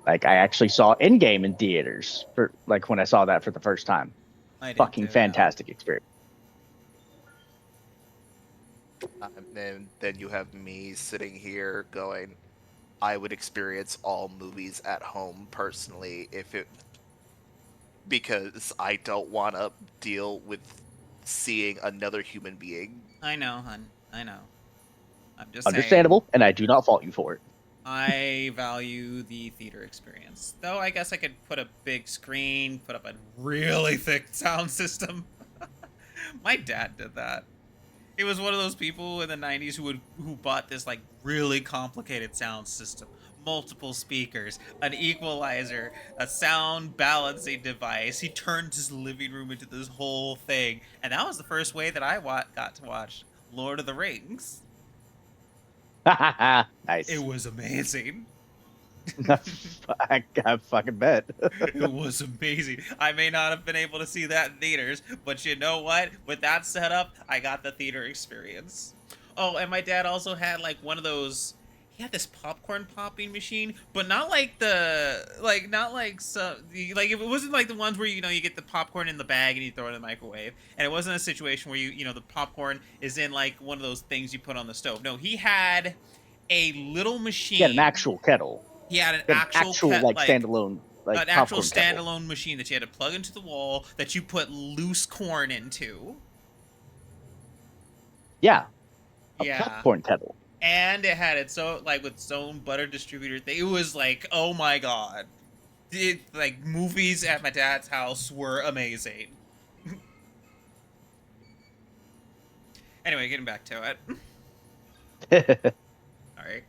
Like I actually saw Endgame in theaters for like when I saw that for the first time. Fucking fantastic experience. And then you have me sitting here going, I would experience all movies at home personally because I don't want to deal with seeing another human being. I know, hun. I know. I'm just Understandable, saying, and I do not fault you for it. I value the theater experience. Though I guess I could put a big screen, put up a really thick sound system. My dad did that. He was one of those people in the 90s who bought this like really complicated sound system. Multiple speakers, an equalizer, a sound balancing device. He turned his living room into this whole thing. And that was the first way that I got to watch Lord of the Rings. Nice. It was amazing. I fucking bet. It was amazing. I may not have been able to see that in theaters, but you know what? With that setup, I got the theater experience. Oh, and my dad also had like one of those. He had this popcorn popping machine, but not like it wasn't like the ones where you get the popcorn in the bag and you throw it in the microwave, and it wasn't a situation where the popcorn is in like one of those things you put on the stove. No, he had a little machine. He had an actual kettle. He had an actual standalone an actual popcorn kettle. standalone machine that you had to plug into the wall that you put loose corn into. Yeah. Yeah. Popcorn kettle. And it had its own, like, with its own butter distributor thing. It was like, oh my god. Like, movies at my dad's house were amazing. Anyway, getting back to it. Sorry.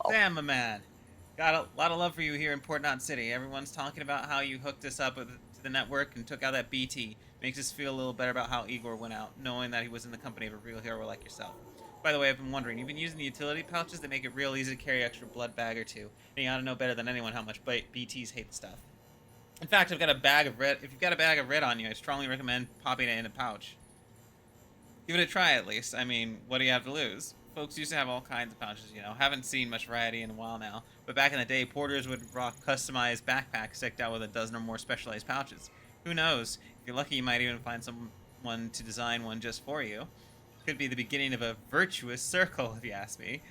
Sam, my man. Got a lot of love for you here in Port Knot City. Everyone's talking about how you hooked us up to the network and took out that BT. Makes us feel a little better about how Igor went out, knowing that he was in the company of a real hero like yourself. By the way, I've been wondering, you've been using the utility pouches that make it real easy to carry extra blood bag or two, and you ought to know better than anyone how much BTs hate the stuff. In fact, I've got a bag of red. If you've got a bag of red on you, I strongly recommend popping it in a pouch. Give it a try at least. I mean, what do you have to lose? Folks used to have all kinds of pouches, you know. Haven't seen much variety in a while now. But back in the day, porters would rock customized backpacks decked out with a dozen or more specialized pouches. Who knows? If you're lucky, you might even find someone to design one just for you. Could be the beginning of a virtuous circle, if you ask me.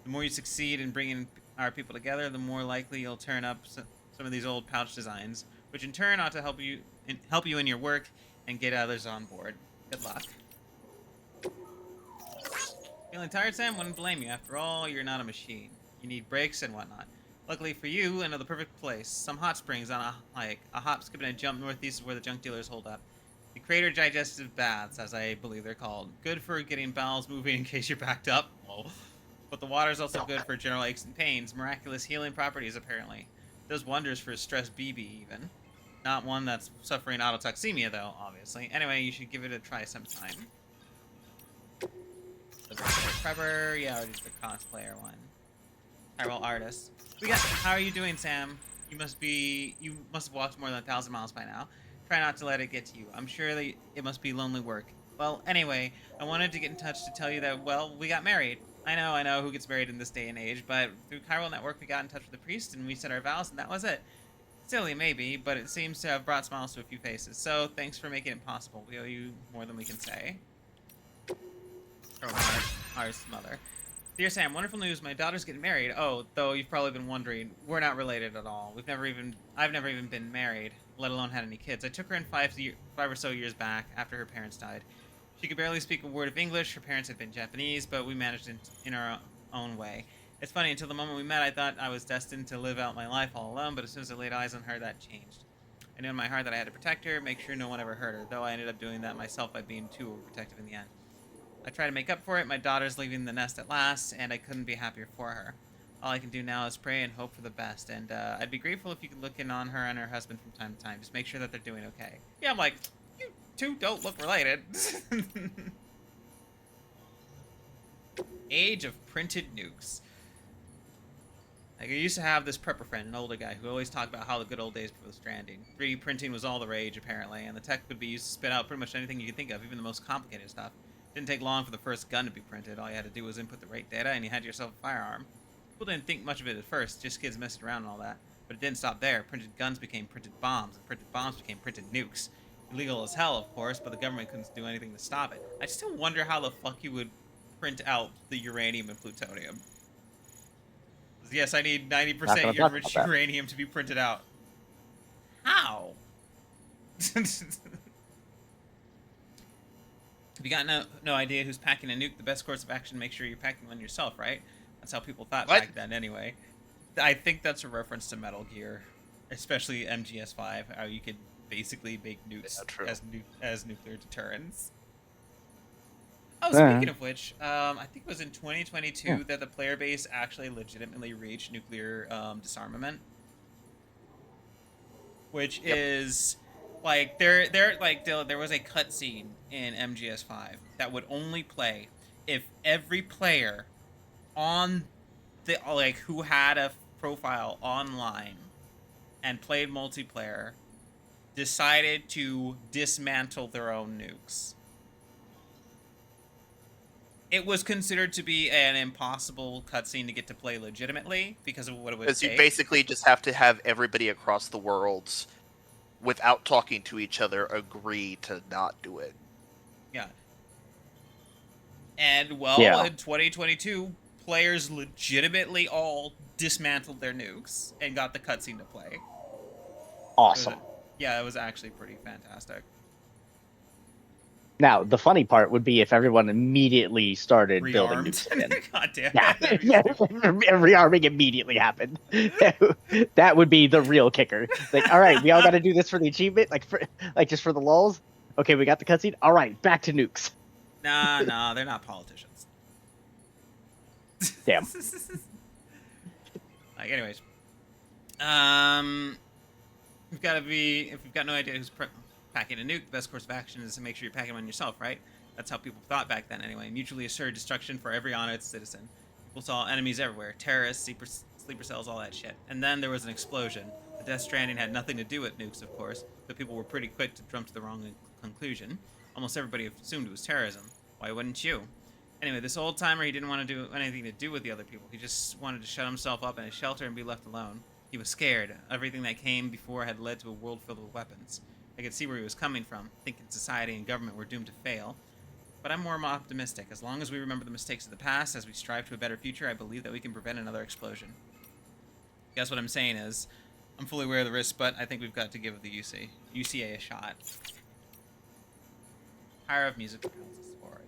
The more you succeed in bringing our people together, the more likely you'll turn up some of these old pouch designs, which in turn ought to help you in your work and get others on board. Good luck. Feeling tired, Sam? Wouldn't blame you. After all, you're not a machine. You need breaks and whatnot. Luckily for you, I know the perfect place. Some hot springs on a hop, skip, and a jump northeast is where the junk dealers hold up. The crater digestive baths, as I believe they're called. Good for getting bowels moving in case you're backed up. Whoa. But the water's also good for general aches and pains. Miraculous healing properties, apparently. Does wonders for a stressed BB, even. Not one that's suffering autotoxemia, though, obviously. Anyway, you should give it a try sometime. The prepper, yeah, or just the cosplayer one. Chiral artist. How are you doing, Sam? You must have walked more than 1,000 miles by now. Try not to let it get to you. I'm sure that it must be lonely work. Well, anyway, I wanted to get in touch to tell you that, well, we got married. I know who gets married in this day and age, but through Chiral Network we got in touch with the priest and we said our vows and that was it. Silly, maybe, but it seems to have brought smiles to a few faces. So, thanks for making it possible. We owe you more than we can say. Ours mother. Dear Sam, wonderful news. My daughter's getting married. Oh, though you've probably been wondering, we're not related at all. I've never even been married, let alone had any kids. I took her in 5 or so years back after her parents died. She could barely speak a word of English. Her parents had been Japanese, but we managed in our own way. It's funny, until the moment we met, I thought I was destined to live out my life all alone, but as soon as I laid eyes on her, that changed. I knew in my heart that I had to protect her, make sure no one ever hurt her, though I ended up doing that myself by being too overprotective in the end. I try to make up for it. My daughter's leaving the nest at last, and I couldn't be happier for her. All I can do now is pray and hope for the best, and I'd be grateful if you could look in on her and her husband from time to time. Just make sure that they're doing okay. Yeah, I'm like, you two don't look related. Age of printed nukes. Like, I used to have this prepper friend, an older guy, who always talked about how the good old days before the Stranding. 3D printing was all the rage, apparently, and the tech could be used to spit out pretty much anything you could think of, even the most complicated stuff. Didn't take long for the first gun to be printed. All you had to do was input the right data, and you had yourself a firearm. People didn't think much of it at first, just kids messing around and all that. But it didn't stop there. Printed guns became printed bombs, and printed bombs became printed nukes. Illegal as hell, of course, but the government couldn't do anything to stop it. I still wonder how the fuck you would print out the uranium and plutonium. Yes, I need 90% enriched uranium to be printed out. How? If you got no idea who's packing a nuke, the best course of action, make sure you're packing one yourself, right? That's how people thought back then anyway. I think that's a reference to Metal Gear, especially MGS5, how you could basically make nukes as nuclear deterrents. Oh, speaking of which, I think it was in 2022 that the player base actually legitimately reached nuclear disarmament, which is like there was a cutscene in MGS5 that would only play if every player on the who had a profile online and played multiplayer decided to dismantle their own nukes. It was considered to be an impossible cutscene to get to play legitimately because of what it would take. Because you basically just have to have everybody across the world, without talking to each other, agree to not do it. Yeah. And, well, in 2022, players legitimately all dismantled their nukes and got the cutscene to play. Awesome. Yeah, it was actually pretty fantastic. Now, the funny part would be if everyone immediately started building Rearmed. nukes again. God damn Yeah, it. That'd be stupid. rearming immediately happened. That would be the real kicker. Like, all right, we all got to do this for the achievement, like just for the lulz. Okay, we got the cutscene. All right, back to nukes. Nah, they're not politicians. Damn. Like, anyways. We've got to be, if you've got no idea who's packing a nuke, the best course of action is to make sure you're packing one yourself, right? That's how people thought back then anyway. Mutually assured destruction for every honest citizen. People saw enemies everywhere. Terrorists, sleeper cells, all that shit. And then there was an explosion. The Death Stranding had nothing to do with nukes, of course, but people were pretty quick to jump to the wrong conclusion. Almost everybody assumed it was terrorism. Why wouldn't you? Anyway, this old timer, he didn't want to do anything to do with the other people. He just wanted to shut himself up in a shelter and be left alone. He was scared. Everything that came before had led to a world filled with weapons. I could see where he was coming from, thinking society and government were doomed to fail. But I'm more optimistic. As long as we remember the mistakes of the past, as we strive to a better future, I believe that we can prevent another explosion. Guess what I'm saying is, I'm fully aware of the risks, but I think we've got to give the UCA a shot. Power of music propels us forward.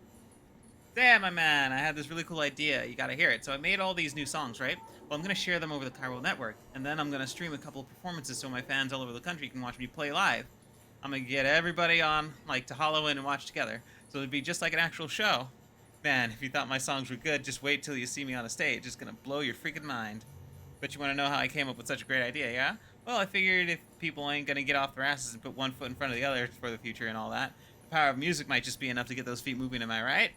Damn, my man, I had this really cool idea. You gotta hear it. So I made all these new songs, right? Well, I'm gonna share them over the Chiral network, and then I'm gonna stream a couple of performances so my fans all over the country can watch me play live. I'm gonna get everybody on, like, to hollow in and watch together. So it'd be just like an actual show. Man, if you thought my songs were good, just wait till you see me on a stage. It's gonna blow your freaking mind. But you wanna know how I came up with such a great idea, yeah? Well, I figured if people ain't gonna get off their asses and put one foot in front of the other for the future and all that, the power of music might just be enough to get those feet moving, am I right?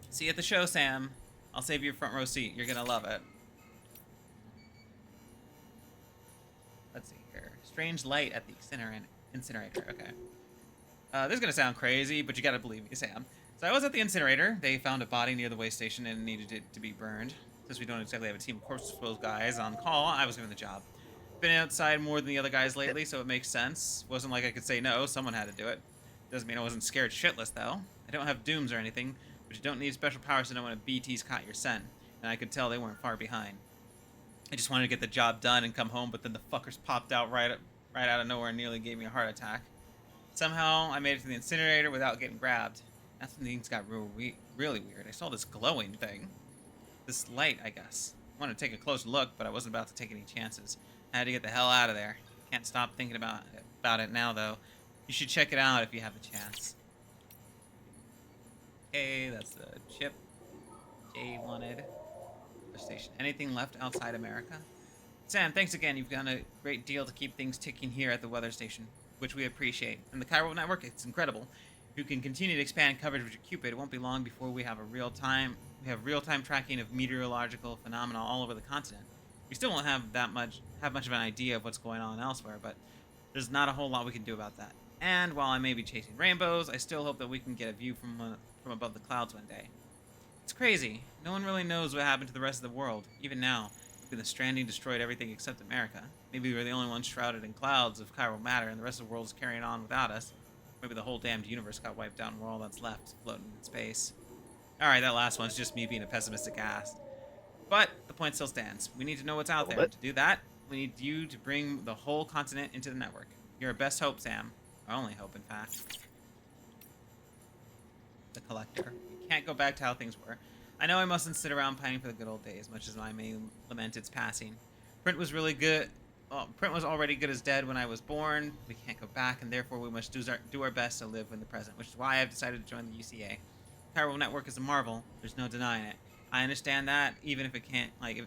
See you at the show, Sam. I'll save you a front row seat. You're gonna love it. Let's see here. Strange light at the incinerator. Okay. This is gonna sound crazy, but you gotta believe me, Sam. So I was at the incinerator. They found a body near the waste station and needed it to be burned. Since we don't exactly have a team of corpse disposal guys on call, I was given the job. Been outside more than the other guys lately, so it makes sense. Wasn't like I could say no. Someone had to do it. Doesn't mean I wasn't scared shitless, though. I don't have dooms or anything, but you don't need special powers to know when a BT's caught your scent. And I could tell they weren't far behind. I just wanted to get the job done and come home, but then the fuckers popped out right out of nowhere and nearly gave me a heart attack. Somehow, I made it to the incinerator without getting grabbed. That's when things got really weird. I saw this glowing thing. This light, I guess. I wanted to take a close look, but I wasn't about to take any chances. I had to get the hell out of there. Can't stop thinking about it now, though. You should check it out if you have the chance. Okay, that's the chip Jay wanted. Station. Anything left outside America? Sam, thanks again. You've done a great deal to keep things ticking here at the weather station, which we appreciate. And the Chiral network, it's incredible. If you can continue to expand coverage with your Cupid, it won't be long before we have real-time tracking of meteorological phenomena all over the continent. We still won't have much of an idea of what's going on elsewhere, but there's not a whole lot we can do about that. And while I may be chasing rainbows, I still hope that we can get a view from above the clouds one day. It's crazy. No one really knows what happened to the rest of the world. Even now, the Stranding destroyed everything except America. Maybe we're the only ones shrouded in clouds of chiral matter, and the rest of the world is carrying on without us. Maybe the whole damned universe got wiped out, and we're all that's left, floating in space. Alright, that last one's just me being a pessimistic ass. But the point still stands. We need to know what's out there. To do that, we need you to bring the whole continent into the network. You're our best hope, Sam. Our only hope, in fact. The Collector. We can't go back to how things were. I know I mustn't sit around pining for the good old days, much as I may lament its passing. Print was really good. Well, print was already good as dead when I was born. We can't go back, and therefore we must do our best to live in the present, which is why I've decided to join the UCA. Chiral network is a marvel. There's no denying it. I understand that, even if it can't, I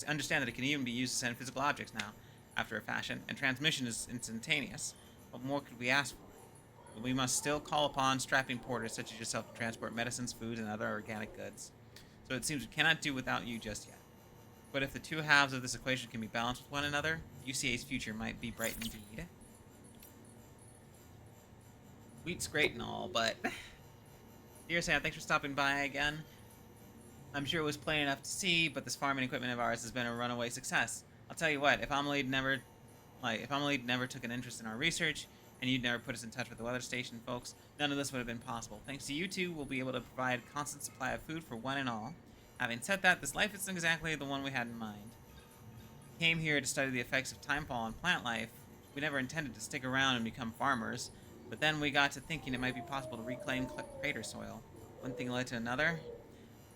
understand that it can even be used to send physical objects now, after a fashion, and transmission is instantaneous. What more could we ask for? But we must still call upon strapping porters such as yourself to transport medicines, food, and other organic goods. So it seems we cannot do without you just yet. But if the two halves of this equation can be balanced with one another, UCA's future might be bright indeed. Wheat's great and all, but... Dear Sam, thanks for stopping by again. I'm sure it was plain enough to see, but this farming equipment of ours has been a runaway success. I'll tell you what, if Amelie never took an interest in our research, and you'd never put us in touch with the weather station folks, none of this would have been possible. Thanks to you two, we'll be able to provide constant supply of food for one and all. Having said that, this life isn't exactly the one we had in mind. We came here to study the effects of timefall on plant life. We never intended to stick around and become farmers. But then we got to thinking it might be possible to reclaim crater soil. One thing led to another.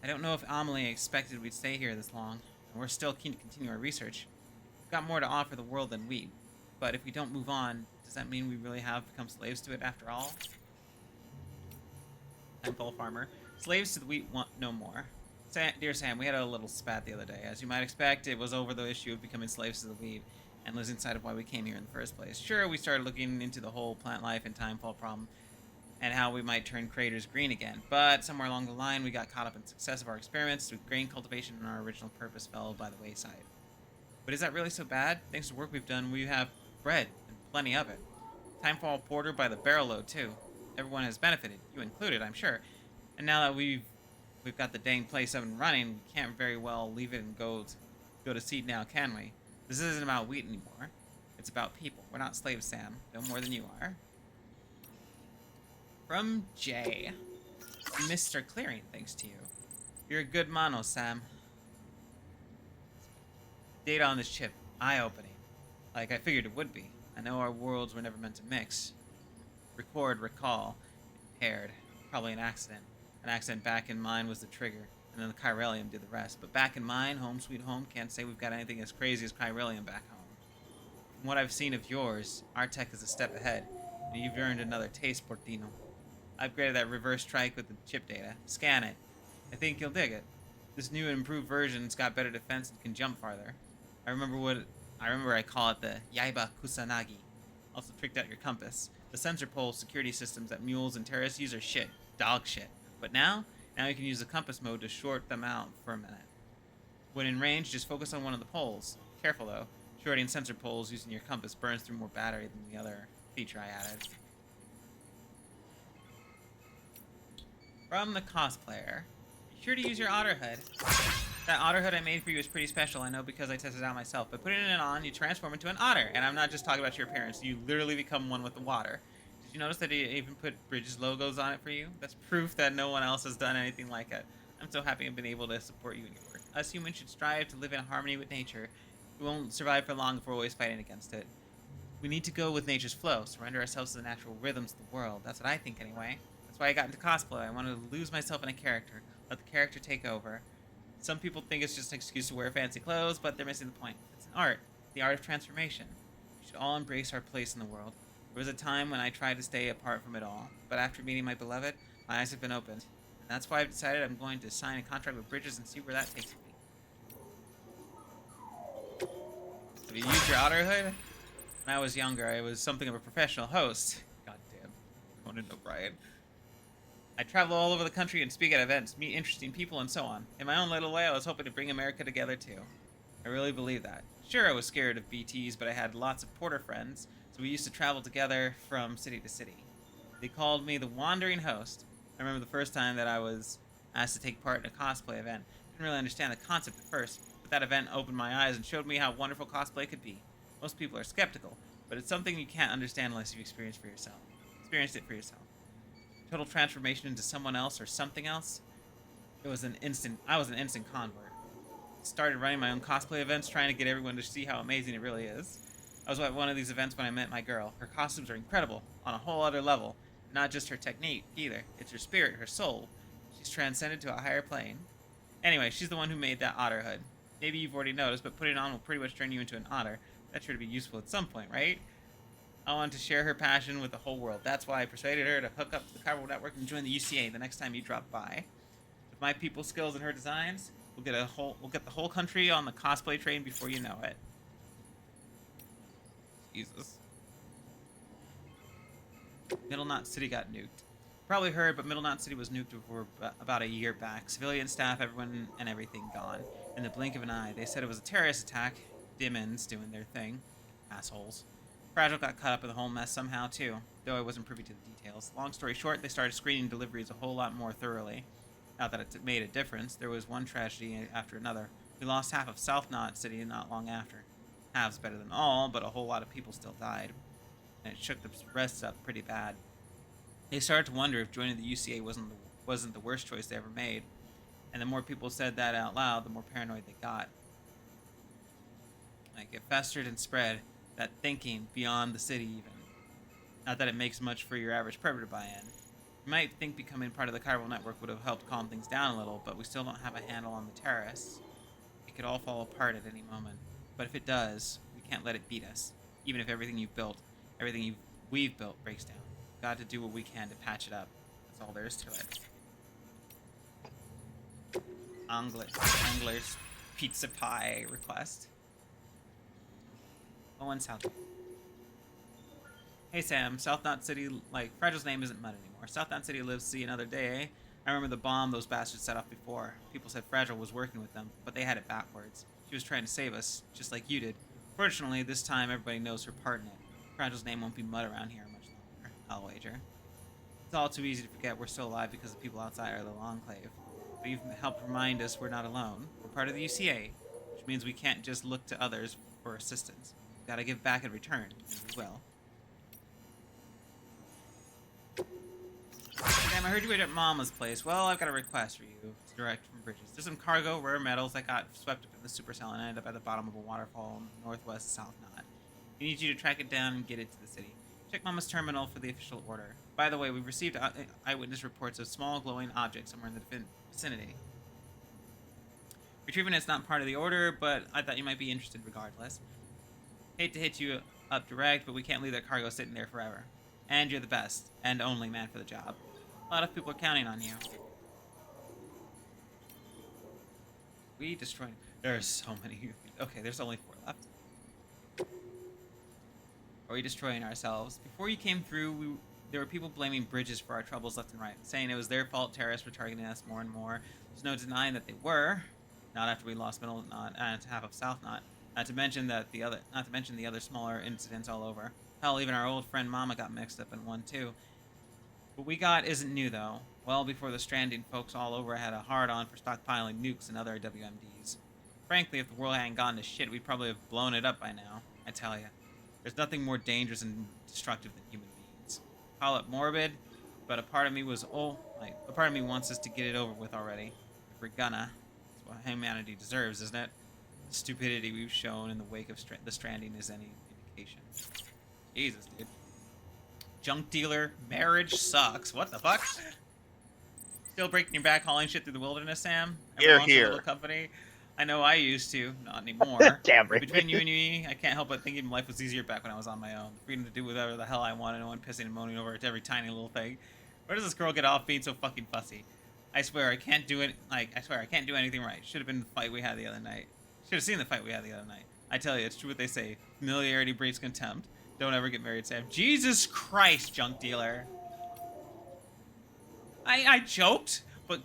I don't know if Amelie expected we'd stay here this long, and we're still keen to continue our research. We've got more to offer the world than we. But if we don't move on, does that mean we really have become slaves to it after all? Timefall Farmer. Slaves to the wheat want no more. Dear Sam, we had a little spat the other day. As you might expect, it was over the issue of becoming slaves to the wheat and losing sight of why we came here in the first place. Sure, we started looking into the whole plant life and timefall problem and how we might turn craters green again. But somewhere along the line, we got caught up in the success of our experiments with grain cultivation, and our original purpose fell by the wayside. But is that really so bad? Thanks to the work we've done, we have bread, and plenty of it. Timefall porter by the barrel load, too. Everyone has benefited, you included, I'm sure. And now that we've got the dang place up and running, we can't very well leave it and go to seed now, can we? This isn't about wheat anymore. It's about people. We're not slaves, Sam. No more than you are. From Jay. Mr. Clearing, thanks to you. You're a good mano, Sam. Data on this chip. Eye-opening. Like I figured it would be. I know our worlds were never meant to mix. Record, recall. Impaired. Probably an accident. An accident back in mine was the trigger, and then the chiralium did the rest. But back in mine, home sweet home, can't say we've got anything as crazy as chiralium back home. From what I've seen of yours, our tech is a step ahead, and you've earned another taste, Portino. I upgraded that reverse strike with the chip data. Scan it. I think you'll dig it. This new and improved version's got better defense and can jump farther. I remember I call it the Yaiba Kusanagi. Also tricked out your compass. The sensor pole security systems that mules and terrorists use are shit. Dog shit. But now you can use the compass mode to short them out for a minute. When in range, just focus on one of the poles. Careful though. Shorting sensor poles using your compass burns through more battery than the other feature I added. From the cosplayer. Be sure to use your otter hood. That otter hood I made for you is pretty special, I know, because I tested it out myself. But putting it on, you transform into an otter. And I'm not just talking about your appearance. You literally become one with the water. Did you notice that he even put Bridges logos on it for you? That's proof that no one else has done anything like it. I'm so happy I've been able to support you in your work. Us humans should strive to live in harmony with nature. We won't survive for long if we're always fighting against it. We need to go with nature's flow, surrender ourselves to the natural rhythms of the world. That's what I think anyway. That's why I got into cosplay. I wanted to lose myself in a character, let the character take over. Some people think it's just an excuse to wear fancy clothes, but they're missing the point. It's an art, the art of transformation. We should all embrace our place in the world. There was a time when I tried to stay apart from it all, but after meeting my beloved, my eyes have been opened. And that's why I've decided I'm going to sign a contract with Bridges and see where that takes me. Have you used your otter hood? When I was younger, I was something of a professional host. Goddamn, Conan O'Brien. I travel all over the country and speak at events, meet interesting people, and so on. In my own little way, I was hoping to bring America together, too. I really believe that. Sure, I was scared of BTs, but I had lots of porter friends, so we used to travel together from city to city. They called me the Wandering Host. I remember the first time that I was asked to take part in a cosplay event. I didn't really understand the concept at first, but that event opened my eyes and showed me how wonderful cosplay could be. Most people are skeptical, but it's something you can't understand unless you've experienced it for yourself. Total transformation into someone else or something else. I was an instant convert. Started running my own cosplay events, trying to get everyone to see how amazing it really is. I was at one of these events when I met my girl. Her costumes are incredible, on a whole other level. Not just her technique, either. It's her spirit, her soul. She's transcended to a higher plane. Anyway, she's the one who made that otter hood. Maybe you've already noticed, but putting it on will pretty much turn you into an otter. That's sure to be useful at some point, right? I wanted to share her passion with the whole world. That's why I persuaded her to hook up to the Chiral Network and join the UCA the next time you drop by. With my people's skills and her designs, we'll get the whole country on the cosplay train before you know it. Jesus. Middle Knot City got nuked. Probably heard, but Middle Knot City was nuked over about a year back. Civilian staff, everyone and everything gone. In the blink of an eye. They said it was a terrorist attack. Demons doing their thing. Assholes. Fragile got caught up in the whole mess somehow, too, though I wasn't privy to the details. Long story short, they started screening deliveries a whole lot more thoroughly. Not that it made a difference, there was one tragedy after another. We lost half of South Knot City not long after. Half's better than all, but a whole lot of people still died. And it shook the rest up pretty bad. They started to wonder if joining the UCA wasn't the worst choice they ever made. And the more people said that out loud, the more paranoid they got. Like, it festered and spread. That thinking beyond the city even. Not that it makes much for your average predator to buy in. You might think becoming part of the chiral network would have helped calm things down a little, but we still don't have a handle on the terrorists. It could all fall apart at any moment. But if it does, we can't let it beat us. Even if everything you've built, we've built breaks down. We've got to do what we can to patch it up. That's all there is to it. Angler's pizza pie request. Owen South. Hey Sam, South Knot City, Fragile's name isn't mud anymore. South Knot City lives to see another day, eh? I remember the bomb those bastards set off before. People said Fragile was working with them, but they had it backwards. She was trying to save us, just like you did. Fortunately, this time everybody knows her part in it. Fragile's name won't be mud around here much longer, I'll wager. It's all too easy to forget we're still alive because the people outside are the Enclave. But you've helped remind us we're not alone. We're part of the UCA, which means we can't just look to others for assistance. We've got to give back in return, and we will. Sam, I heard you were at Mama's place. Well, I've got a request for you. It's direct from Bridges. There's some cargo, rare metals that got swept up in the supercell and ended up at the bottom of a waterfall northwest South Knot. We need you to track it down and get it to the city. Check Mama's terminal for the official order. By the way, we've received eyewitness reports of small glowing objects somewhere in the vicinity. Retrieving it's not part of the order, but I thought you might be interested regardless. Hate to hit you up direct, but we can't leave that cargo sitting there forever. And you're the best and only man for the job. A lot of people are counting on you. We destroyed... There's so many... Okay, there's only 4 left. Are we destroying ourselves? Before you came through, there were people blaming Bridges for our troubles left and right, saying it was their fault terrorists were targeting us more and more. There's no denying that they were. Not after we lost Middle Knot and half of South Knot. Not to mention the other smaller incidents all over. Hell, even our old friend Mama got mixed up in one too. What we got isn't new, though. Well before the Stranding folks all over had a hard-on for stockpiling nukes and other WMDs. Frankly, if the world hadn't gone to shit, we'd probably have blown it up by now. I tell ya. There's nothing more dangerous and destructive than human beings. Call it morbid, but a part of me wants us to get it over with already. If we're gonna. That's what humanity deserves, isn't it? The stupidity we've shown in the wake of the Stranding is any indication. Jesus, dude. Junk dealer, marriage sucks. What the fuck? Still breaking your back hauling shit through the wilderness, Sam? Here, A here. little company? I know I used to, not anymore. Damn But between you and me, I can't help but thinking life was easier back when I was on my own. The freedom to do whatever the hell I wanted, no one pissing and moaning over every tiny little thing. Where does this girl get off being so fucking fussy? I swear I can't do it. I swear I can't do anything right. Should have been the fight we had the other night. Should have seen the fight we had the other night. I tell you, it's true what they say. Familiarity breeds contempt. Don't ever get married, Sam. Jesus Christ, junk dealer. I joked, but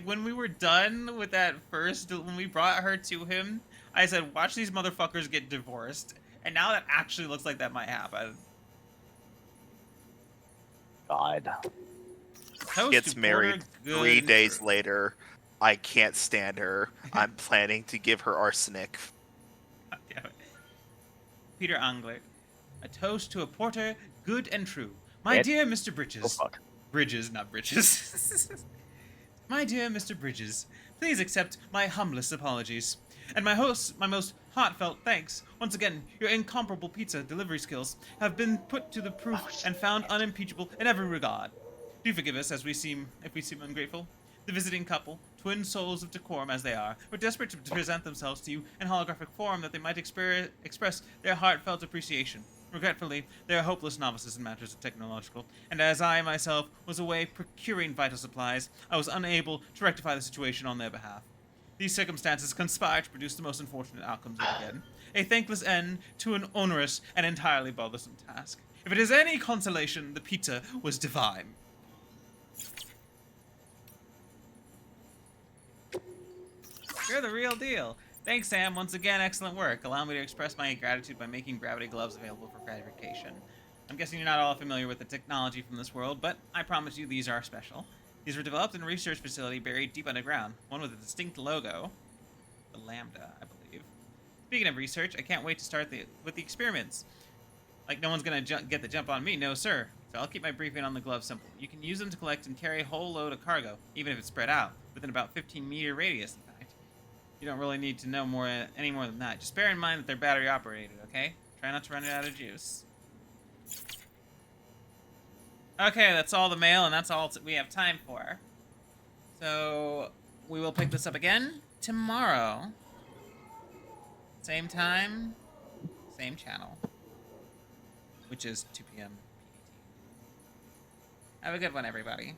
when we were done with that when we brought her to him, I said, watch these motherfuckers get divorced. And now that actually looks like that might happen. God. Gets married 3 days later. I can't stand her. I'm planning to give her arsenic. God damn it. Peter Angler. A toast to a porter, good and true. My dear Mr. Bridges. Oh, fuck. Bridges, not Bridges. My dear Mr. Bridges, please accept my humblest apologies. And my most heartfelt thanks. Once again, your incomparable pizza delivery skills have been put to the proof and found unimpeachable in every regard. Do forgive us if we seem ungrateful. The visiting couple, twin souls of decorum as they are, were desperate to present themselves to you in holographic form that they might express their heartfelt appreciation. Regretfully, they are hopeless novices in matters of technological, and as I myself was away procuring vital supplies, I was unable to rectify the situation on their behalf. These circumstances conspire to produce the most unfortunate outcomes yet again. A thankless end to an onerous and entirely bothersome task. If it is any consolation, the pizza was divine. You're the real deal. Thanks, Sam. Once again, excellent work. Allow me to express my gratitude by making gravity gloves available for gratification. I'm guessing you're not all familiar with the technology from this world, but I promise you these are special. These were developed in a research facility buried deep underground, one with a distinct logo. The Lambda, I believe. Speaking of research, I can't wait to start with the experiments. Like no one's gonna get the jump on me, no sir. So I'll keep my briefing on the gloves simple. You can use them to collect and carry a whole load of cargo, even if it's spread out, within about 15-meter radius, in fact. You don't really need to know any more than that. Just bear in mind that they're battery operated, okay? Try not to run it out of juice. Okay, that's all the mail, and that's all we have time for. So, we will pick this up again tomorrow. Same time, same channel. Which is 2 p.m. PDT. Have a good one, everybody.